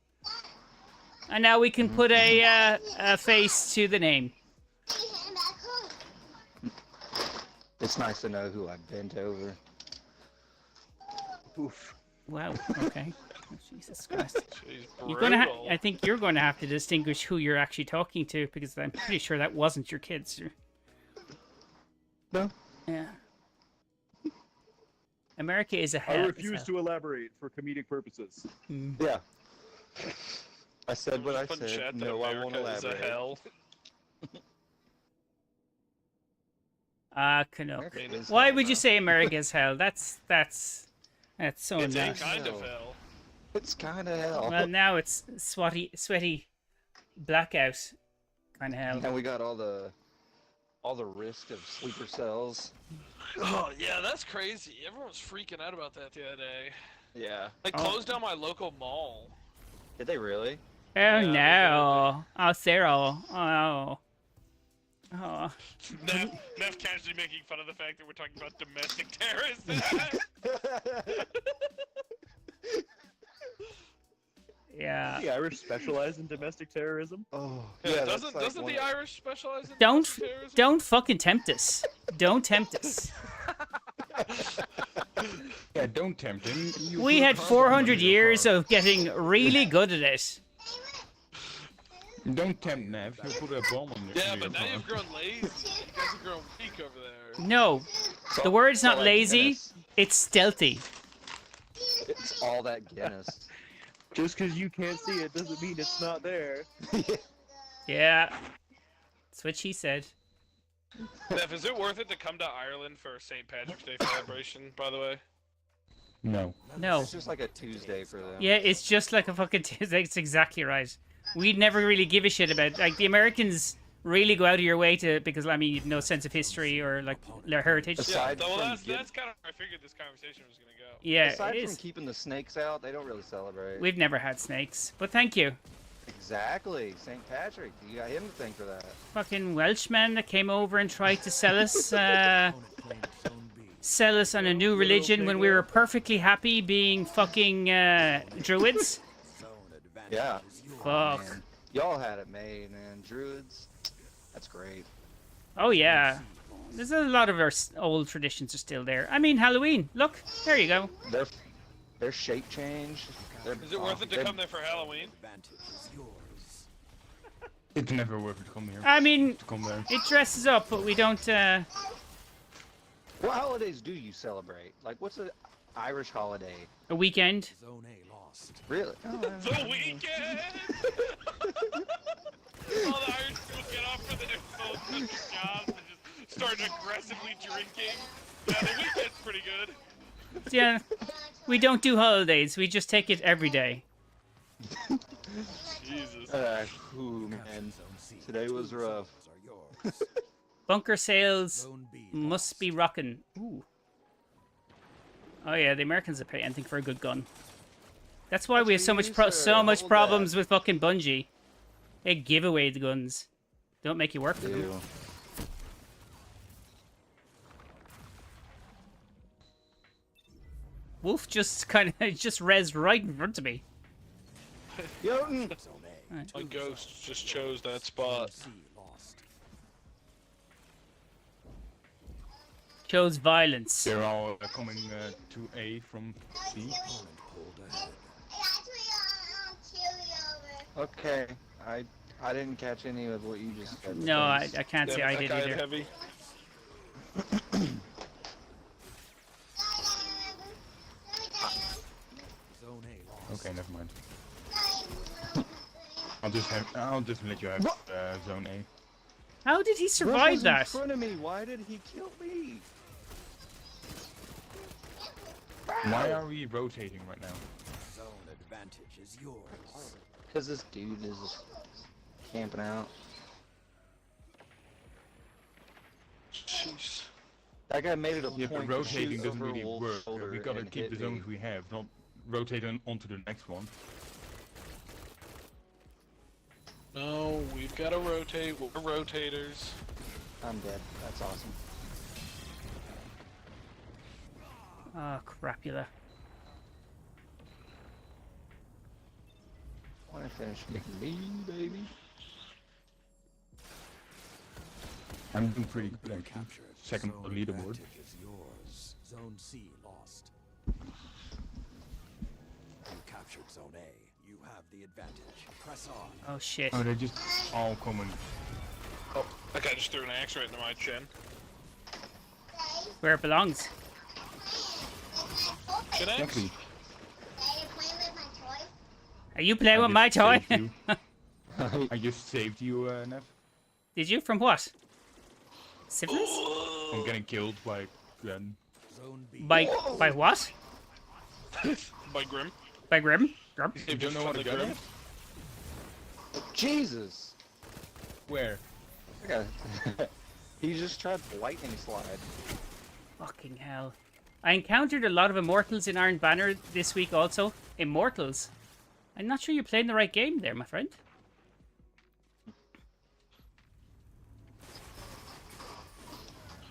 And now we can put a face to the name. It's nice to know who I bent over. Oof. Wow. Okay. Oh, Jesus Christ. Jeez, You're gonna brutal. I think you're going to have to distinguish who you're actually talking to, because I'm pretty sure that wasn't your kids. No. Yeah. America is a I hell. refuse to elaborate for comedic purposes. Yeah. I said what I Just put in said. chat that No, I won't America is a elaborate. hell. Cano. America is Why hell, would you bro. say America is hell? That's so It's a nice. kind of No. hell. It's kind of hell. Well, now it's sweaty blackout kind of hell. And we got all the risk of sleeper cells. Oh yeah, that's crazy. Everyone was freaking out about that the other day. Yeah. They closed down my local mall. Did they really? Oh Yeah, no! Oh, Cyril. Oh. Oh. NEPH casually making fun of the fact that we're talking about domestic terrorists. Yeah. The Irish specialize in domestic terrorism. Oh, Yeah, that's doesn't like doesn't one the of- Irish specialize in Don't domestic terrorism? don't fucking tempt us. Don't tempt us. Yeah, don't tempt him. You We put a had car bomb 400 under your years car. of getting really good at it. Don't tempt Nev. He'll put a bomb on your Yeah, under but your now you've car. grown lazy. You guys have grown weak over there. No, the word's not all that lazy. Guinness. It's stealthy. It's all that Guinness. Just because you can't see it doesn't mean it's not there. Yeah. That's what she said. NEPH, is it worth it to come to Ireland for St. Patrick's Day celebration, by the way? No. No. It's just like a Tuesday for them. Yeah, it's just like a fucking Tuesday. It's exactly right. We never really give a shit about, like, the Americans really go out of your way to, because I mean, you've no sense of history or like their heritage. Aside Yeah, well, from that's get- kind of where I figured this conversation was gonna go. Yeah, Aside it from is. keeping the snakes out, they don't really celebrate. We've never had snakes, but thank you. Exactly, St. Patrick. You got him to thank for that. Fucking Welshman that came over and tried to sell us, sell us on a new religion when we were perfectly happy being fucking druids. Yeah. Fuck. Man. Y'all had it made, man. Druids. That's great. Oh yeah. There's a lot of our old traditions are still there. I mean, Halloween. Look, there you go. Their shape change. Is it worth it to come there for Halloween? It's never worth it to come here. I mean, To come there. it dresses up, but we don't. What holidays do you celebrate? Like, what's an Irish holiday? A weekend. Zone A lost. Really? The weekend! All the Irish people get off for their full jobs and just start aggressively drinking. Yeah, the weekend's pretty good. Yeah, we don't do holidays. We just take it every day. Jesus. Ooh, man. Today was rough. Bunker sales must be rocking. Ooh. Oh yeah, the Americans will pay anything for a good gun. That's why we have so much problems with fucking Bungie. They give away the guns. Don't make you work for them. Wolf just kind of just rezzed right in front of me. Jotun! My ghost just chose that spot. Chose violence. They're all coming to A from C. Okay, I didn't catch any of what you just said. No, I can't say Yeah, I that did guy either. heavy. Okay, never mind. I'll just let you have zone A. How did he survive that? In front of me. Why did he kill me? Why are we rotating right now? Zone advantage is yours. Because this dude is camping out. Jeez. That guy made it a Yeah, point but to rotating shoot doesn't over really Wolf's work. shoulder We gotta and keep hit the zones me. we have, not rotate onto the next one. No, we've got to rotate. We're rotators. I'm dead. That's awesome. Oh, crapula. When I finish making me, baby. I'm doing pretty good actually. Second on the leaderboard. Advantage is yours. Zone C lost. You captured Zone A. You have the advantage. Press on. Oh shit. Oh, they're just all coming. Oh, that guy just threw an axe right into my chin. Where it belongs. Chin axe? Exactly. Are you playing with my toy? I just saved you, Nev. Did you? From what? Syphilis? I'm getting killed by Gren. Zone B. By what? By Grim. By Grim? Grim? You don't know what a gun is? Jesus! Where? Okay. He just tried lightning slide. Fucking hell. I encountered a lot of Immortals in Iron Banner this week also. Immortals? I'm not sure you're playing the right game there, my friend.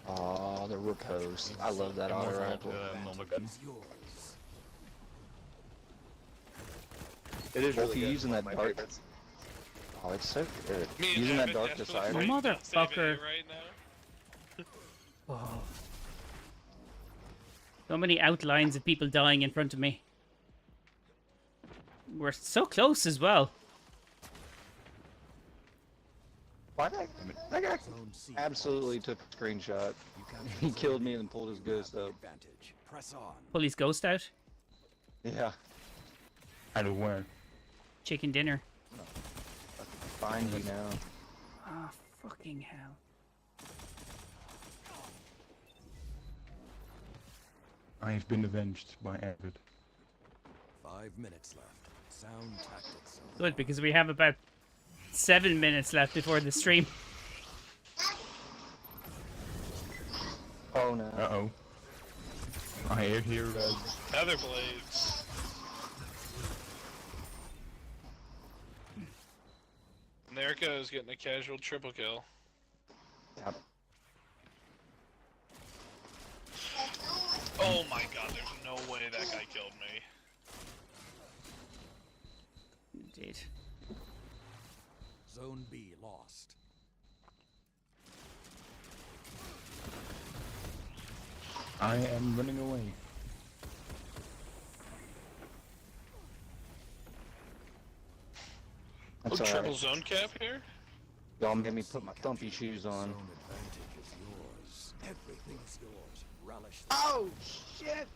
Oh, the repose. I love that auto rifle. It is Well, really if you're good. using One of that my dark. favorites. Oh, it's so good. Me and Using that Evan dark desperately decider. fighting on saving Motherfucker. it right now. Oh. So many outlines of people dying in front of me. We're so close as well. Why that guy absolutely took a screenshot. He killed me and pulled his ghost up. Press on. Pull his ghost out. Yeah. I don't know where. Chicken dinner. Find you now. Ah, fucking hell. I have been avenged by Avid. 5 minutes left. Sound tactics. Good, because we have about 7 minutes left before the stream. Oh no. Uh-oh. I hear Nether blades. And there goes getting a casual triple kill. Yep. Oh my god, there's no way that guy killed me. Indeed. Zone B lost. I am running away. That's Oh, triple alright. zone cap here? Y'all made me put my thumpy shoes on. Zone advantage is yours. Everything is yours. Relish. Oh shit!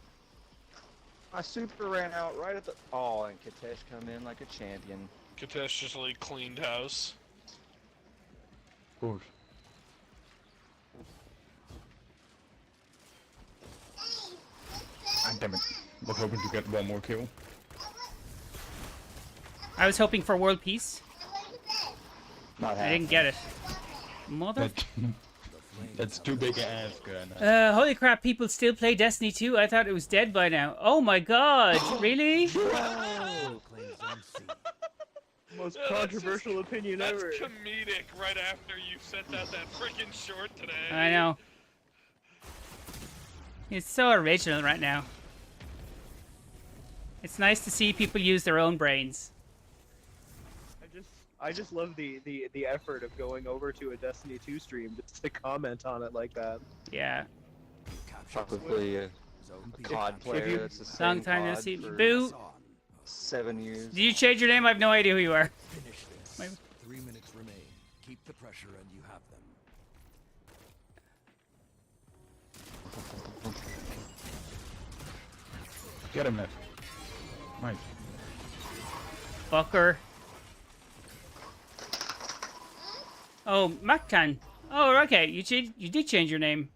My super ran out right at the. Oh, and Katesh come in like a champion. Katesh just like cleaned house. Of course. Ah, damn it. Was hoping to get one more kill. I was hoping for world peace. Not I didn't get it. Mother. That's too big a ask. Holy crap, people still play Destiny 2? I thought it was dead by now. Oh my god, really? Most controversial opinion That's ever. comedic right after you sent out that freaking short today. I know. It's so original right now. It's nice to see people use their own brains. I just love the effort of going over to a Destiny 2 stream just to comment on it like that. Yeah. Probably a COD player that's the same Long time no COD see. for Boo! 7 years. Did you change your name? I have no idea who you are. Finish this. 3 minutes remain. Keep the pressure and you have them. Get him, Ned. Nice. Fucker. Oh, Mactan. Oh, okay. You did change your name.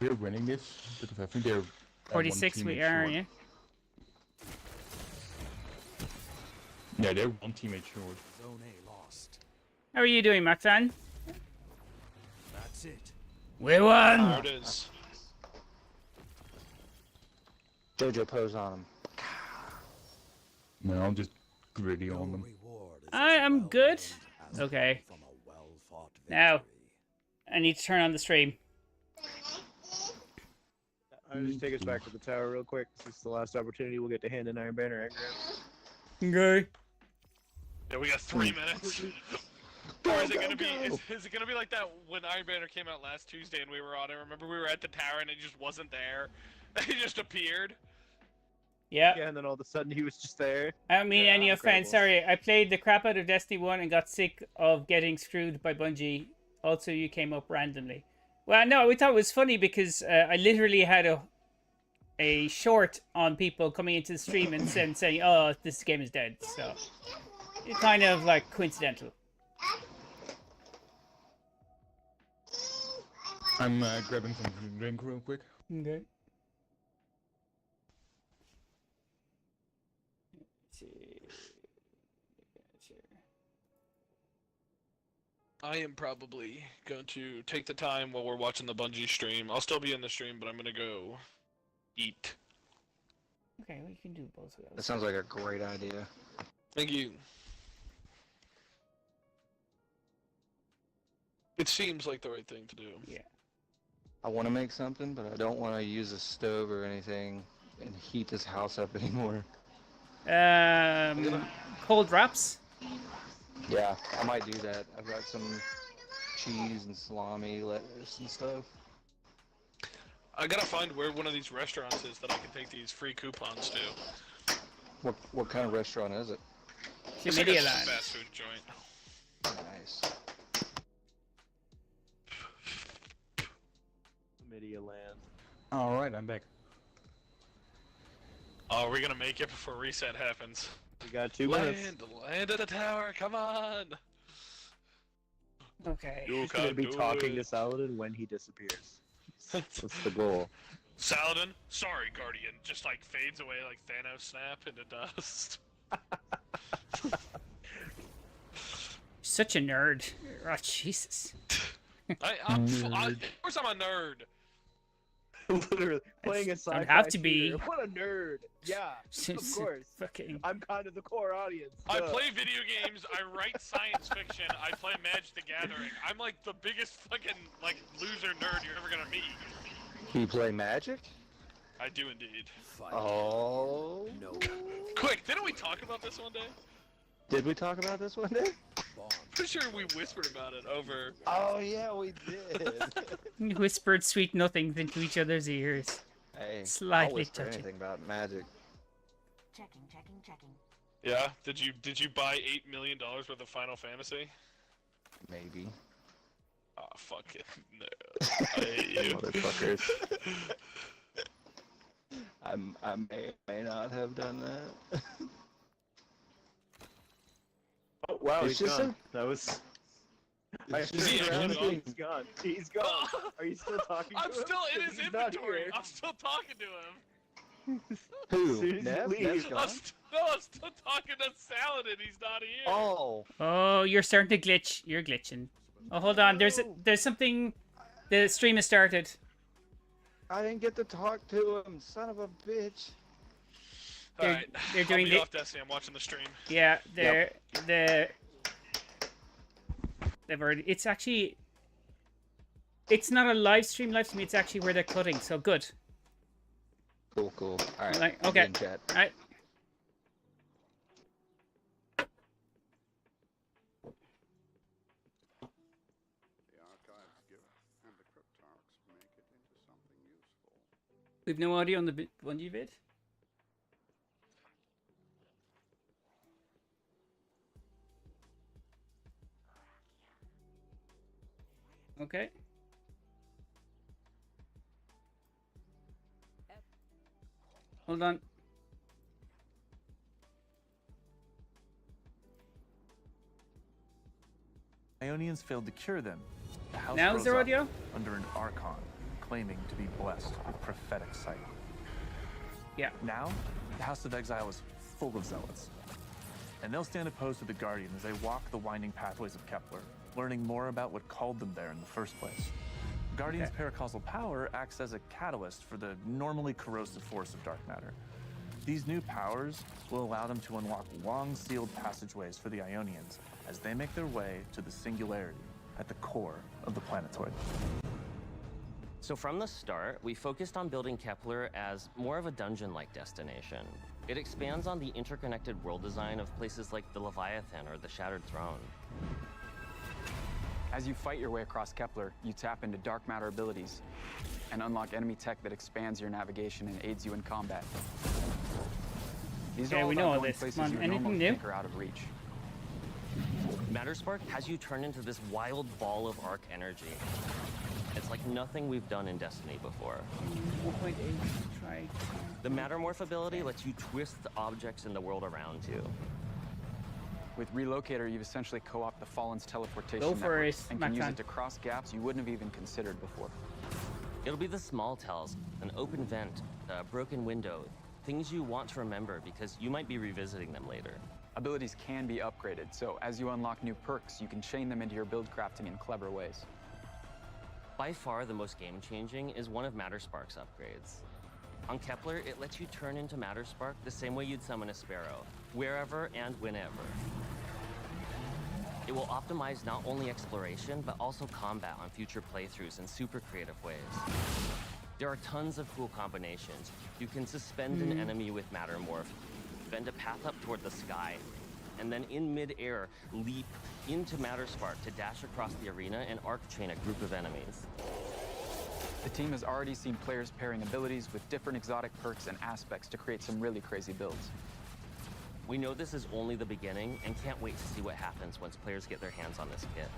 We're winning this, but I think they're 46 we are, yeah. Yeah, they're one teammate short. Zone A lost. How are you doing, Mactan? That's it. We won! There it is. Jojo pose on him. No, I'm just gritty on them. I am good. Okay. Now, I need to turn on the stream. I'll just take us back to the tower real quick. This is the last opportunity we'll get to hand an Iron Banner engram. Okay. Yeah, we got 3 minutes. Or is it gonna be? Is it gonna be like that when Iron Banner came out last Tuesday and we were on it? Remember we were at the tower and it just wasn't there. He just appeared. Yeah. Yeah, and then all of a sudden he was just there. I don't mean any offense. Incredible. Sorry, I played the crap out of Destiny 1 and got sick of getting screwed by Bungie. Also, you came up randomly. Well, no, we thought it was funny because I literally had a short on people coming into the stream and saying, "Oh, this game is dead." So it's kind of like coincidental. I'm grabbing some drink real quick. Okay. I am probably going to take the time while we're watching the Bungie stream. I'll still be in the stream, but I'm gonna go eat. Okay, we can do both of those. That sounds like a great idea. Thank you. It seems like the right thing to do. Yeah. I want to make something, but I don't want to use a stove or anything and heat this house up anymore. Cold wraps? Yeah, I might do that. I've got some cheese and salami, lettuce and stuff. I gotta find where one of these restaurants is that I can take these free coupons to. What kind of restaurant is it? It's like a fast food joint. Nice. Media land. Alright, I'm back. Oh, we're gonna make it before reset happens. We got 2 minutes. Land at the tower, come on! Okay. He's gonna be talking to Saladin when he disappears. That's the goal. Saladin, sorry, Guardian, just like fades away like Thanos snap into dust. Such a nerd. Oh, Jesus. Of course I'm a nerd. Literally playing a sci-fi Don't have to be. shooter. What a nerd! Yeah, of course. Fucking. I'm kind of the core audience. I play video games, I write science fiction, I play Magic the Gathering. I'm like the biggest fucking like loser nerd you're ever gonna meet. You play Magic? I do indeed. Oh. No. Quick, didn't we talk about this one day? Did we talk about this one day? Pretty sure we whispered about it over. Oh yeah, we did. Whispered sweet nothings into each other's ears. Hey, Slightly I'll whisper touching. anything about Magic. Checking. Yeah? Did you buy $8 million worth of Final Fantasy? Maybe. Oh, fuck it. No. I hate you. Motherfuckers. I may not have done that. Oh wow, It's he's just gone. That was. It's I just turned a around, thing. he's gone. He's gone. Are you still talking to I'm him? still in his He's not inventory. here. I'm still talking to him. Who? As soon as you Nev? leave. Nev's gone? I'm still talking to Saladin. He's not here. Oh. Oh, you're starting to glitch. You're glitching. Oh, hold on. There's something. The stream has started. I didn't get to talk to him, son of a bitch. Alright, they're doing I'll be the- off Destiny. I'm watching the stream. Yeah, they've already. It's actually. It's not a live stream. It's actually where they're cutting. So good. Cool. All right. Like, I'll be okay. in chat. All right. The archives give and the cryptarchs make it into something useful. We've no audio on the Bungie vid. Okay. Hold on. Ionians failed to cure them. The house Now is rose there up audio? under an archon, claiming to be blessed with prophetic sight. Yeah. Now, the House of Exile is full of zealots. And they'll stand opposed to the Guardian as they walk the winding pathways of Kepler, learning more about what called them there in the first place. Guardian's paracausal power acts as a catalyst for the normally corrosive force of dark matter. These new powers will allow them to unlock long sealed passageways for the Ionians as they make their way to the singularity at the core of the planetoid. So from the start, we focused on building Kepler as more of a dungeon-like destination. It expands on the interconnected world design of places like the Leviathan or the Shattered Throne. As you fight your way across Kepler, you tap into dark matter abilities and unlock enemy tech that expands your navigation and aids you in combat. These Okay, are all we about know all going this. places Come on, you would anything normally new? think are out of reach. Matterspark has you turn into this wild ball of arc energy. It's like nothing we've done in Destiny before. 1.8, try. The Mattermorph ability lets you twist the objects in the world around you. With Relocator, you've essentially co-opted the Fallen's teleportation Go for network it, and can use Macron. it to cross gaps you wouldn't have even considered before. It'll be the small tells, an open vent, a broken window, things you want to remember because you might be revisiting them later. Abilities can be upgraded, so as you unlock new perks, you can chain them into your build crafting in clever ways. By far the most game-changing is one of Matterspark's upgrades. On Kepler, it lets you turn into Matterspark the same way you'd summon a sparrow, wherever and whenever. It will optimize not only exploration, but also combat on future playthroughs in super creative ways. There are tons of cool combinations. You can suspend an enemy with Mattermorph, bend a path up toward the sky, and then in mid-air, leap into Matterspark to dash across the arena and arc chain a group of enemies. The team has already seen players pairing abilities with different exotic perks and aspects to create some really crazy builds. We know this is only the beginning and can't wait to see what happens once players get their hands on this kit.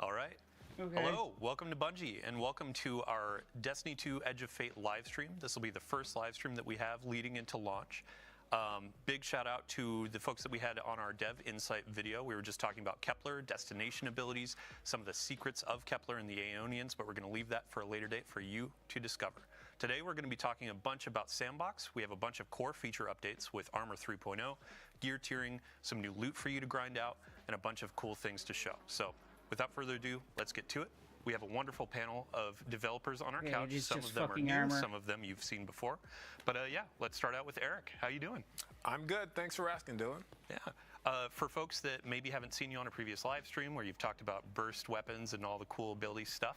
All right. Okay. Hello, welcome to Bungie, and welcome to our Destiny 2 Edge of Fate live stream. This will be the first live stream that we have leading into launch. Big shout out to the folks that we had on our Dev Insight video. We were just talking about Kepler, destination abilities, some of the secrets of Kepler and the Aeonians, but we're going to leave that for a later date for you to discover. Today we're going to be talking a bunch about Sandbox. We have a bunch of core feature updates with Armor 3.0, gear tiering, some new loot for you to grind out, and a bunch of cool things to show. So without further ado, let's get to it. We have a wonderful panel of developers on our Yeah, couch. it's Some just of them are fucking new, armor. some of them you've seen before. But yeah, let's start out with Eric. How you doing? I'm good. Thanks for asking, Dylan. Yeah. For folks that maybe haven't seen you on a previous live stream where you've talked about burst weapons and all the cool ability stuff,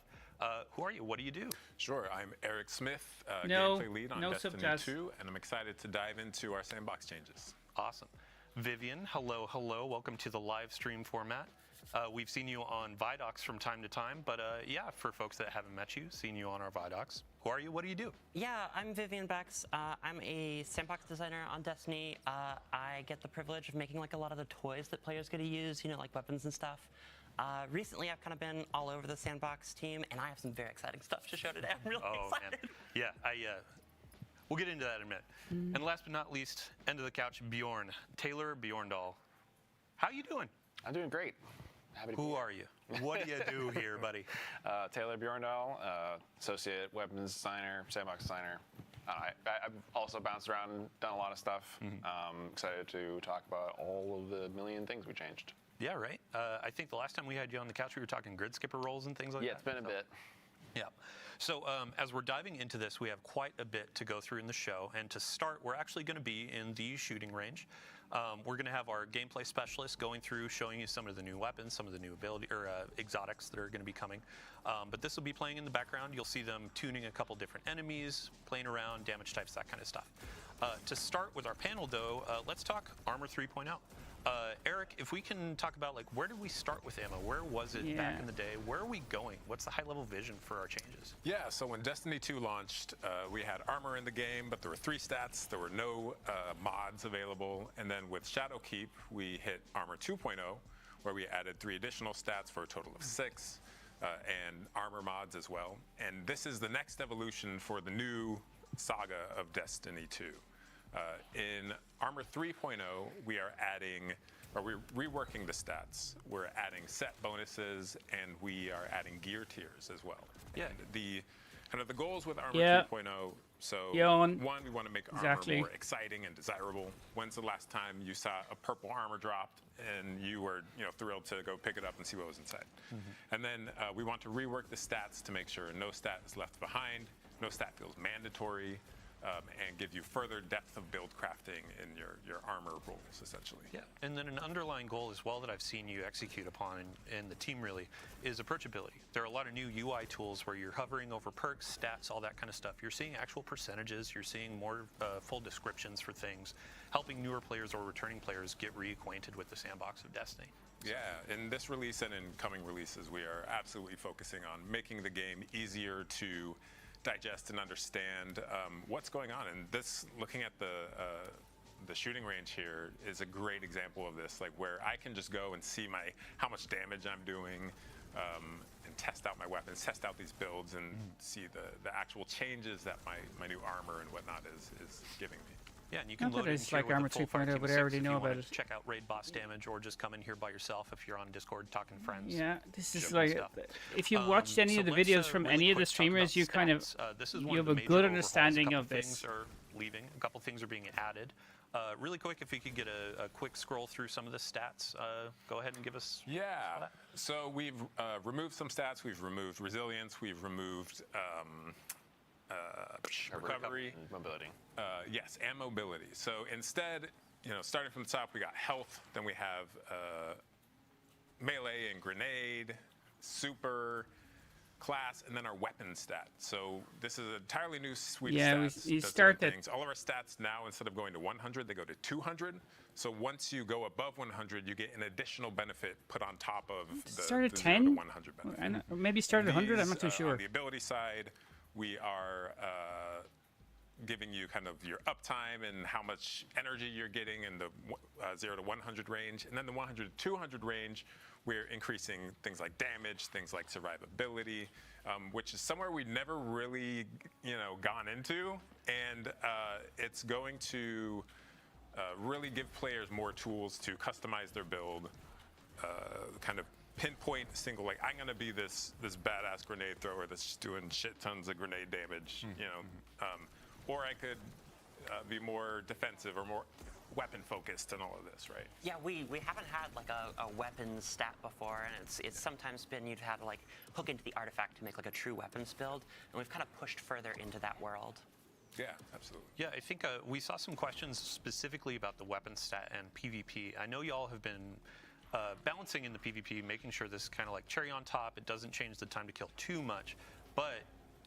who are you? What do you do? Sure. I'm Eric Smith, No, gameplay lead on no Destiny subtitles. 2, and I'm excited to dive into our sandbox changes. Awesome. Vivian, hello, hello. Welcome to the live stream format. We've seen you on Vidocs from time to time, but yeah, for folks that haven't met you, seen you on our Vidocs. Who are you? What do you do? Yeah, I'm Vivian Bex. I'm a sandbox designer on Destiny. I get the privilege of making like a lot of the toys that players get to use, you know, like weapons and stuff. Recently, I've kind of been all over the sandbox team, and I have some very exciting stuff to show today. I'm really excited. Man. Yeah, we'll get into that in a minute. And last but not least, end of the couch, Bjorn. Taylor Bjorndal. How you doing? I'm doing great. Happy to Who are you? What do you do here, buddy? Taylor Bjorndal, associate weapons designer, sandbox designer. I've also bounced around and done a lot of stuff. Excited to talk about all of the million things we changed. Yeah, right. I think the last time we had you on the couch, we were talking grid skipper rolls and things like that. Yeah, it's been a bit. Yeah. So as we're diving into this, we have quite a bit to go through in the show. And to start, we're actually going to be in the shooting range. We're going to have our gameplay specialist going through, showing you some of the new weapons, some of the new ability or exotics that are going to be coming. But this will be playing in the background. You'll see them tuning a couple different enemies, playing around, damage types, that kind of stuff. To start with our panel, though, let's talk Armor 3.0. Eric, if we can talk about, like, where did we start with ammo? Where was it back in the day? Where are we going? What's the high-level vision for our changes? Yeah, so when Destiny 2 launched, we had armor in the game, but there were 3 stats. There were no mods available. And then with Shadowkeep, we hit Armor 2.0, where we added 3 additional stats for a total of 6, and armor mods as well. And this is the next evolution for the new saga of Destiny 2. In Armor 3.0, we are adding, or we're reworking the stats. We're adding set bonuses, and we are adding gear tiers as well. Yeah. And the kind of the goals with Armor 3.0. So one, we want to make armor more exciting and desirable. When's the last time you saw a purple armor dropped and you were, thrilled to go pick it up and see what was inside? And then we want to rework the stats to make sure no stat is left behind, no stat feels mandatory. and give you further depth of build crafting in your armor rolls, essentially. Yeah, and then an underlying goal as well that I've seen you execute upon in the team really is approachability. There are a lot of new UI tools where you're hovering over perks, stats, all that kind of stuff. You're seeing actual percentages, you're seeing more full descriptions for things, helping newer players or returning players get reacquainted with the sandbox of Destiny. Yeah, in this release and in coming releases, we are absolutely focusing on making the game easier to digest and understand what's going on. And this, looking at the shooting range here, is a great example of this. Like where I can just go and see how much damage I'm doing, and test out my weapons, test out these builds, and see the actual changes that my new armor and whatnot is giving me. Yeah, and you can Not load that in it's here like with Armor the full 3.0, fire team but of I already 6 if know you about wanna it. check out raid boss damage, or just come in here by yourself if you're on Discord talking friends. Yeah, this is shooting like stuff. if you watched any So of the let's, videos from really any of the quick talk about streamers, you kind of stats. This is one you of have the a major good overhauls. understanding a of couple this. Things are leaving. A couple things are being added. Really quick, if we could get a quick scroll through some of the stats, go ahead and give us. Yeah. So we've removed some stats. We've removed resilience. We've removed recovery, mobility. Yes, and mobility. So instead, starting from the top, we got health. Then we have melee and grenade, super, class, and then our weapon stat. So this is an entirely new suite of stats. you does start different at things. All of our stats now, instead of going to 100, they go to 200. So once you go above 100, you get an additional benefit put on top of the, start at the 0 to 10? 100 benefit. Or maybe start at 100. I'm not too sure. On the ability side, we are giving you kind of your uptime and how much energy you're getting in the 0 to 100 range. And then the 100 to 200 range, we're increasing things like damage, things like survivability, which is somewhere we've never really, gone into. And it's going to really give players more tools to customize their build, kind of pinpoint single, like I'm gonna be this badass grenade thrower that's just doing shit tons of grenade damage, or I could be more defensive or more weapon focused and all of this, right? Yeah, we haven't had like a weapons stat before, and it's sometimes been you'd have to like hook into the artifact to make like a true weapons build, and we've kind of pushed further into that world. Yeah, absolutely. Yeah, I think we saw some questions specifically about the weapon stat and PvP. I know y'all have been balancing in the PvP, making sure this is kind of like cherry on top. It doesn't change the time to kill too much, but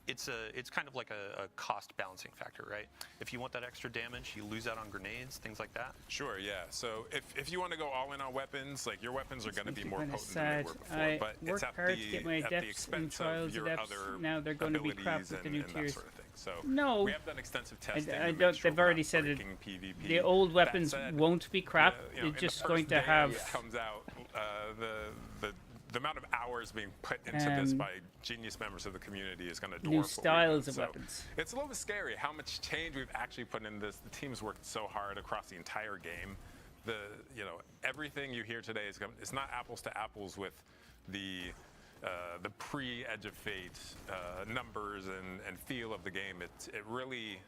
it's kind of like a cost balancing factor, right? If you want that extra damage, you lose out on grenades, things like that. Sure, yeah. So if you want to go all in on weapons, like your weapons are going to be more potent sad. than they were before, I but it's worked at hard the, to get my at the adepts in expense trials of your adepts. other Now they're going to be crap with the new and tiers. that sort of thing. So No. we have done extensive testing. I to don't. make sure They've we're already not said it. breaking PvP. The old That weapons said, won't be crap. in It's the just first going to day have. it comes out, the amount of hours being put into this by genius members of the community is going to dwarf new what we've styles done. of So weapons. it's a little bit scary how much change we've actually put in this. The team's worked so hard across the entire game. Everything you hear today it's not apples to apples with the pre-Edge of Fate numbers and feel of the game. It really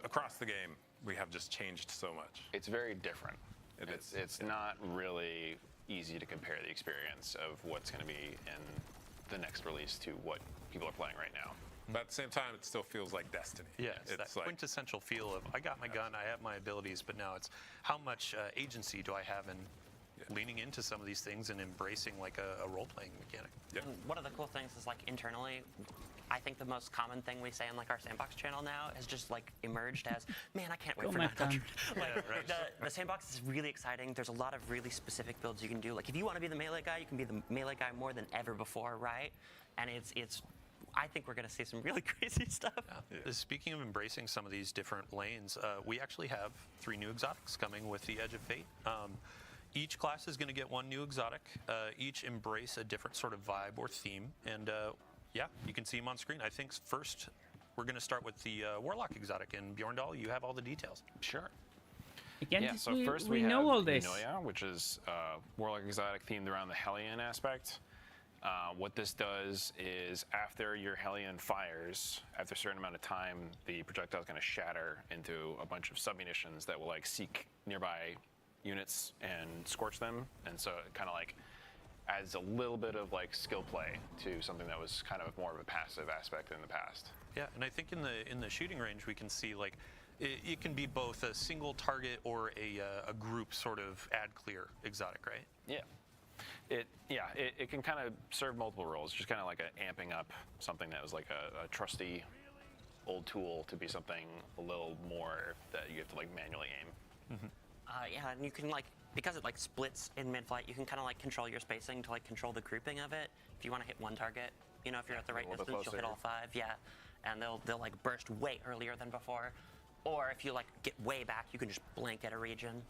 across the game we have just changed so much. It's very different. It's not really easy to compare the experience of what's going to be in the next release to what people are playing right now. But at the same time, it still feels like Destiny. Yeah, it's that like quintessential feel of I got my gun, I have my abilities, but now it's how much agency do I have in leaning into some of these things and embracing like a role-playing mechanic. Yeah. And one of the cool things is like internally, I think the most common thing we say on like our sandbox channel now has just like emerged as, man, I can't wait for 900. Like the sandbox is really exciting. There's a lot of really specific builds you can do. Like if you want to be the melee guy, you can be the melee guy more than ever before, right? And it's I think we're going to see some really crazy stuff. Yeah. Speaking of embracing some of these different lanes, we actually have 3 new exotics coming with the Edge of Fate. Each class is going to get 1 new exotic. Each embrace a different sort of vibe or theme. And yeah, you can see them on screen. I think first we're going to start with the Warlock exotic. And Bjorndal, you have all the details. Sure. Again, yeah, so first we know have all this. Noya, which is Warlock exotic themed around the Hellion aspect. What this does is after your Hellion fires, after a certain amount of time, the projectile is going to shatter into a bunch of submunitions that will like seek nearby units and scorch them. And so it kind of like adds a little bit of like skill play to something that was kind of more of a passive aspect in the past. Yeah, and I think in the shooting range we can see like it can be both a single target or a group sort of ad clear exotic, right? Yeah. It can kind of serve multiple roles, just kind of like amping up something that was like a trusty old tool to be something a little more that you have to like manually aim. Yeah, and you can like, because it like splits in mid-flight, you can kind of like control your spacing to like control the grouping of it. If you want to hit one target, you know, if you're at the right distance, you'll hit all 5. Yeah, and they'll like burst way earlier than before. Or if you like get way back, you can just blanket a region.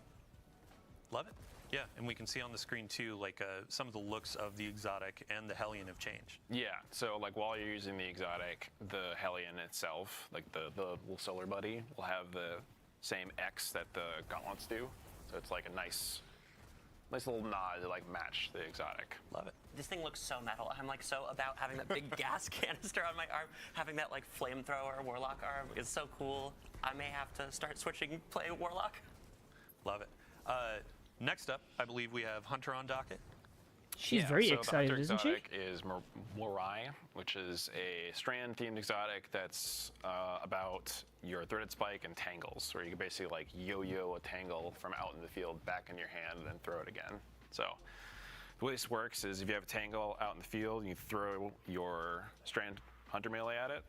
Love it. Yeah, and we can see on the screen too, like some of the looks of the exotic and the Hellion have changed. Yeah, so like while you're using the exotic, the Hellion itself, like the little solar buddy, will have the same X that the gauntlets do. So it's like a nice little nod to like match the exotic. Love it. This thing looks so metal. I'm like so about having that big gas canister on my arm. Having that like flamethrower warlock arm is so cool. I may have to start switching play warlock. Love it. Next up, I believe we have Hunter on docket. She's very excited, the Hunter isn't she? exotic is Morai, which is a strand-themed exotic that's about your threaded spike and tangles, where you can basically like yo-yo a tangle from out in the field back in your hand and then throw it again. So the way this works is if you have a tangle out in the field and you throw your strand hunter melee at it,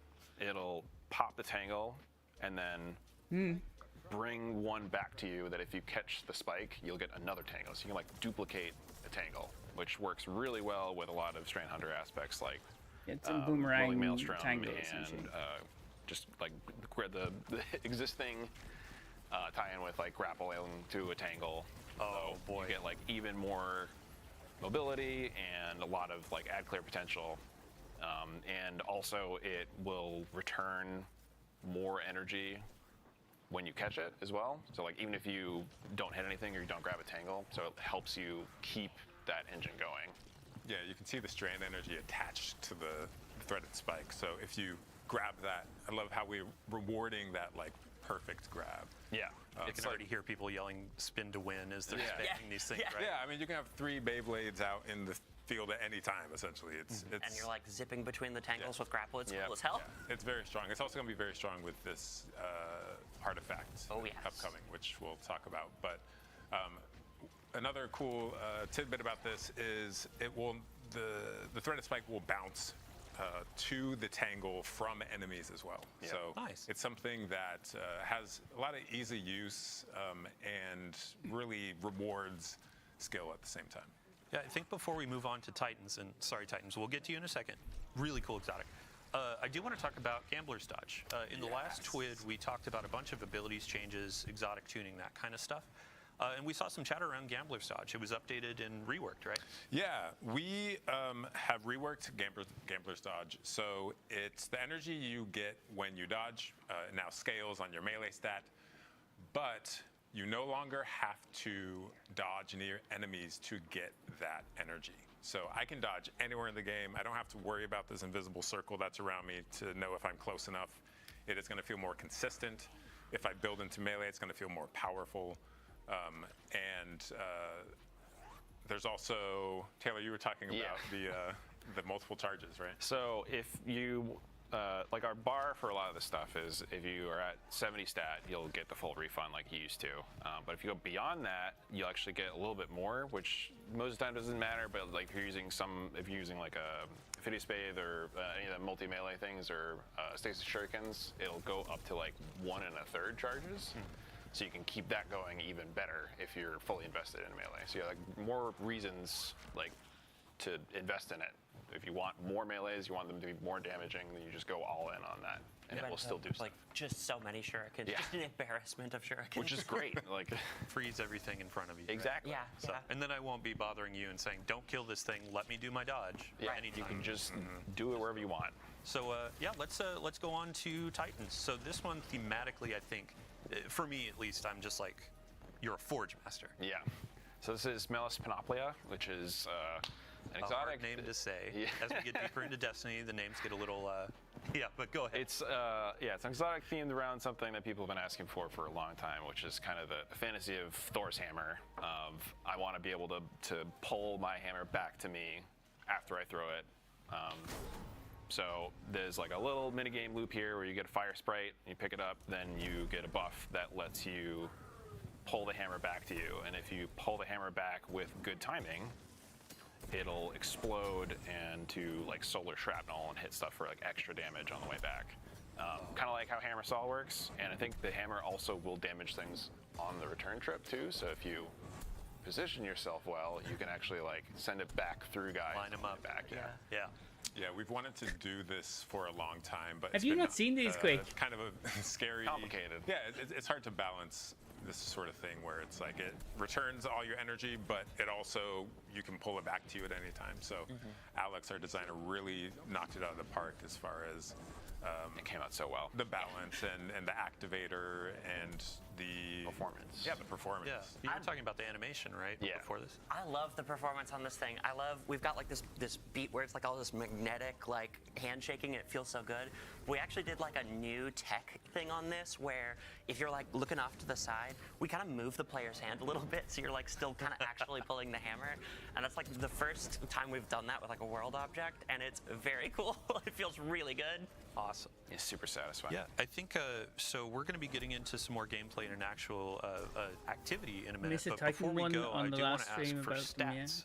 it'll pop the tangle and then bring one back to you that if you catch the spike, you'll get another tangle. So you can like duplicate the tangle, which works really well with a lot of strand hunter aspects like It's a boomerang rolling maelstrom tango, and essentially. just like the existing tie-in with like grappling to a tangle. Oh boy, you get like even more mobility and a lot of like ad clear potential, and also it will return more energy when you catch it as well. So like even if you don't hit anything or you don't grab a tangle, so it helps you keep that engine going. Yeah, you can see the strand energy attached to the threaded spike. So if you grab that, I love how we're rewarding that like perfect grab. Yeah. You can already hear people yelling spin to win as they're spamming these things, right? Yeah, I mean you can have 3 Beyblades out in the field at any time essentially. It's And you're like zipping between the tangles with grapple. It's cool as hell. Yeah. It's very strong. It's also going to be very strong with this artifact upcoming, which we'll talk about. But another cool tidbit about this is the threaded spike will bounce to the tangle from enemies as well. Yeah. So nice. It's something that has a lot of easy use and really rewards skill at the same time. Yeah, I think before we move on to Titans, and sorry Titans, we'll get to you in a second. Really cool exotic. I do want to talk about Gambler's Dodge. In the last TWID, we talked about a bunch of abilities changes, exotic tuning, that kind of stuff. And we saw some chatter around Gambler's Dodge. It was updated and reworked, right? Yeah, we have reworked Gambler's Dodge. So it's the energy you get when you dodge. It now scales on your melee stat, but you no longer have to dodge near enemies to get that energy. So I can dodge anywhere in the game. I don't have to worry about this invisible circle that's around me to know if I'm close enough. It is going to feel more consistent. If I build into melee, it's going to feel more powerful. There's also, Taylor, you were talking about the multiple charges, right? So if you, like our bar for a lot of this stuff is if you are at 70 stat, you'll get the full refund like you used to. But if you go beyond that, you'll actually get a little bit more, which most of the time doesn't matter, but like if you're using like a Affinity Spade or any of the multi-melee things or Stasis Shurikens, it'll go up to like 1 1/3 charges. So you can keep that going even better if you're fully invested in melee. So you have like more reasons like to invest in it. If you want more melees, you want them to be more damaging, then you just go all in on that, and it will still do like just so many shurikens. Yeah. Just an embarrassment of shurikens. Which is great. Like freeze everything in front of you. Exactly. Yeah. So, and then I won't be bothering you and saying, "Don't kill this thing. Let me do my dodge." Yeah. Anytime. You can just do it wherever you want. So let's go on to Titans. So this one thematically, I think, for me at least, I'm just like, you're a Forge Master. Yeah. So this is Melis Panoplia, which is An A exotic hard name to say. Yeah. As we get deeper into Destiny, the names get a little. Yeah, but go ahead. It's it's an exotic themed around something that people have been asking for a long time, which is kind of the fantasy of Thor's hammer. Of I want to be able to pull my hammer back to me after I throw it. So there's like a little minigame loop here where you get a fire sprite, you pick it up, then you get a buff that lets you pull the hammer back to you. And if you pull the hammer back with good timing, it'll explode into like solar shrapnel and hit stuff for like extra damage on the way back. Kind of like how Hammer Saw works, and I think the hammer also will damage things on the return trip too. So if you position yourself well, you can actually like send it back through guys. Line them up. Back, Yeah. Yeah, we've wanted to do this for a long time, but Have it's you been, not seen these, Quake? Kind of a scary, complicated. Yeah, it's hard to balance this sort of thing where it's like it returns all your energy, but it also you can pull it back to you at any time. So Alex, our designer, really knocked it out of the park as far as it came out so well. The balance and the activator and the performance. Yeah, the performance. Yeah, you were talking about the animation, right? Yeah. Before this. I love the performance on this thing. We've got like this beat where it's like all this magnetic like handshaking and it feels so good. We actually did like a new tech thing on this where if you're like looking off to the side, we kind of move the player's hand a little bit so you're like still kind of actually pulling the hammer. And that's like the first time we've done that with like a world object, and it's very cool. It feels really good. Awesome. It's super satisfying. Yeah, I think so. We're going to be getting into some more gameplay and an actual activity in a minute. Missed a But Titan before we one go, on I the do want last to ask stream for about them, yeah, stats. thanks.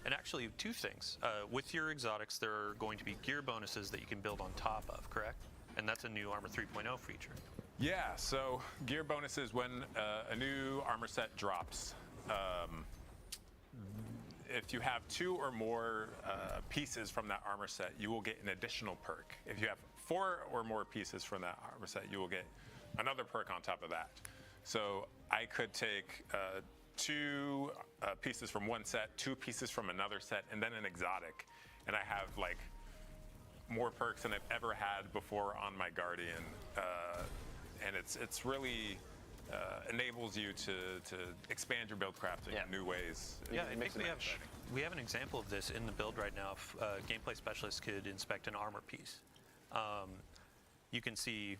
And actually, two things. With your exotics, there are going to be gear bonuses that you can build on top of, correct? And that's a new Armor 3.0 feature. Yeah, so gear bonuses when a new armor set drops. If you have 2 or more pieces from that armor set, you will get an additional perk. If you have 4 or more pieces from that armor set, you will get another perk on top of that. So I could take 2 pieces from one set, 2 pieces from another set, and then an exotic. And I have like more perks than I've ever had before on my Guardian. And it's really enables you to expand your build crafting in new ways. Yeah, I think we have an example of this in the build right now. If a gameplay specialist could inspect an armor piece, you can see,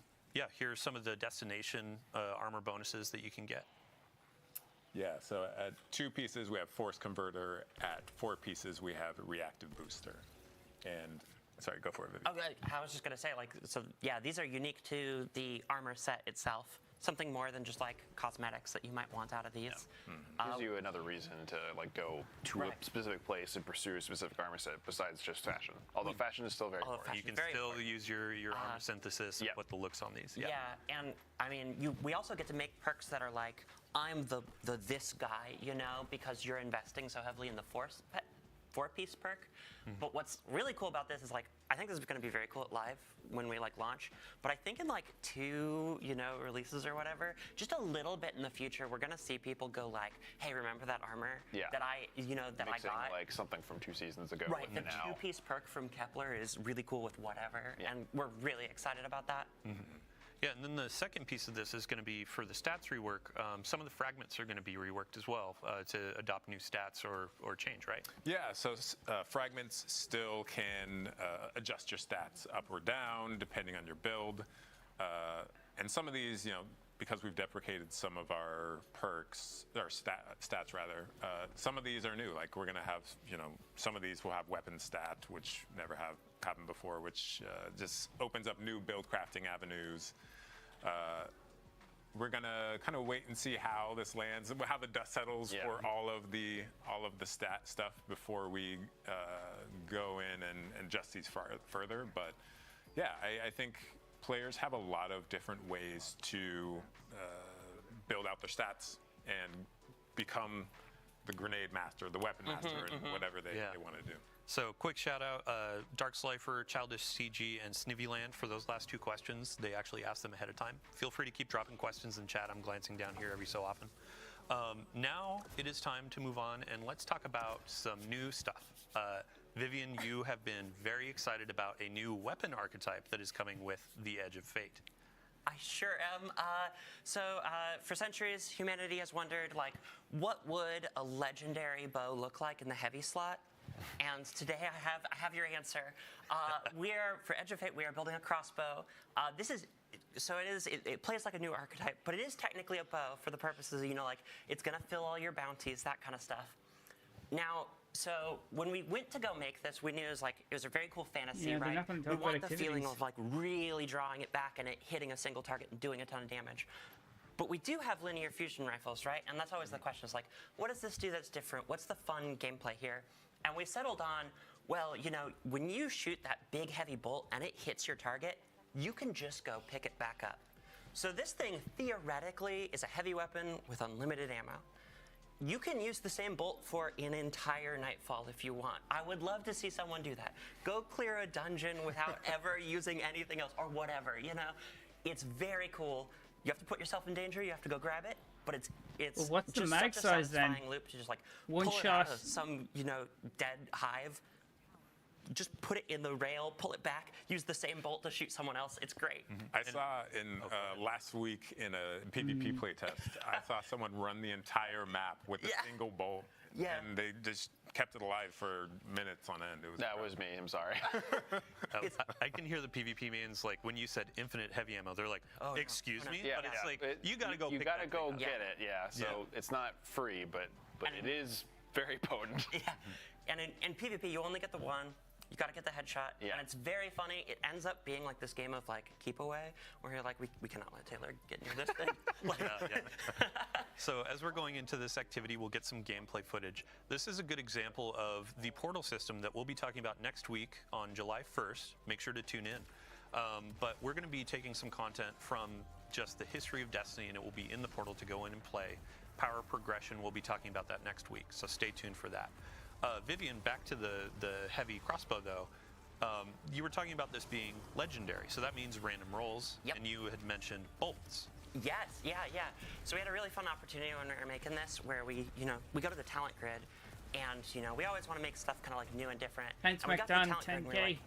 here's some of the destination armor bonuses that you can get. Yeah, so at 2 pieces we have Force Converter. At 4 pieces we have Reactive Booster. And sorry, go for it, Vivian. Okay, I was just gonna say, like, so yeah, these are unique to the armor set itself. Something more than just like cosmetics that you might want out of these. Gives you another reason to like go to a specific place and pursue a specific armor set besides just fashion. Although fashion is still very important. You can still use your armor synthesis and put the looks on these. Yeah, and I mean, we also get to make perks that are like, I'm the this guy, you know, because you're investing so heavily in the 4-piece perk. But what's really cool about this is like, I think this is going to be very cool at live when we like launch. But I think in like 2, releases or whatever, just a little bit in the future, we're going to see people go like, hey, remember that armor that I Mixing got? like something from 2 seasons ago. Right, the with now. 2-piece perk from Kepler is really cool with whatever, and we're really excited about that. Yeah, and then the second piece of this is going to be for the stats rework. Some of the fragments are going to be reworked as well to adopt new stats or change, right? Yeah, so fragments still can adjust your stats up or down depending on your build. And some of these, because we've deprecated some of our perks, or stats rather, some of these are new. Like we're going to have, some of these will have weapon stat, which never have happened before, which just opens up new build crafting avenues. We're gonna kind of wait and see how this lands, how the dust settles for all of the stat stuff before we go in and adjust these further. But yeah, I think players have a lot of different ways to build out their stats and become the grenade master, the weapon master, and whatever they want to do. So quick shout out, Dark Slifer, Childish CG, and Snivvyland for those last 2 questions. They actually asked them ahead of time. Feel free to keep dropping questions in chat. I'm glancing down here every so often. Now it is time to move on and let's talk about some new stuff. Vivian, you have been very excited about a new weapon archetype that is coming with the Edge of Fate. I sure am. For centuries, humanity has wondered, like, what would a legendary bow look like in the heavy slot? and today I have your answer. We are for Edge of Fate. We are building a crossbow. It plays like a new archetype, but it is technically a bow for the purposes of, like, it's gonna fill all your bounties, that kind of stuff. Now, so when we went to go make this, we knew it was a very cool fantasy, Yeah, right? we want the feeling of like really drawing it back and it hitting a single target and doing a ton of damage. But we do have linear fusion rifles, right? And that's always the question, is like, what does this do that's different? What's the fun gameplay here? And we settled on, well, when you shoot that big heavy bolt and it hits your target, you can just go pick it back up. So this thing theoretically is a heavy weapon with unlimited ammo. You can use the same bolt for an entire Nightfall if you want. I would love to see someone do that. Go clear a dungeon without ever using anything else or whatever, It's very cool. You have to put yourself in danger, you have to go grab it, but it's well, what's just the mag such a size then? satisfying loop to just like One pull shot. it out of some, dead hive. Just put it in the rail, pull it back, use the same bolt to shoot someone else. It's great. I saw in last week in a PvP playtest, I saw someone run the entire map with a single bolt. Yeah. And they just kept it alive for minutes on end. That was me. I'm sorry. I can hear the PvP mains, like, when you said infinite heavy ammo, they're like, excuse me? Yeah, but it's like, you gotta go You pick gotta that go thing up. get it, yeah. So it's not free, but it is very potent. Yeah. And in PvP, you only get the one. You gotta get the headshot, and it's very funny. It ends up being like this game of like keep away, where you're like, we cannot let Taylor get near this thing. So as we're going into this activity, we'll get some gameplay footage. This is a good example of the portal system that we'll be talking about next week on July 1st. Make sure to tune in. But we're going to be taking some content from just the history of Destiny, and it will be in the portal to go in and play. Power progression, we'll be talking about that next week, so stay tuned for that. Vivian, back to the heavy crossbow though. You were talking about this being legendary, so that means random rolls, and you had mentioned bolts. Yes, yeah. So we had a really fun opportunity when we were making this, where we go to the talent grid, and we always want to make stuff kind of like new and different. Thanks, and we got to the McDon, talent grid, and we were 10K. like,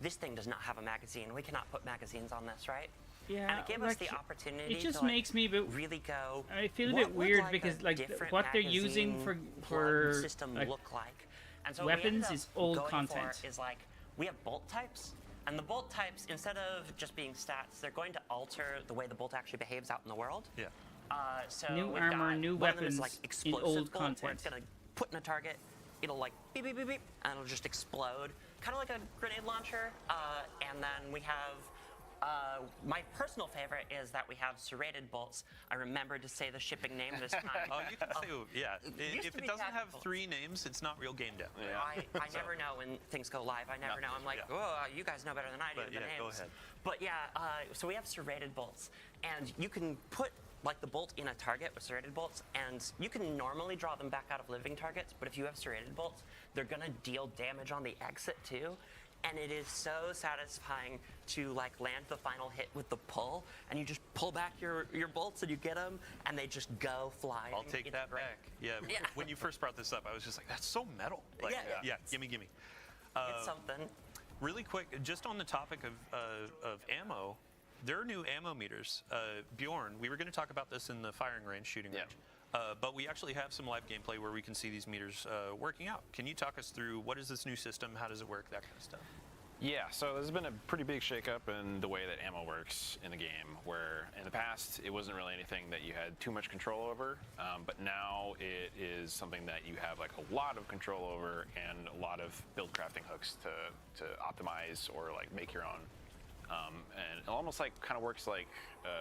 this thing does not have a magazine. We cannot put magazines on this, right? Yeah, and it gave us the opportunity it just to makes me a bit, really go. I feel a what bit would, weird like, because a like different what they're using magazine for plug system like, look like. And so what we weapons ended up is old going content. for is like we have bolt types, and the bolt types, instead of just being stats, they're going to alter the way the bolt actually behaves out in the world. Yeah. So New we've armor, got new one of them is weapons like in explosive old bolt, where content. it's gonna put in a target, it'll like beep beep beep beep, and it'll just explode, kind of like a grenade launcher. And then we have. My personal favorite is that we have serrated bolts. I remembered to say the shipping name this time. Oh, you can say, yeah. used If to it be doesn't have tactical. 3 names, it's not real game dev. I never know when things go live. I never know. I'm like, oh, you guys know better than I do But the yeah, names. go ahead. But yeah, so we have serrated bolts, and you can put like the bolt in a target with serrated bolts, and you can normally draw them back out of living targets. But if you have serrated bolts, they're gonna deal damage on the exit too. And it is so satisfying to like land the final hit with the pull, and you just pull back your bolts and you get them, and they just go flying. I'll take that back. Yeah, when you first brought this up, I was just like, that's so metal. Like, yeah, gimme. It's something. Really quick, just on the topic of ammo, there are new ammo meters. Bjorn, we were going to talk about this in the firing range, shooting range. But we actually have some live gameplay where we can see these meters working out. Can you talk us through what is this new system? How does it work? That kind of stuff. Yeah, so there's been a pretty big shakeup in the way that ammo works in the game, where in the past it wasn't really anything that you had too much control over, but now it is something that you have like a lot of control over and a lot of build crafting hooks to optimize or like make your own. And it almost like kind of works like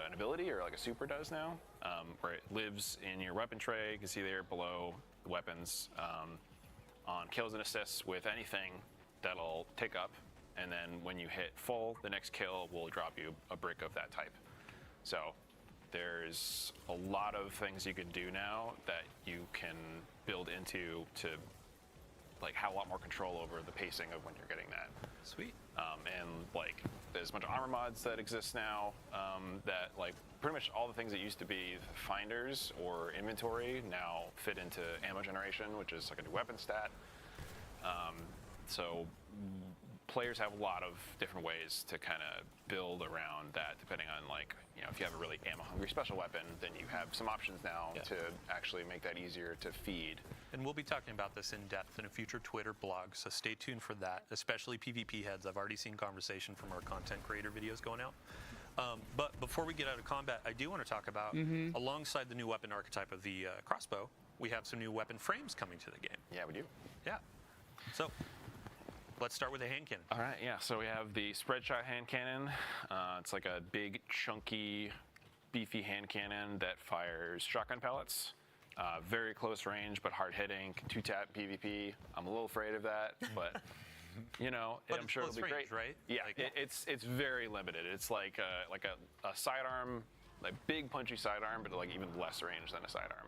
an ability or like a super does now, where it lives in your weapon tray. You can see there below the weapons on kills and assists with anything that'll tick up. And then when you hit full, the next kill will drop you a brick of that type. So there's a lot of things you can do now that you can build into to like have a lot more control over the pacing of when you're getting that. Sweet. And like there's a bunch of armor mods that exist now that like pretty much all the things that used to be finders or inventory now fit into ammo generation, which is like a new weapon stat. So players have a lot of different ways to kind of build around that, depending on like, you know, if you have a really ammo-hungry special weapon, then you have some options now to actually make that easier to feed. And we'll be talking about this in depth in a future Twitter blog, so stay tuned for that, especially PvP heads. I've already seen conversation from our content creator videos going out. But before we get out of combat, I do want to talk about, alongside the new weapon archetype of the crossbow, we have some new weapon frames coming to the game. Yeah, we do. Yeah. So, let's start with the hand cannon. All right, yeah, so we have the spread shot hand cannon. It's like a big, chunky, beefy hand cannon that fires shotgun pellets. Very close range, but hard hitting. 2-tap PvP. I'm a little afraid of that, but you know, But I'm it's sure it'll close be range, great. right? Yeah, Like- it's very limited. It's like a sidearm, like big punchy sidearm, but like even less range than a sidearm.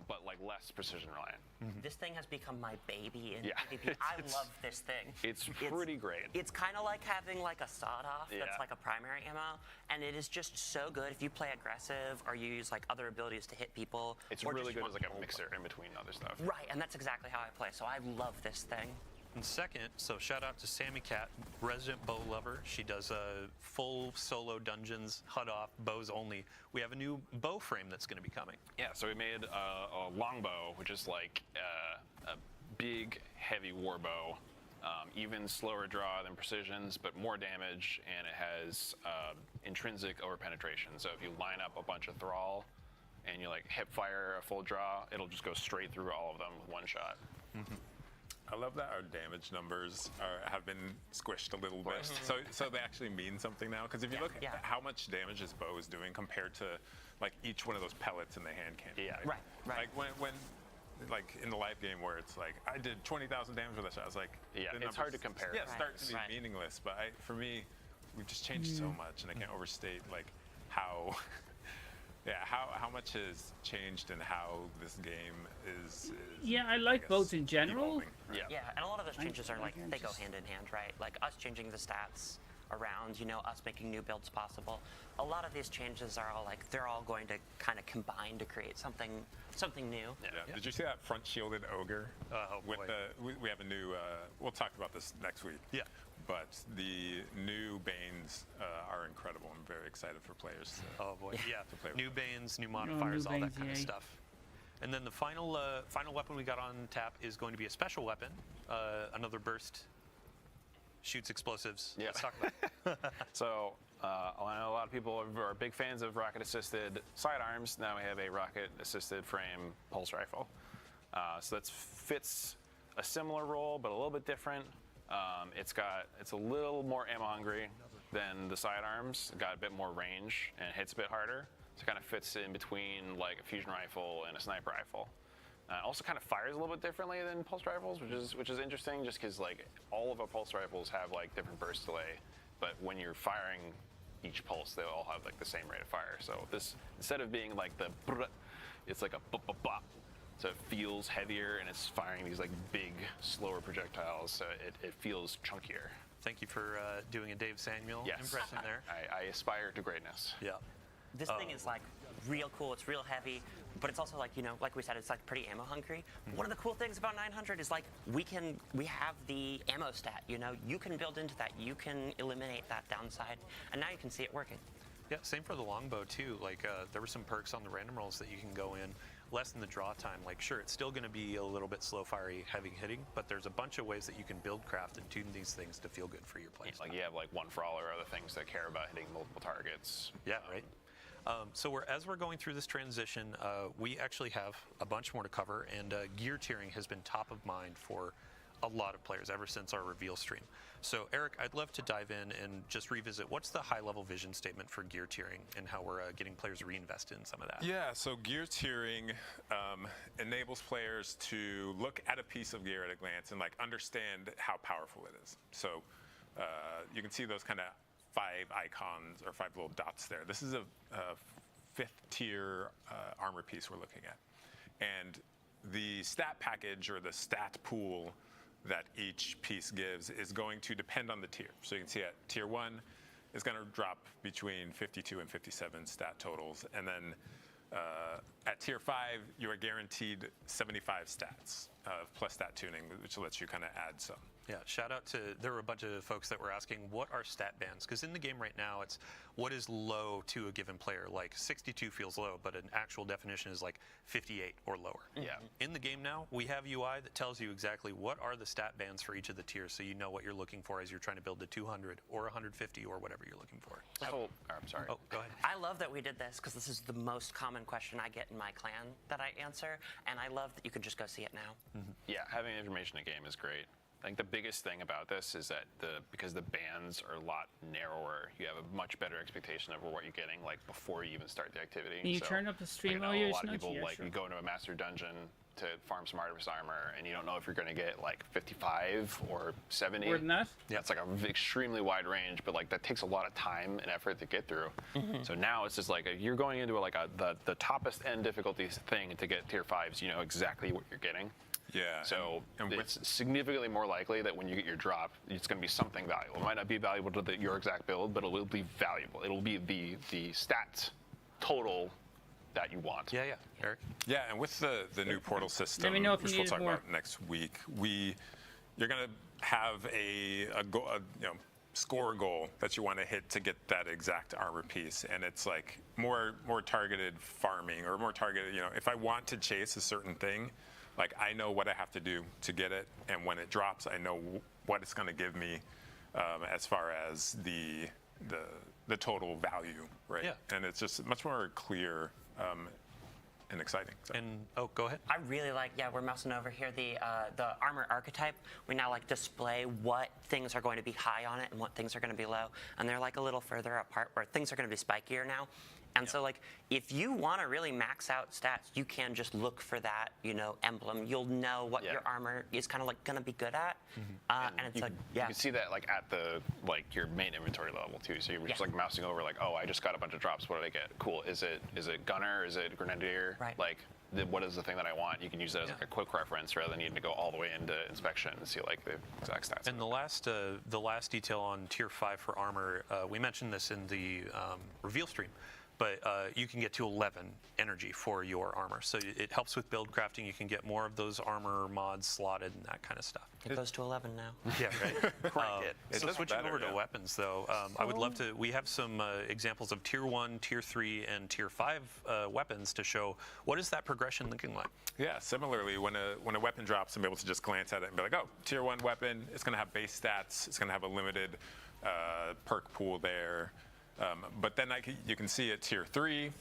But like less precision reliant. This thing has become my baby in Yeah. PvP. I love this thing. It's pretty great. It's kind of like having like a sawed-off Yeah. that's like a primary ammo, and it is just so good if you play aggressive or you use like other abilities to hit people. It's or really just good want as like a to- mixer in between other stuff. Right, and that's exactly how I play. So I love this thing. And second, so shout out to Sammy Cat, resident bow lover. She does full solo dungeons, HUD off, bows only. We have a new bow frame that's going to be coming. Yeah, so we made a longbow, which is like a big, heavy war bow. Even slower draw than precisions, but more damage, and it has intrinsic over penetration. So if you line up a bunch of thrall and you like hip fire a full draw, it'll just go straight through all of them with one shot. I love that our damage numbers have been squished a little bit, so they actually mean something now. Because if you look at how much damage this bow is doing compared to like each one of those pellets in the hand cannon. Yeah, like, Like when like in the live game where it's like I did 20,000 damage with that shot. I was like, Yeah, the it's hard to numbers- compare. Yeah, it Right. starts to be Right. meaningless. But for me, we've just changed so much, and I can't overstate like how. Yeah, how much has changed and how this game is Yeah, I like both in general. Yeah, and a lot of those changes are like I they go just- hand in hand, right? Like us changing the stats around, you know, us making new builds possible. A lot of these changes are all like they're all going to kind of combine to create something new. Yeah. Did you see that front shielded ogre? With we have a new. We'll talk about this next week. Yeah. But the new Banes are incredible. I'm very excited for players. Oh boy, yeah. To play with. New Banes, new modifiers, new all that Banes, kind of yay. stuff. And then the final weapon we got on tap is going to be a special weapon, another burst, shoots explosives. Yeah. Let's talk about it. So I know a lot of people are big fans of rocket-assisted sidearms. Now we have a rocket-assisted frame pulse rifle. So that fits a similar role, but a little bit different. It's a little more ammo hungry than the sidearms. Got a bit more range and hits a bit harder. So it kind of fits in between like a fusion rifle and a sniper rifle. Also kind of fires a little bit differently than pulse rifles, which is interesting, just because like all of our pulse rifles have like different burst delay, but when you're firing each pulse, they all have like the same rate of fire. So this, instead of being like the brr, it's like a bop bop bop. So it feels heavier and it's firing these like big, slower projectiles. So it feels chunkier. Thank you for doing a Dave Samuel Yes. impression there. I aspire to greatness. Yeah. This thing is like real cool. It's real heavy, but it's also like, you know, like we said, it's like pretty ammo hungry. One of the cool things about 900 is like we have the ammo stat. You know, you can build into that. You can eliminate that downside, and now you can see it working. Yeah, same for the longbow too. Like there were some perks on the random rolls that you can go in, lessen the draw time. Like sure, it's still going to be a little bit slow fiery, heavy hitting, but there's a bunch of ways that you can build craft and tune these things to feel good for your play. Like you have like one for all or other things that care about hitting multiple targets. Yeah, right. So as we're going through this transition, we actually have a bunch more to cover, and gear tiering has been top of mind for a lot of players ever since our reveal stream. So Eric, I'd love to dive in and just revisit what's the high-level vision statement for gear tiering and how we're getting players reinvested in some of that. Yeah, so gear tiering enables players to look at a piece of gear at a glance and like understand how powerful it is. So you can see those kind of 5 icons or 5 little dots there. This is a 5th tier armor piece we're looking at. And the stat package or the stat pool that each piece gives is going to depend on the tier. So you can see at tier 1 is going to drop between 52 and 57 stat totals. And then at tier 5, you are guaranteed 75 stats. plus stat tuning, which lets you kind of add some. Yeah, shout out to, there were a bunch of folks that were asking, what are stat bands? Because in the game right now, it's what is low to a given player. Like 62 feels low, but an actual definition is like 58 or lower. Yeah. In the game now, we have UI that tells you exactly what are the stat bands for each of the tiers, so you know what you're looking for as you're trying to build to 200 or 150 or whatever you're looking for. I'm sorry. Oh, go ahead. I love that we did this because this is the most common question I get in my clan that I answer, and I love that you can just go see it now. Yeah, having information in game is great. I think the biggest thing about this is that because the bands are a lot narrower, you have a much better expectation of what you're getting like before you even start the activity. Can you turn up the stream like, audio? a lot of It's people not- you go into a master dungeon to farm some artifice armor, and you don't know if you're going to get like 55 or 70. More than that? Yeah, it's like an extremely wide range, but like that takes a lot of time and effort to get through. So now it's just like you're going into the toppest end difficulty thing to get tier 5s. You know exactly what you're getting. Yeah. So it's significantly more likely that when you get your drop, it's going to be something valuable. It might not be valuable to your exact build, but it will be valuable. It'll be the stats total that you want. Yeah, Eric. Yeah, and with the new portal system, Let me know if which you we'll need talk more. about next week, you're going to have a score goal that you want to hit to get that exact armor piece, and it's like more targeted farming or more targeted. If I want to chase a certain thing, like I know what I have to do to get it, and when it drops, I know what it's going to give me as far as the total value, right? Yeah. And it's just much more clear and exciting. So. And go ahead. I really like, we're mousing over here, the armor archetype. We now like display what things are going to be high on it and what things are going to be low. And they're like a little further apart where things are going to be spikier now. And so like, if you want to really max out stats, you can just look for that, emblem. You'll know what your armor is kind of like going to be good at. And it's you, like, you can see that like at your main inventory level too. So you're just like mousing over like, oh, I just got a bunch of drops. What did I get? Cool. Is it gunner? Is it grenadier? Right. Like, what is the thing that I want? You can use that as like a quick reference rather than needing to go all the way into inspection and see like the exact stats. And the last detail on tier 5 for armor, we mentioned this in the reveal stream, but you can get to 11 energy for your armor. So it helps with build crafting. You can get more of those armor mods slotted and that kind of stuff. It goes to 11 now. Yeah, right. It's So just switching better, over to yeah. weapons, though, I would love to. We have some examples of tier 1, tier 3, and tier 5 weapons to show what is that progression looking like. Yeah, similarly, when a weapon drops, I'm able to just glance at it and be like, oh, tier 1 weapon, it's going to have base stats, it's going to have a limited perk pool there. But then you can see at tier 3,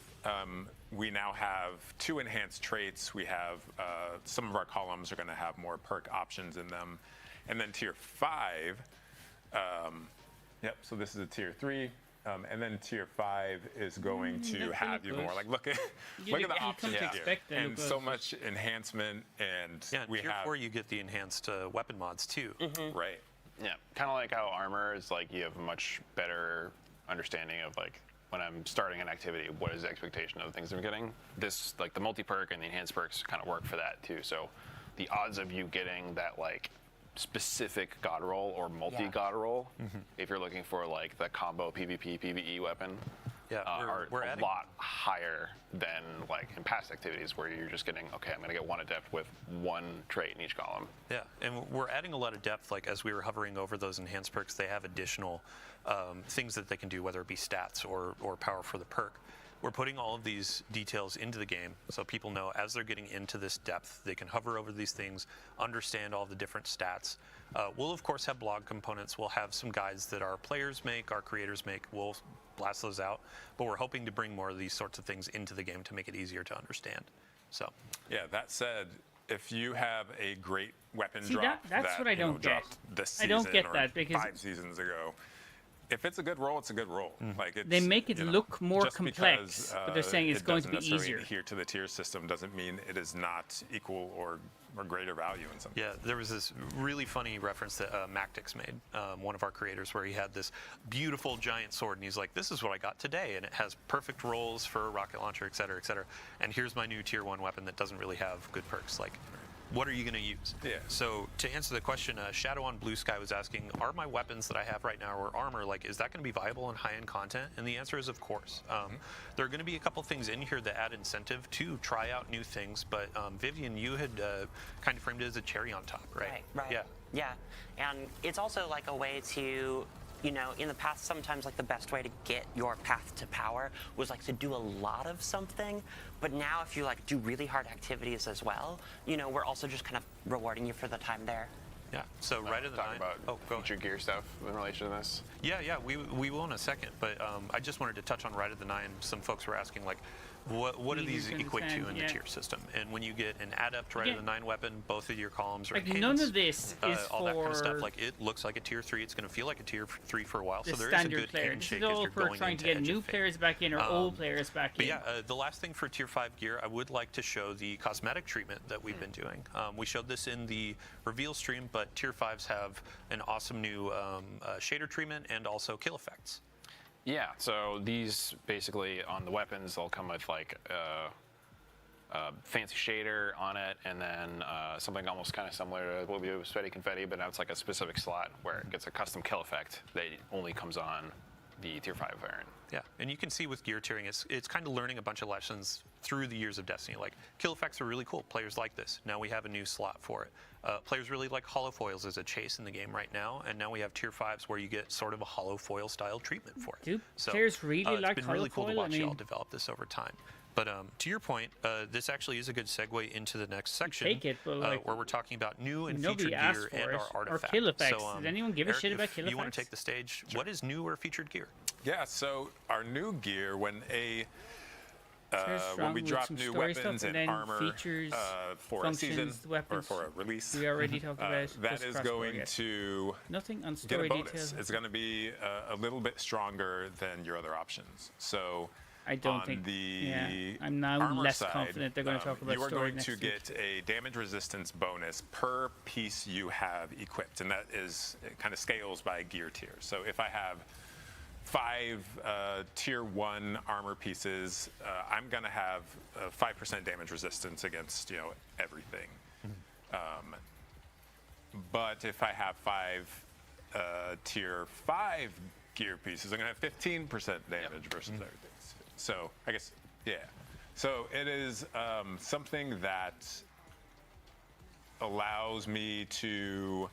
we now have 2 enhanced traits. We have some of our columns are going to have more perk options in them. And then tier 5, so this is a tier 3. And then tier 5 is going to have even more. Like look at the options here, and so much enhancement. And we tier have 4 you get the enhanced weapon mods too. Right. Yeah, kind of like how armor is like you have a much better understanding of like when I'm starting an activity, what is the expectation of the things I'm getting. This like the multi-perk and the enhanced perks kind of work for that too. So the odds of you getting that like specific god roll or multi-god roll, if you're looking for like the combo PvP, PvE weapon, are a lot higher than like in past activities where you're just getting, okay, I'm going to get 1 adept with 1 trait in each column. Yeah, and we're adding a lot of depth. Like as we were hovering over those enhanced perks, they have additional things that they can do, whether it be stats or power for the perk. We're putting all of these details into the game so people know as they're getting into this depth, they can hover over these things, understand all the different stats. We'll, of course, have blog components. We'll have some guides that our players make, our creators make. We'll blast those out. But we're hoping to bring more of these sorts of things into the game to make it easier to understand. So, yeah, that said, if you have a great weapon drop that's what I don't get. dropped this season I don't get or that because 5 seasons ago, if it's a good roll, it's a good roll. Like it's, they make it look more just complex, because, but they're saying it's going to be doesn't necessarily easier. adhere to the tier system doesn't mean it is not equal or greater value in some yeah, there was this really funny reference that Mactix made, one of our creators, where he had this beautiful giant sword, and he's like, this is what I got today, and it has perfect rolls for a rocket launcher, et cetera, et cetera. And here's my new tier 1 weapon that doesn't really have good perks. Like, what are you going to use? Yeah. So to answer the question, Shadow on Blue Sky was asking, are my weapons that I have right now or armor, like, is that going to be viable in high-end content? And the answer is, of course. There are going to be a couple things in here that add incentive to try out new things, but Vivian, you had kind of framed it as a cherry on top, right? Right. Yeah. Yeah, and it's also like a way to, you know, in the past, sometimes like the best way to get your path to power was like to do a lot of something. But now if you like do really hard activities as well, you know, we're also just kind of rewarding you for the time there. Yeah, so right at the talk 9. about feature gear stuff in relation to this. Yeah, we will in a second, but I just wanted to touch on right at the 9. Some folks were asking, like, what do these equate to in the tier system? And when you get an adept right at the 9 weapon, both of your columns are like enhanced, none of this is all that kind of stuff. for Like, it looks like a tier 3. It's going to feel like a tier 3 for a while. the So there is a standard good player. This handshake is as all you're for going trying into to get Edge new of Fate. players back in or old players back But in. yeah, the last thing for tier 5 gear, I would like to show the cosmetic treatment that we've been doing. We showed this in the reveal stream, but tier 5s have an awesome new shader treatment and also kill effects. Yeah, so these basically on the weapons, they'll come with like a fancy shader on it, and then something almost kind of similar to what we do with Sweaty Confetti, but now it's like a specific slot where it gets a custom kill effect that only comes on the tier 5 variant. Yeah, and you can see with gear tiering, it's kind of learning a bunch of lessons through the years of Destiny. Like, kill effects are really cool. Players like this. Now we have a new slot for it. Players really like hollow foils as a chase in the game right now, and now we have tier 5s where you get sort of a hollow foil style treatment for it. Do So players really like it's been really cool to holofoil? I watch mean- y'all develop this over time. But to your point, this actually is a good segue into the next section, take it, but, like, where we're talking about new and nobody featured asked gear for and it. our Or artifacts. kill effects. So, Does anyone give a Eric, shit about if kill you want effects? to take the stage, what is new or featured gear? Yeah, so our new gear, when Starts when strong we with drop some new story stuff, weapons and and then armor features, for a season functions, weapons. or for a release, We already talked about that plus is crossbow, going yeah. to Nothing on get story a bonus. details. It's going to be a little bit stronger than your other options. So I don't on think. the Yeah, I'm now armor less side, confident they're going to talk about you are story going next to week. get a damage resistance bonus per piece you have equipped, and that is, it kind of scales by gear tier. So if I have 5 tier 1 armor pieces, I'm going to have 5% damage resistance against, you know, everything. But if I have 5 tier 5 gear pieces, I'm going to have 15% damage versus everything. So I guess, yeah. So it is something that allows me to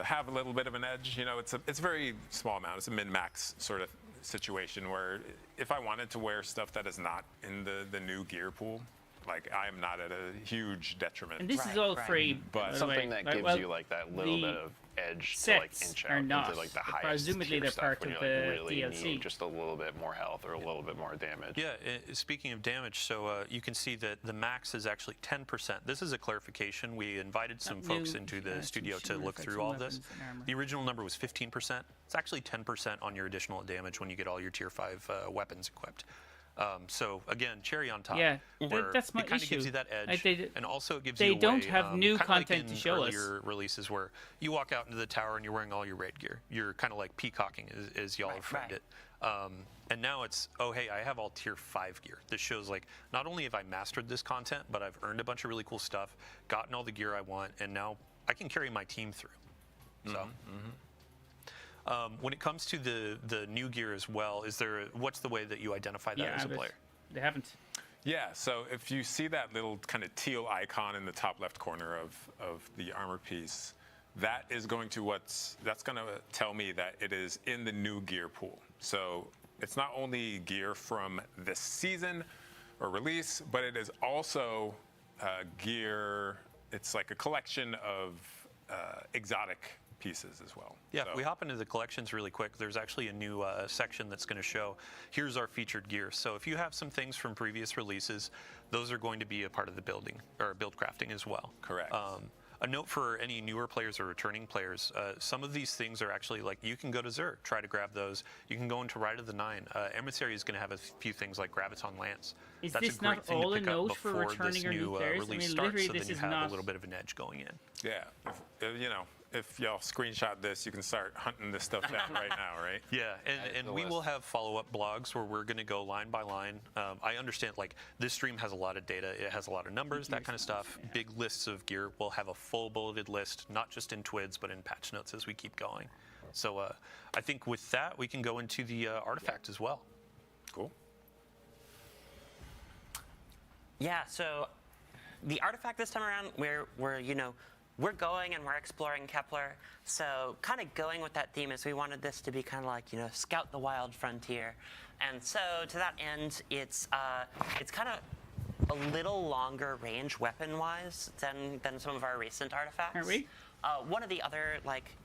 have a little bit of an edge. You know, it's a very small amount. It's a min-max sort of situation where if I wanted to wear stuff that is not in the new gear pool, like, I am not at a huge detriment. And this is all free, But something that gives you like that little bit of edge to like sets inch are out not. into like the highest Presumably tier they're stuff part when of you like, the really DLC. need just a little bit more health or a little bit more damage. Yeah, speaking of damage, so you can see that the max is actually 10%. This is a clarification. We invited some folks into the studio to look through all this. The original number was 15%. It's actually 10% on your additional damage when you get all your tier 5 weapons equipped. So again, cherry on top. Yeah, where that's my it kind of issue. gives you that edge, and also it gives they you a don't way, have new kinda content like to show us. earlier releases where you walk out into the tower and you're wearing all your raid gear. You're kind of like peacocking, as y'all have framed it. And now it's, oh hey, I have all tier 5 gear. This shows like not only have I mastered this content, but I've earned a bunch of really cool stuff, gotten all the gear I want, and now I can carry my team through. So. When it comes to the new gear as well, what's the way that you identify that as a player? They haven't. Yeah, so if you see that little kind of teal icon in the top left corner of the armor piece, that is going to that's going to tell me that it is in the new gear pool. So it's not only gear from this season or release, but it is also gear. It's like a collection of exotic pieces as well. Yeah, if we hop into the collections really quick, there's actually a new section that's going to show, here's our featured gear. So if you have some things from previous releases, those are going to be a part of the build crafting as well. Correct. A note for any newer players or returning players, some of these things are actually like, you can go to Xur, try to grab those. You can go into Rite of the Nine. Emissary is going to have a few things like Graviton Lance. Is That's this a great not thing all to a pick up note for before returning this or new new players? I release mean, starts, literally so this then you is have not a little bit of an edge going in. Yeah, you know, if y'all screenshot this, you can start hunting this stuff down right now, right? Yeah, and we will have follow-up blogs where we're going to go line by line. I understand, like, this stream has a lot of data. It has a lot of numbers, that kind of stuff. Yeah. Big lists of gear. We'll have a full bulleted list, not just in TWIDs, but in patch notes as we keep going. So I think with that, we can go into the artifact as well. Cool. Yeah, so the artifact this time around, we're going and we're exploring Kepler. So kind of going with that theme is we wanted this to be kind of like, scout the wild frontier. And so to that end, it's kind of a little longer range weapon-wise than some of our recent artifacts. Are we? One of the other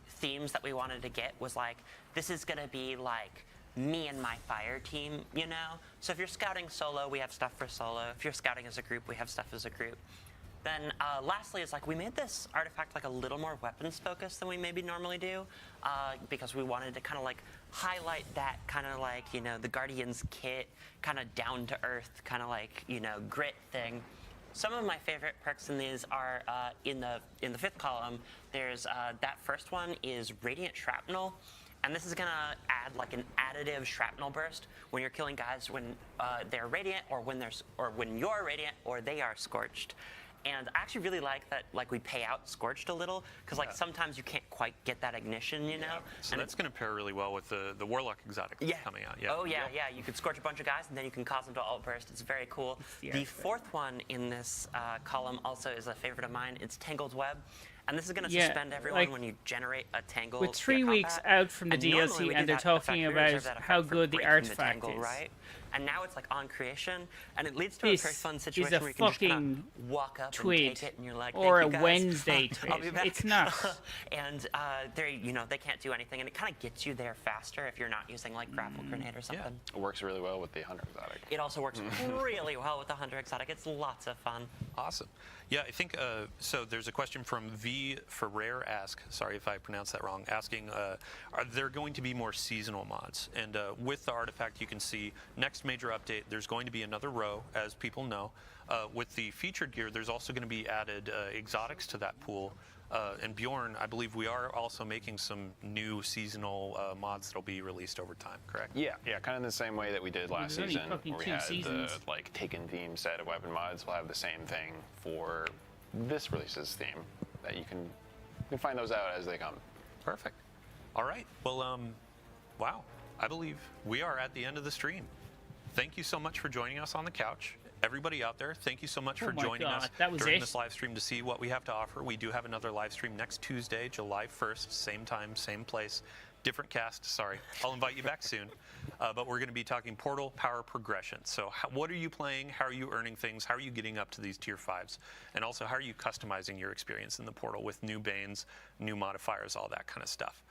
themes that we wanted to get was this is gonna be me and my fire team, So if you're scouting solo, we have stuff for solo. If you're scouting as a group, we have stuff as a group. Then lastly is we made this artifact a little more weapons focused than we maybe normally do, because we wanted to kind of highlight that kind of the Guardian's kit, kind of down to earth, kind of grit thing. Some of my favorite perks in these are in the fifth column. There's that first one is Radiant Shrapnel. And this is going to add an additive shrapnel burst when you're killing guys when they're radiant or when you're radiant or they are scorched. And I actually really like that we pay out scorched a little because sometimes you can't quite get that ignition, So and that's going to pair really well with the Warlock exotic coming out. Yeah. Oh yeah. You could scorch a bunch of guys and then you can cause them to alt burst. It's very cool. The fourth one in this column also is a favorite of mine. It's Tangled Web. And this is going to suspend everyone when you generate a tangle. With 3 weeks out from the DLC, and they're talking about how good the artifact is. Right? And now it's on creation, and it leads to a very fun situation where you can just kind of walk up and take it, and you're like, or thank you a guys. Wednesday I'll be tweet. back. It's not. And they can't do anything, and it kind of gets you there faster if you're not using grapple grenade or something. It works really well with the Hunter Exotic. It also works really well with the Hunter Exotic. It's lots of fun. Awesome. Yeah, I think, so there's a question from V Ferrer sorry if I pronounced that wrong, asking, are there going to be more seasonal mods? And with the artifact, you can see next major update, there's going to be another row, as people know. With the featured gear, there's also going to be added exotics to that pool. And Bjorn, I believe we are also making some new seasonal mods that'll be released over time, correct? Yeah, kind of the same way that we did last season, where we had seasons. the Taken theme set of weapon mods. We'll have the same thing for this release's theme. That you can find those out as they come. Perfect. All right. Well, wow. I believe we are at the end of the stream. Thank you so much for joining us on the couch. Everybody out there, thank you so much for joining us during this live stream to see what we have to offer. We do have another live stream next Tuesday, July 1st, same time, same place, different cast. Sorry, I'll invite you back soon. But we're going to be talking Portal power progression. So what are you playing? How are you earning things? How are you getting up to these tier 5s? And also, how are you customizing your experience in the Portal with new Banes, new modifiers, all that kind of stuff?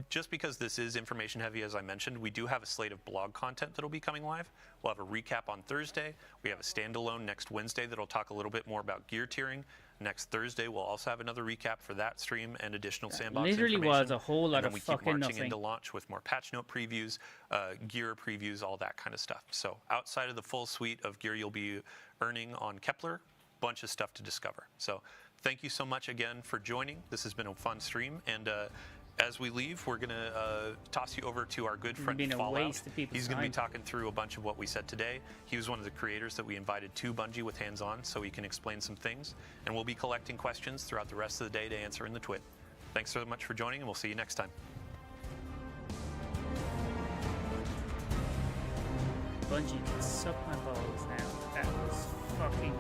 Just because this is information heavy, as I mentioned, we do have a slate of blog content that'll be coming live. We'll have a recap on Thursday. We have a standalone next Wednesday that'll talk a little bit more about gear tiering. Next Thursday, we'll also have another recap for that stream and additional sandbox literally information. Was a whole lot and then of we keep fucking marching nothing. into launch with more patch note previews, gear previews, all that kind of stuff. So outside of the full suite of gear you'll be earning on Kepler, bunch of stuff to discover. So thank you so much again for joining. This has been a fun stream, and as we leave, we're going to toss you over to our good friend Fallout. He's going to be talking through a bunch of what we said today. He was one of the creators that we invited to Bungie with hands-on, so he can explain some things. And we'll be collecting questions throughout the rest of the day to answer in the twit. Thanks so much for joining, and we'll see you next time. Bungie can suck my balls now. That was fucking...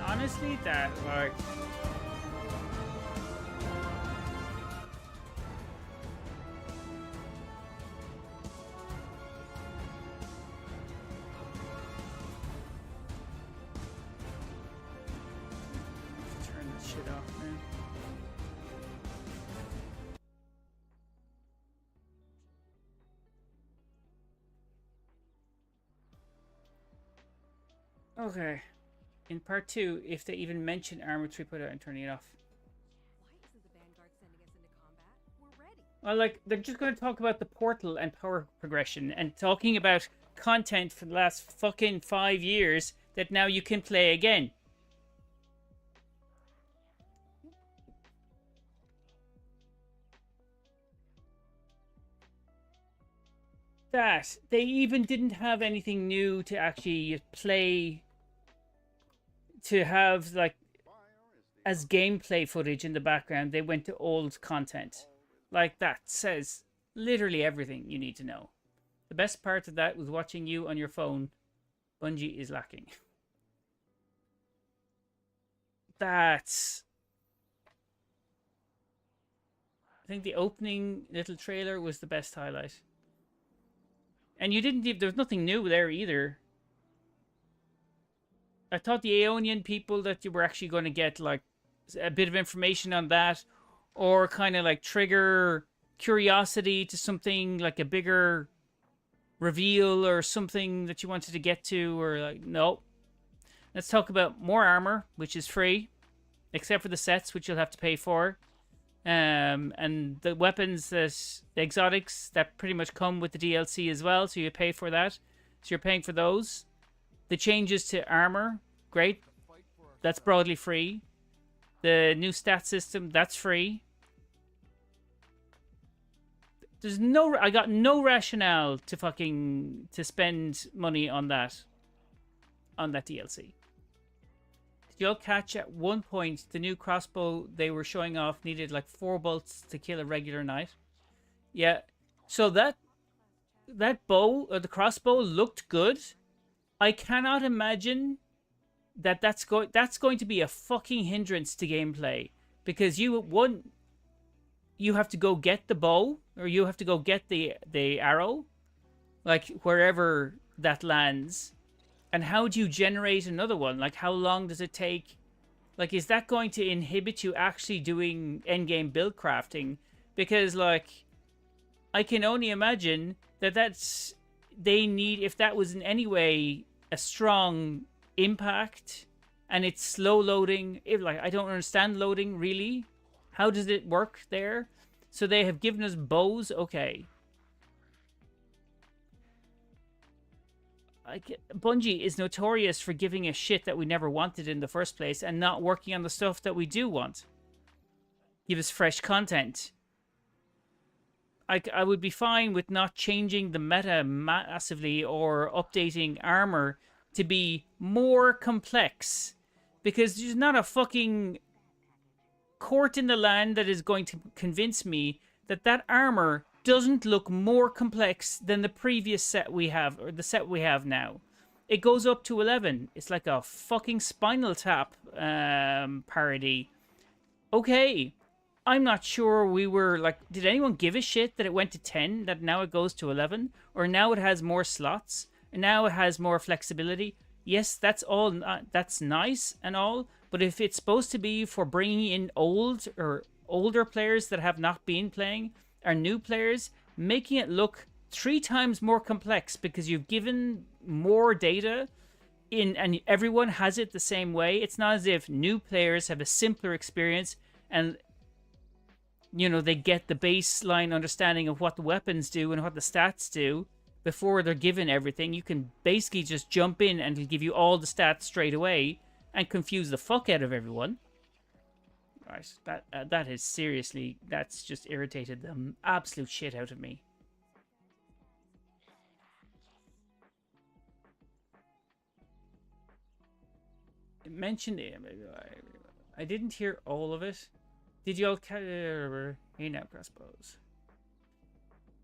Honestly, that like turn this shit off, man. Okay. In part 2, if they even mention armor 3.0 and turning it off. Why isn't the Vanguard sending us into combat? We're ready. Well, like, they're just going to talk about the portal and power progression and talking about content for the last fucking 5 years that now you can play again. That they even didn't have anything new to actually play, to have like as gameplay footage in the background. They went to old content. Like, that says literally everything you need to know. The best part of that was watching you on your phone. Bungie is lacking. That's... I think the opening little trailer was the best highlight. And you didn't even... There's nothing new there either. I thought the Aeonian people that you were actually going to get, like, a bit of information on that. Or kind of, like, trigger curiosity to something, like a bigger reveal or something that you wanted to get to. Or, like, no. Let's talk about more armor, which is free. Except for the sets, which you'll have to pay for. And the weapons, the exotics that pretty much come with the DLC as well, so you pay for that. So you're paying for those. The changes to armor, great. That's broadly free. The new stat system, that's free. There's no, I got no rationale to spend money on that DLC. Did you all catch at one point the new crossbow they were showing off needed like 4 bolts to kill a regular knight? Yeah. So that bow, or the crossbow, looked good. I cannot imagine that's going to be a fucking hindrance to gameplay, because you have to go get the bow, or you have to go get the arrow, like wherever that lands. And how do you generate another one? Like, how long does it take? Like, is that going to inhibit you actually doing endgame build crafting? Because, like, I can only imagine that they need, if that was in any way a strong impact and it's slow loading, I don't understand loading, really. How does it work there? So they have given us bows, okay. Bungie is notorious for giving us shit that we never wanted in the first place and not working on the stuff that we do want. Give us fresh content. I would be fine with not changing the meta massively or updating armor to be more complex, because there's not a fucking court in the land that is going to convince me that armor doesn't look more complex than the previous set we have, or the set we have now. It goes up to 11. It's like a fucking Spinal Tap parody. Okay, I'm not sure we were like, did anyone give a shit that it went to 10, that now it goes to 11, or now it has more slots, and now it has more flexibility? Yes, that's all. That's nice and all, but if it's supposed to be for bringing in older players that have not been playing, are new players, making it look 3 times more complex because you've given more data in, and everyone has it the same way. It's not as if new players have a simpler experience and, you know, they get the baseline understanding of what the weapons do and what the stats do before they're given everything. You can basically just jump in and it'll give you all the stats straight away and confuse the fuck out of everyone. Right, that is seriously, that's just irritated the absolute shit out of me. It mentioned it. I didn't hear all of it. Did you all hey now, crossbows?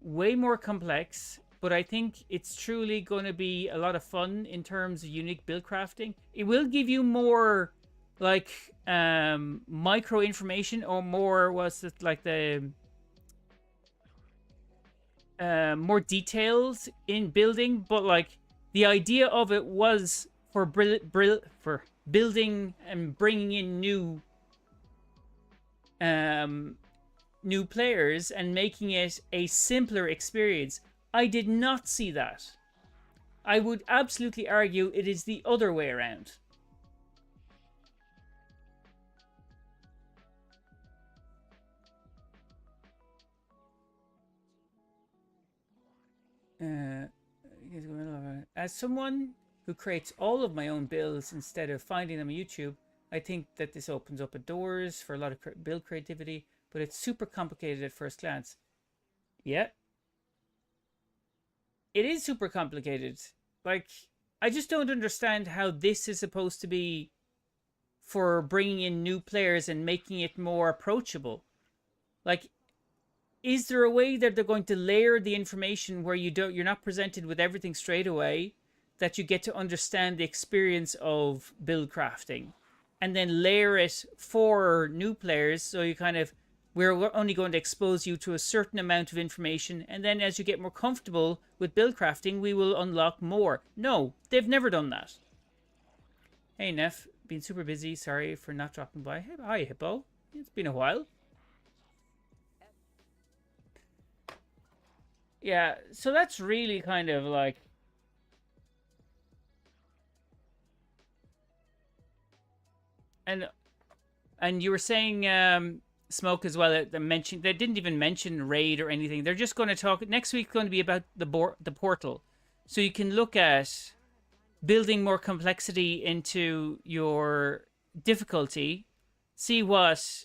Way more complex, but I think it's truly going to be a lot of fun in terms of unique build crafting. It will give you more, like, micro information, or more, was it like the more details in building, but like the idea of it was for building and bringing in new players and making it a simpler experience. I did not see that. I would absolutely argue it is the other way around. As someone who creates all of my own builds instead of finding them on YouTube, I think that this opens up doors for a lot of build creativity, but it's super complicated at first glance. Yeah. It is super complicated. Like, I just don't understand how this is supposed to be for bringing in new players and making it more approachable. Like, is there a way that they're going to layer the information where you're not presented with everything straight away, that you get to understand the experience of build crafting, and then layer it for new players, so you kind of, we're only going to expose you to a certain amount of information, and then as you get more comfortable with build crafting, we will unlock more. No, they've never done that. Hey NEPH, been super busy, sorry for not dropping by. Hey, hi Hippo, it's been a while. Yeah, so that's really kind of like... And you were saying, Smoke as well, they didn't even mention raid or anything. They're just going to talk... Next week's going to be about the portal. So you can look at building more complexity into your difficulty, see what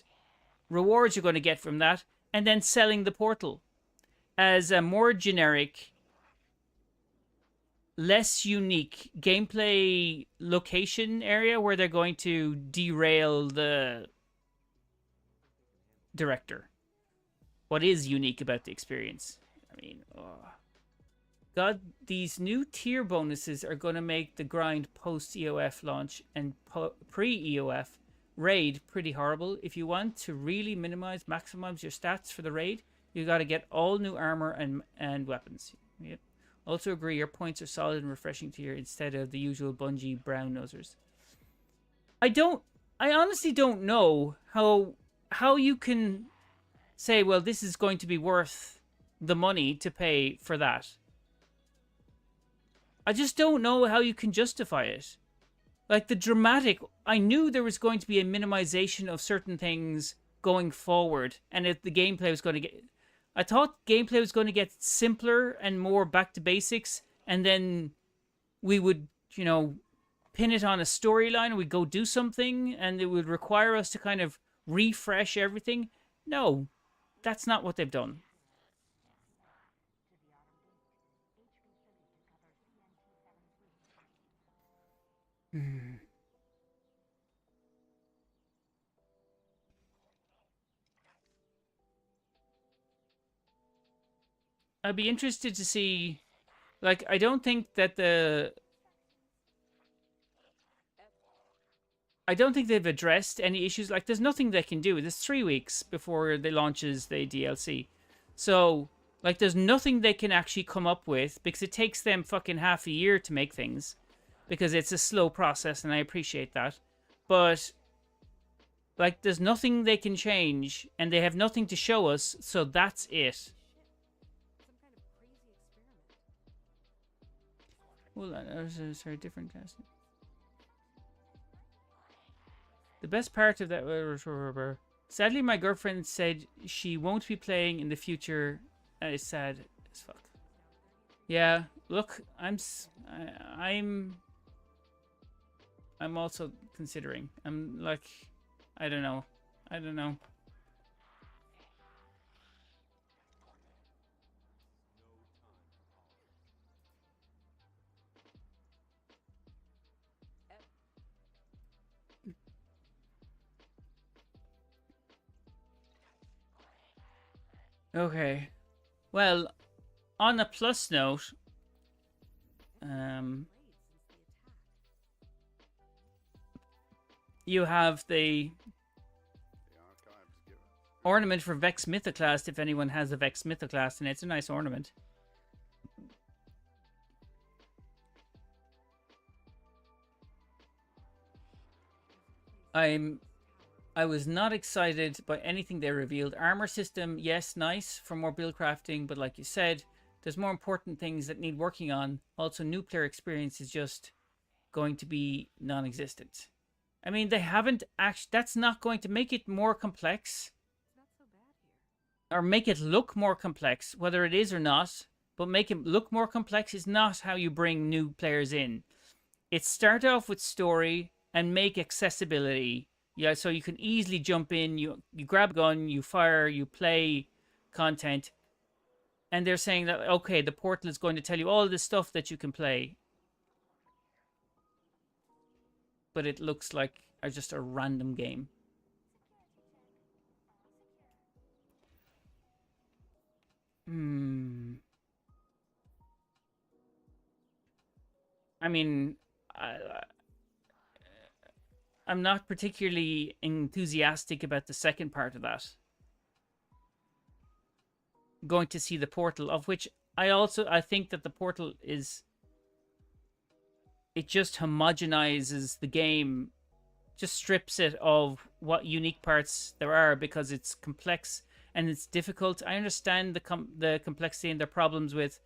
rewards you're going to get from that, and then selling the portal as a more generic, less unique gameplay location area where they're going to derail the director. What is unique about the experience? I mean, God, these new tier bonuses are going to make the grind post-EOF launch and pre-EOF raid pretty horrible. If you want to really maximize your stats for the raid, you got to get all new armor and weapons. Yep. Also agree, your points are solid and refreshing to hear instead of the usual Bungie brown nosers. I honestly don't know how you can say, well, this is going to be worth the money to pay for that. I just don't know how you can justify it. Like the dramatic, I knew there was going to be a minimization of certain things going forward, and if the gameplay was going to get... I thought gameplay was going to get simpler and more back to basics, and then we would, you know, pin it on a storyline, we'd go do something, and it would require us to kind of refresh everything. No, that's not what they've done. I'd be interested to see, like, I don't think they've addressed any issues. Like, there's nothing they can do. There's 3 weeks before they launches the DLC. So, like, there's nothing they can actually come up with, because it takes them fucking half a year to make things, because it's a slow process, and I appreciate that. But, like, there's nothing they can change, and they have nothing to show us, so that's it. Well, sorry, different cast. The best part of that... Sadly, my girlfriend said she won't be playing in the future. That is sad as fuck. Yeah, look, I'm also considering. I'm like, I don't know. Okay. Well, on a plus note, you have the ornament for Vex Mythoclast, if anyone has a Vex Mythoclast, and it's a nice ornament. I was not excited by anything they revealed. Armor system, yes, nice for more build crafting, but like you said, there's more important things that need working on. Also, new player experience is just going to be non-existent. I mean, they haven't actually... That's not going to make it more complex. Or make it look more complex, whether it is or not. but make it look more complex is not how you bring new players in. It's start off with story and make accessibility. Yeah, so you can easily jump in, you grab a gun, you fire, you play content. And they're saying that, okay, the portal is going to tell you all the stuff that you can play. But it looks like just a random game. I mean, I'm not particularly enthusiastic about the second part of that. Going to see the portal, of which I think that the portal is... It just homogenizes the game, just strips it of what unique parts there are because it's complex and it's difficult. I understand the complexity and the problems with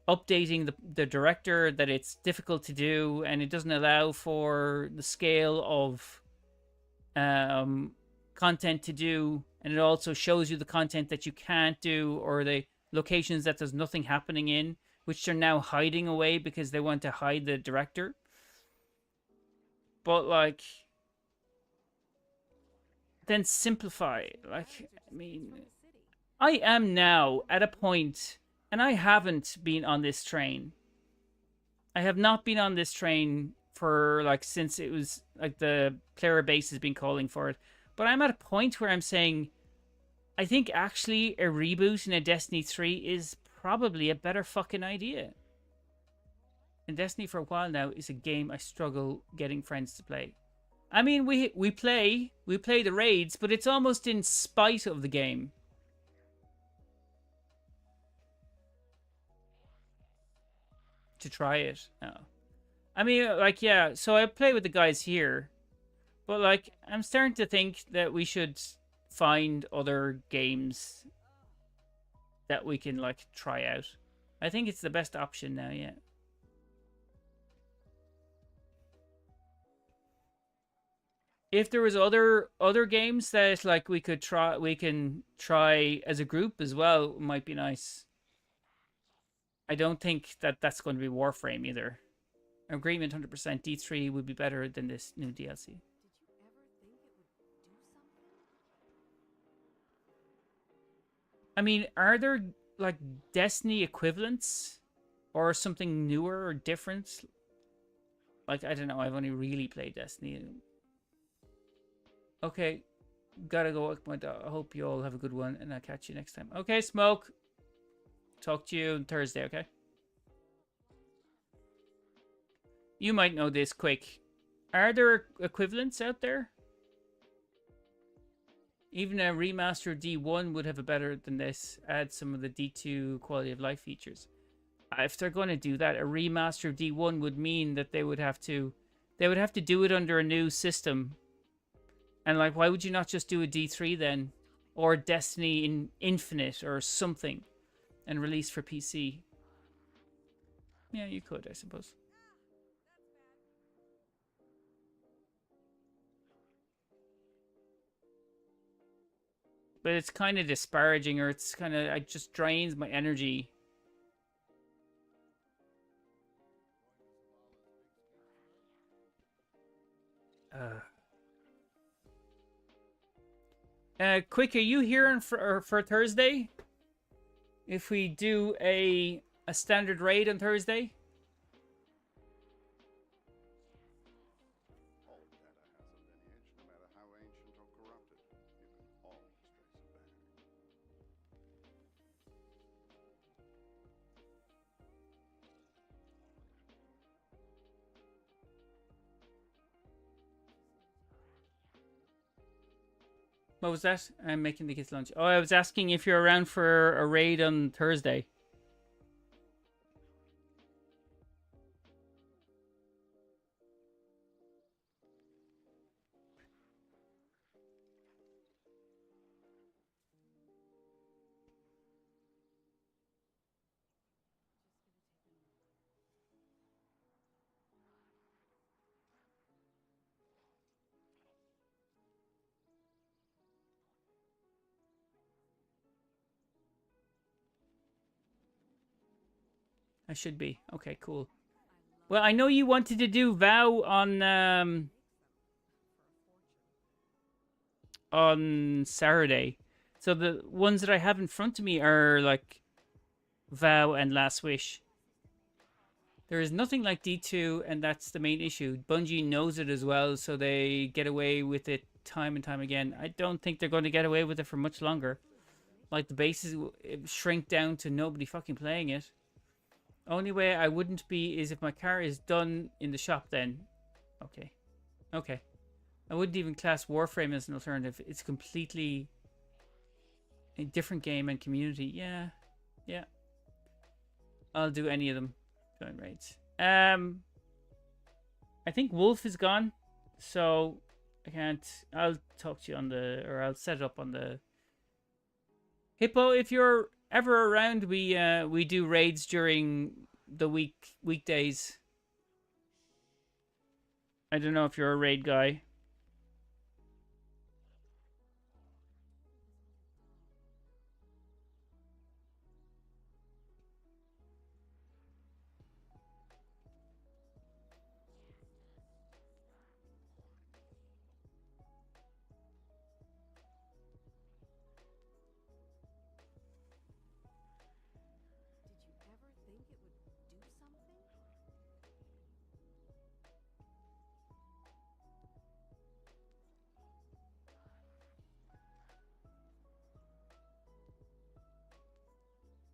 updating the director, that it's difficult to do and it doesn't allow for the scale of content to do, and it also shows you the content that you can't do or the locations that there's nothing happening in, which they're now hiding away because they want to hide the director. But like, then simplify. Like, I mean, I am now at a point, and I haven't been on this train. I have not been on this train for like since it was like the player base has been calling for it. But I'm at a point where I'm saying, I think actually a reboot in a Destiny 3 is probably a better fucking idea. And Destiny for a while now is a game I struggle getting friends to play. I mean, we play the raids, but it's almost in spite of the game. To try it. No. I mean, like, yeah, so I play with the guys here, but like, I'm starting to think that we should find other games that we can like try out. I think it's the best option now, yeah. If there was other games that like we can try as a group as well, it might be nice. I don't think that that's going to be Warframe either. Agreement 100%. D3 would be better than this new DLC. I mean, are there like Destiny equivalents or something newer or different? Like, I don't know. I've only really played Destiny. Okay, gotta go with my dog. I hope you all have a good one, and I'll catch you next time. Okay, Smoke. Talk to you on Thursday, okay? You might know this quick. Are there equivalents out there? Even a remastered D1 would have a better than this. Add some of the D2 quality of life features. If they're going to do that, a remastered D1 would mean that they would have to do it under a new system. And like, why would you not just do a D3 then? Or Destiny in Infinite or something and release for PC? Yeah, you could, I suppose. But it's kind of disparaging, or it's kind of, it just drains my energy. Quick, are you here for Thursday? If we do a standard raid on Thursday? All data has a lineage, no matter how ancient or corrupted. Even all trace it back. What was that? I'm making the kids lunch. Oh, I was asking if you're around for a raid on Thursday. I should be. Okay, cool. Well, I know you wanted to do VOW on Saturday. So the ones that I have in front of me are like VOW and Last Wish. There is nothing like D2, and that's the main issue. Bungie knows it as well, so they get away with it time and time again. I don't think they're going to get away with it for much longer. Like, the bases shrink down to nobody fucking playing it. Only way I wouldn't be is if my car is done in the shop then. Okay. Okay. I wouldn't even class Warframe as an alternative. It's completely a different game and community. Yeah. Yeah. I'll do any of them. Join raids. I think Wolf is gone. So I can't. I'll talk to you on the, or I'll set it up on the Hippo. If you're ever around, we do raids during the weekdays. I don't know if you're a raid guy.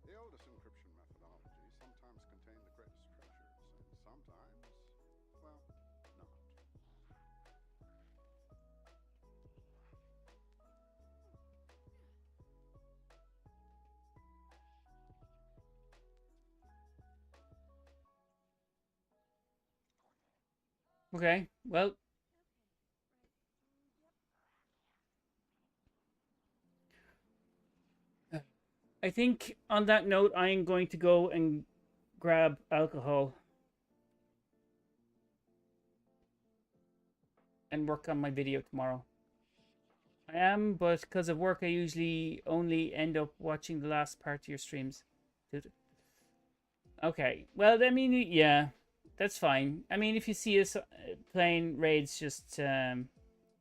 The oldest encryption methodologies sometimes contain the greatest treasures, and sometimes, well, not. Okay, well. I think on that note, I'm going to go and grab alcohol and work on my video tomorrow. I am, but because of work, I usually only end up watching the last part of your streams. Okay, well, I mean, yeah, that's fine. I mean, if you see us playing raids, just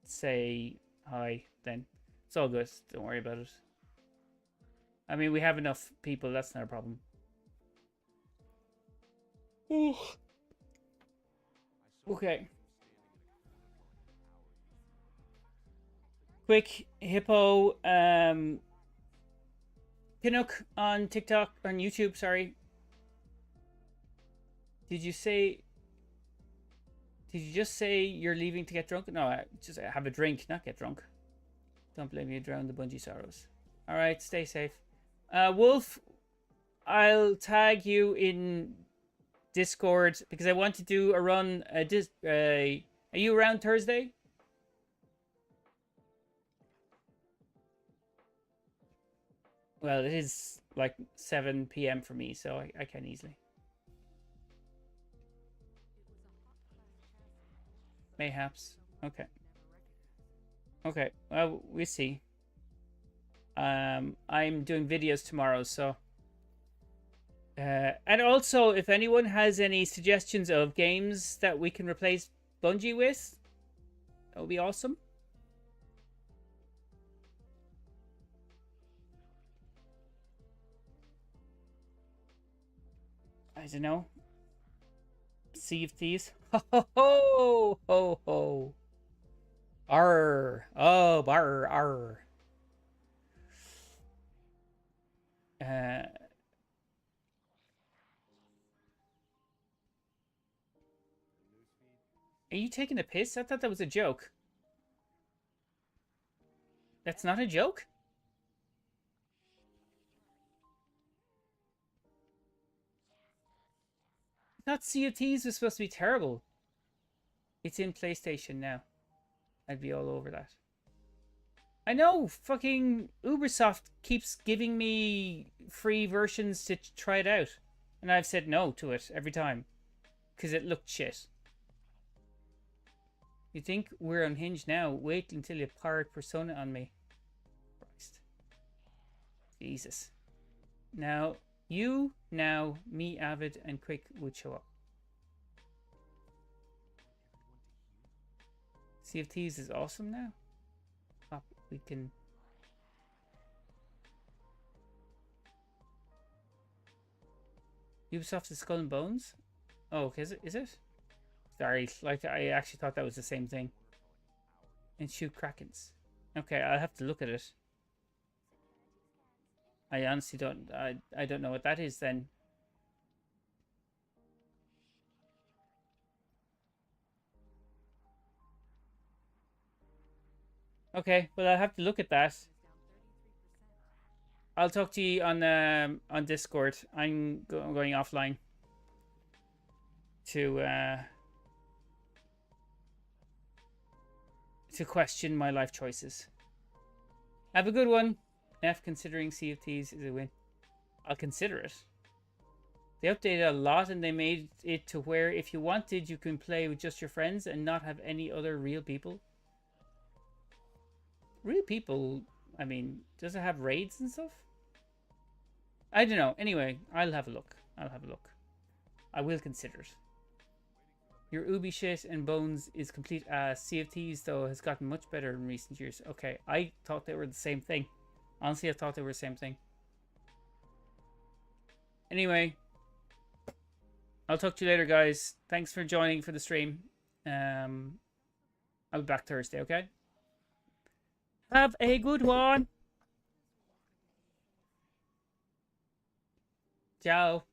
say hi, then it's all good. Don't worry about it. I mean, we have enough people. That's not a problem. Okay. Quick, Hippo, Pinnock on TikTok, on YouTube, sorry. Did you just say you're leaving to get drunk? No, I just have a drink, not get drunk. Don't blame me, drown the Bungie sorrows. Alright, stay safe. Wolf, I'll tag you in Discord because I want to do a run. Are you around Thursday? Well, it is like 7 p.m. for me, so I can easily. Mayhaps. Okay. Okay, well, we'll see. I'm doing videos tomorrow, so... and also, if anyone has any suggestions of games that we can replace Bungie with, that would be awesome. I don't know. Sea of Thieves. Ho ho ho ho ho. Arr. Oh, bar arr. Are you taking a piss? I thought that was a joke. That's not a joke? I thought Sea of Thieves was supposed to be terrible. It's in PlayStation now. I'd be all over that. I know, fucking Ubisoft keeps giving me free versions to try it out. And I've said no to it every time. Because it looked shit. You think we're unhinged now? Wait until you pirate Persona on me. Christ. Jesus. Now, you now, me, Avid, and Quick would show up. Sea of Thieves is awesome now. We can... Ubisoft is Skull and Bones? Oh, okay, is it? Sorry, like I actually thought that was the same thing. And shoot Krakens. Okay, I'll have to look at it. I honestly don't. I don't know what that is then. Okay, well I'll have to look at that. I'll talk to you on Discord. I'm going offline to question my life choices. Have a good one. NEPH considering Sea of Thieves is a win. I'll consider it. They updated a lot and they made it to where if you wanted, you can play with just your friends and not have any other real people. Real people, I mean, does it have raids and stuff? I don't know. Anyway, I'll have a look. I will consider it. Your Ubi shit and Bones is complete ass. Sea of Thieves, though, has gotten much better in recent years. Okay, I thought they were the same thing. Honestly, I thought they were the same thing. Anyway, I'll talk to you later, guys. Thanks for joining for the stream. I'll be back Thursday, okay? Have a good one. Ciao.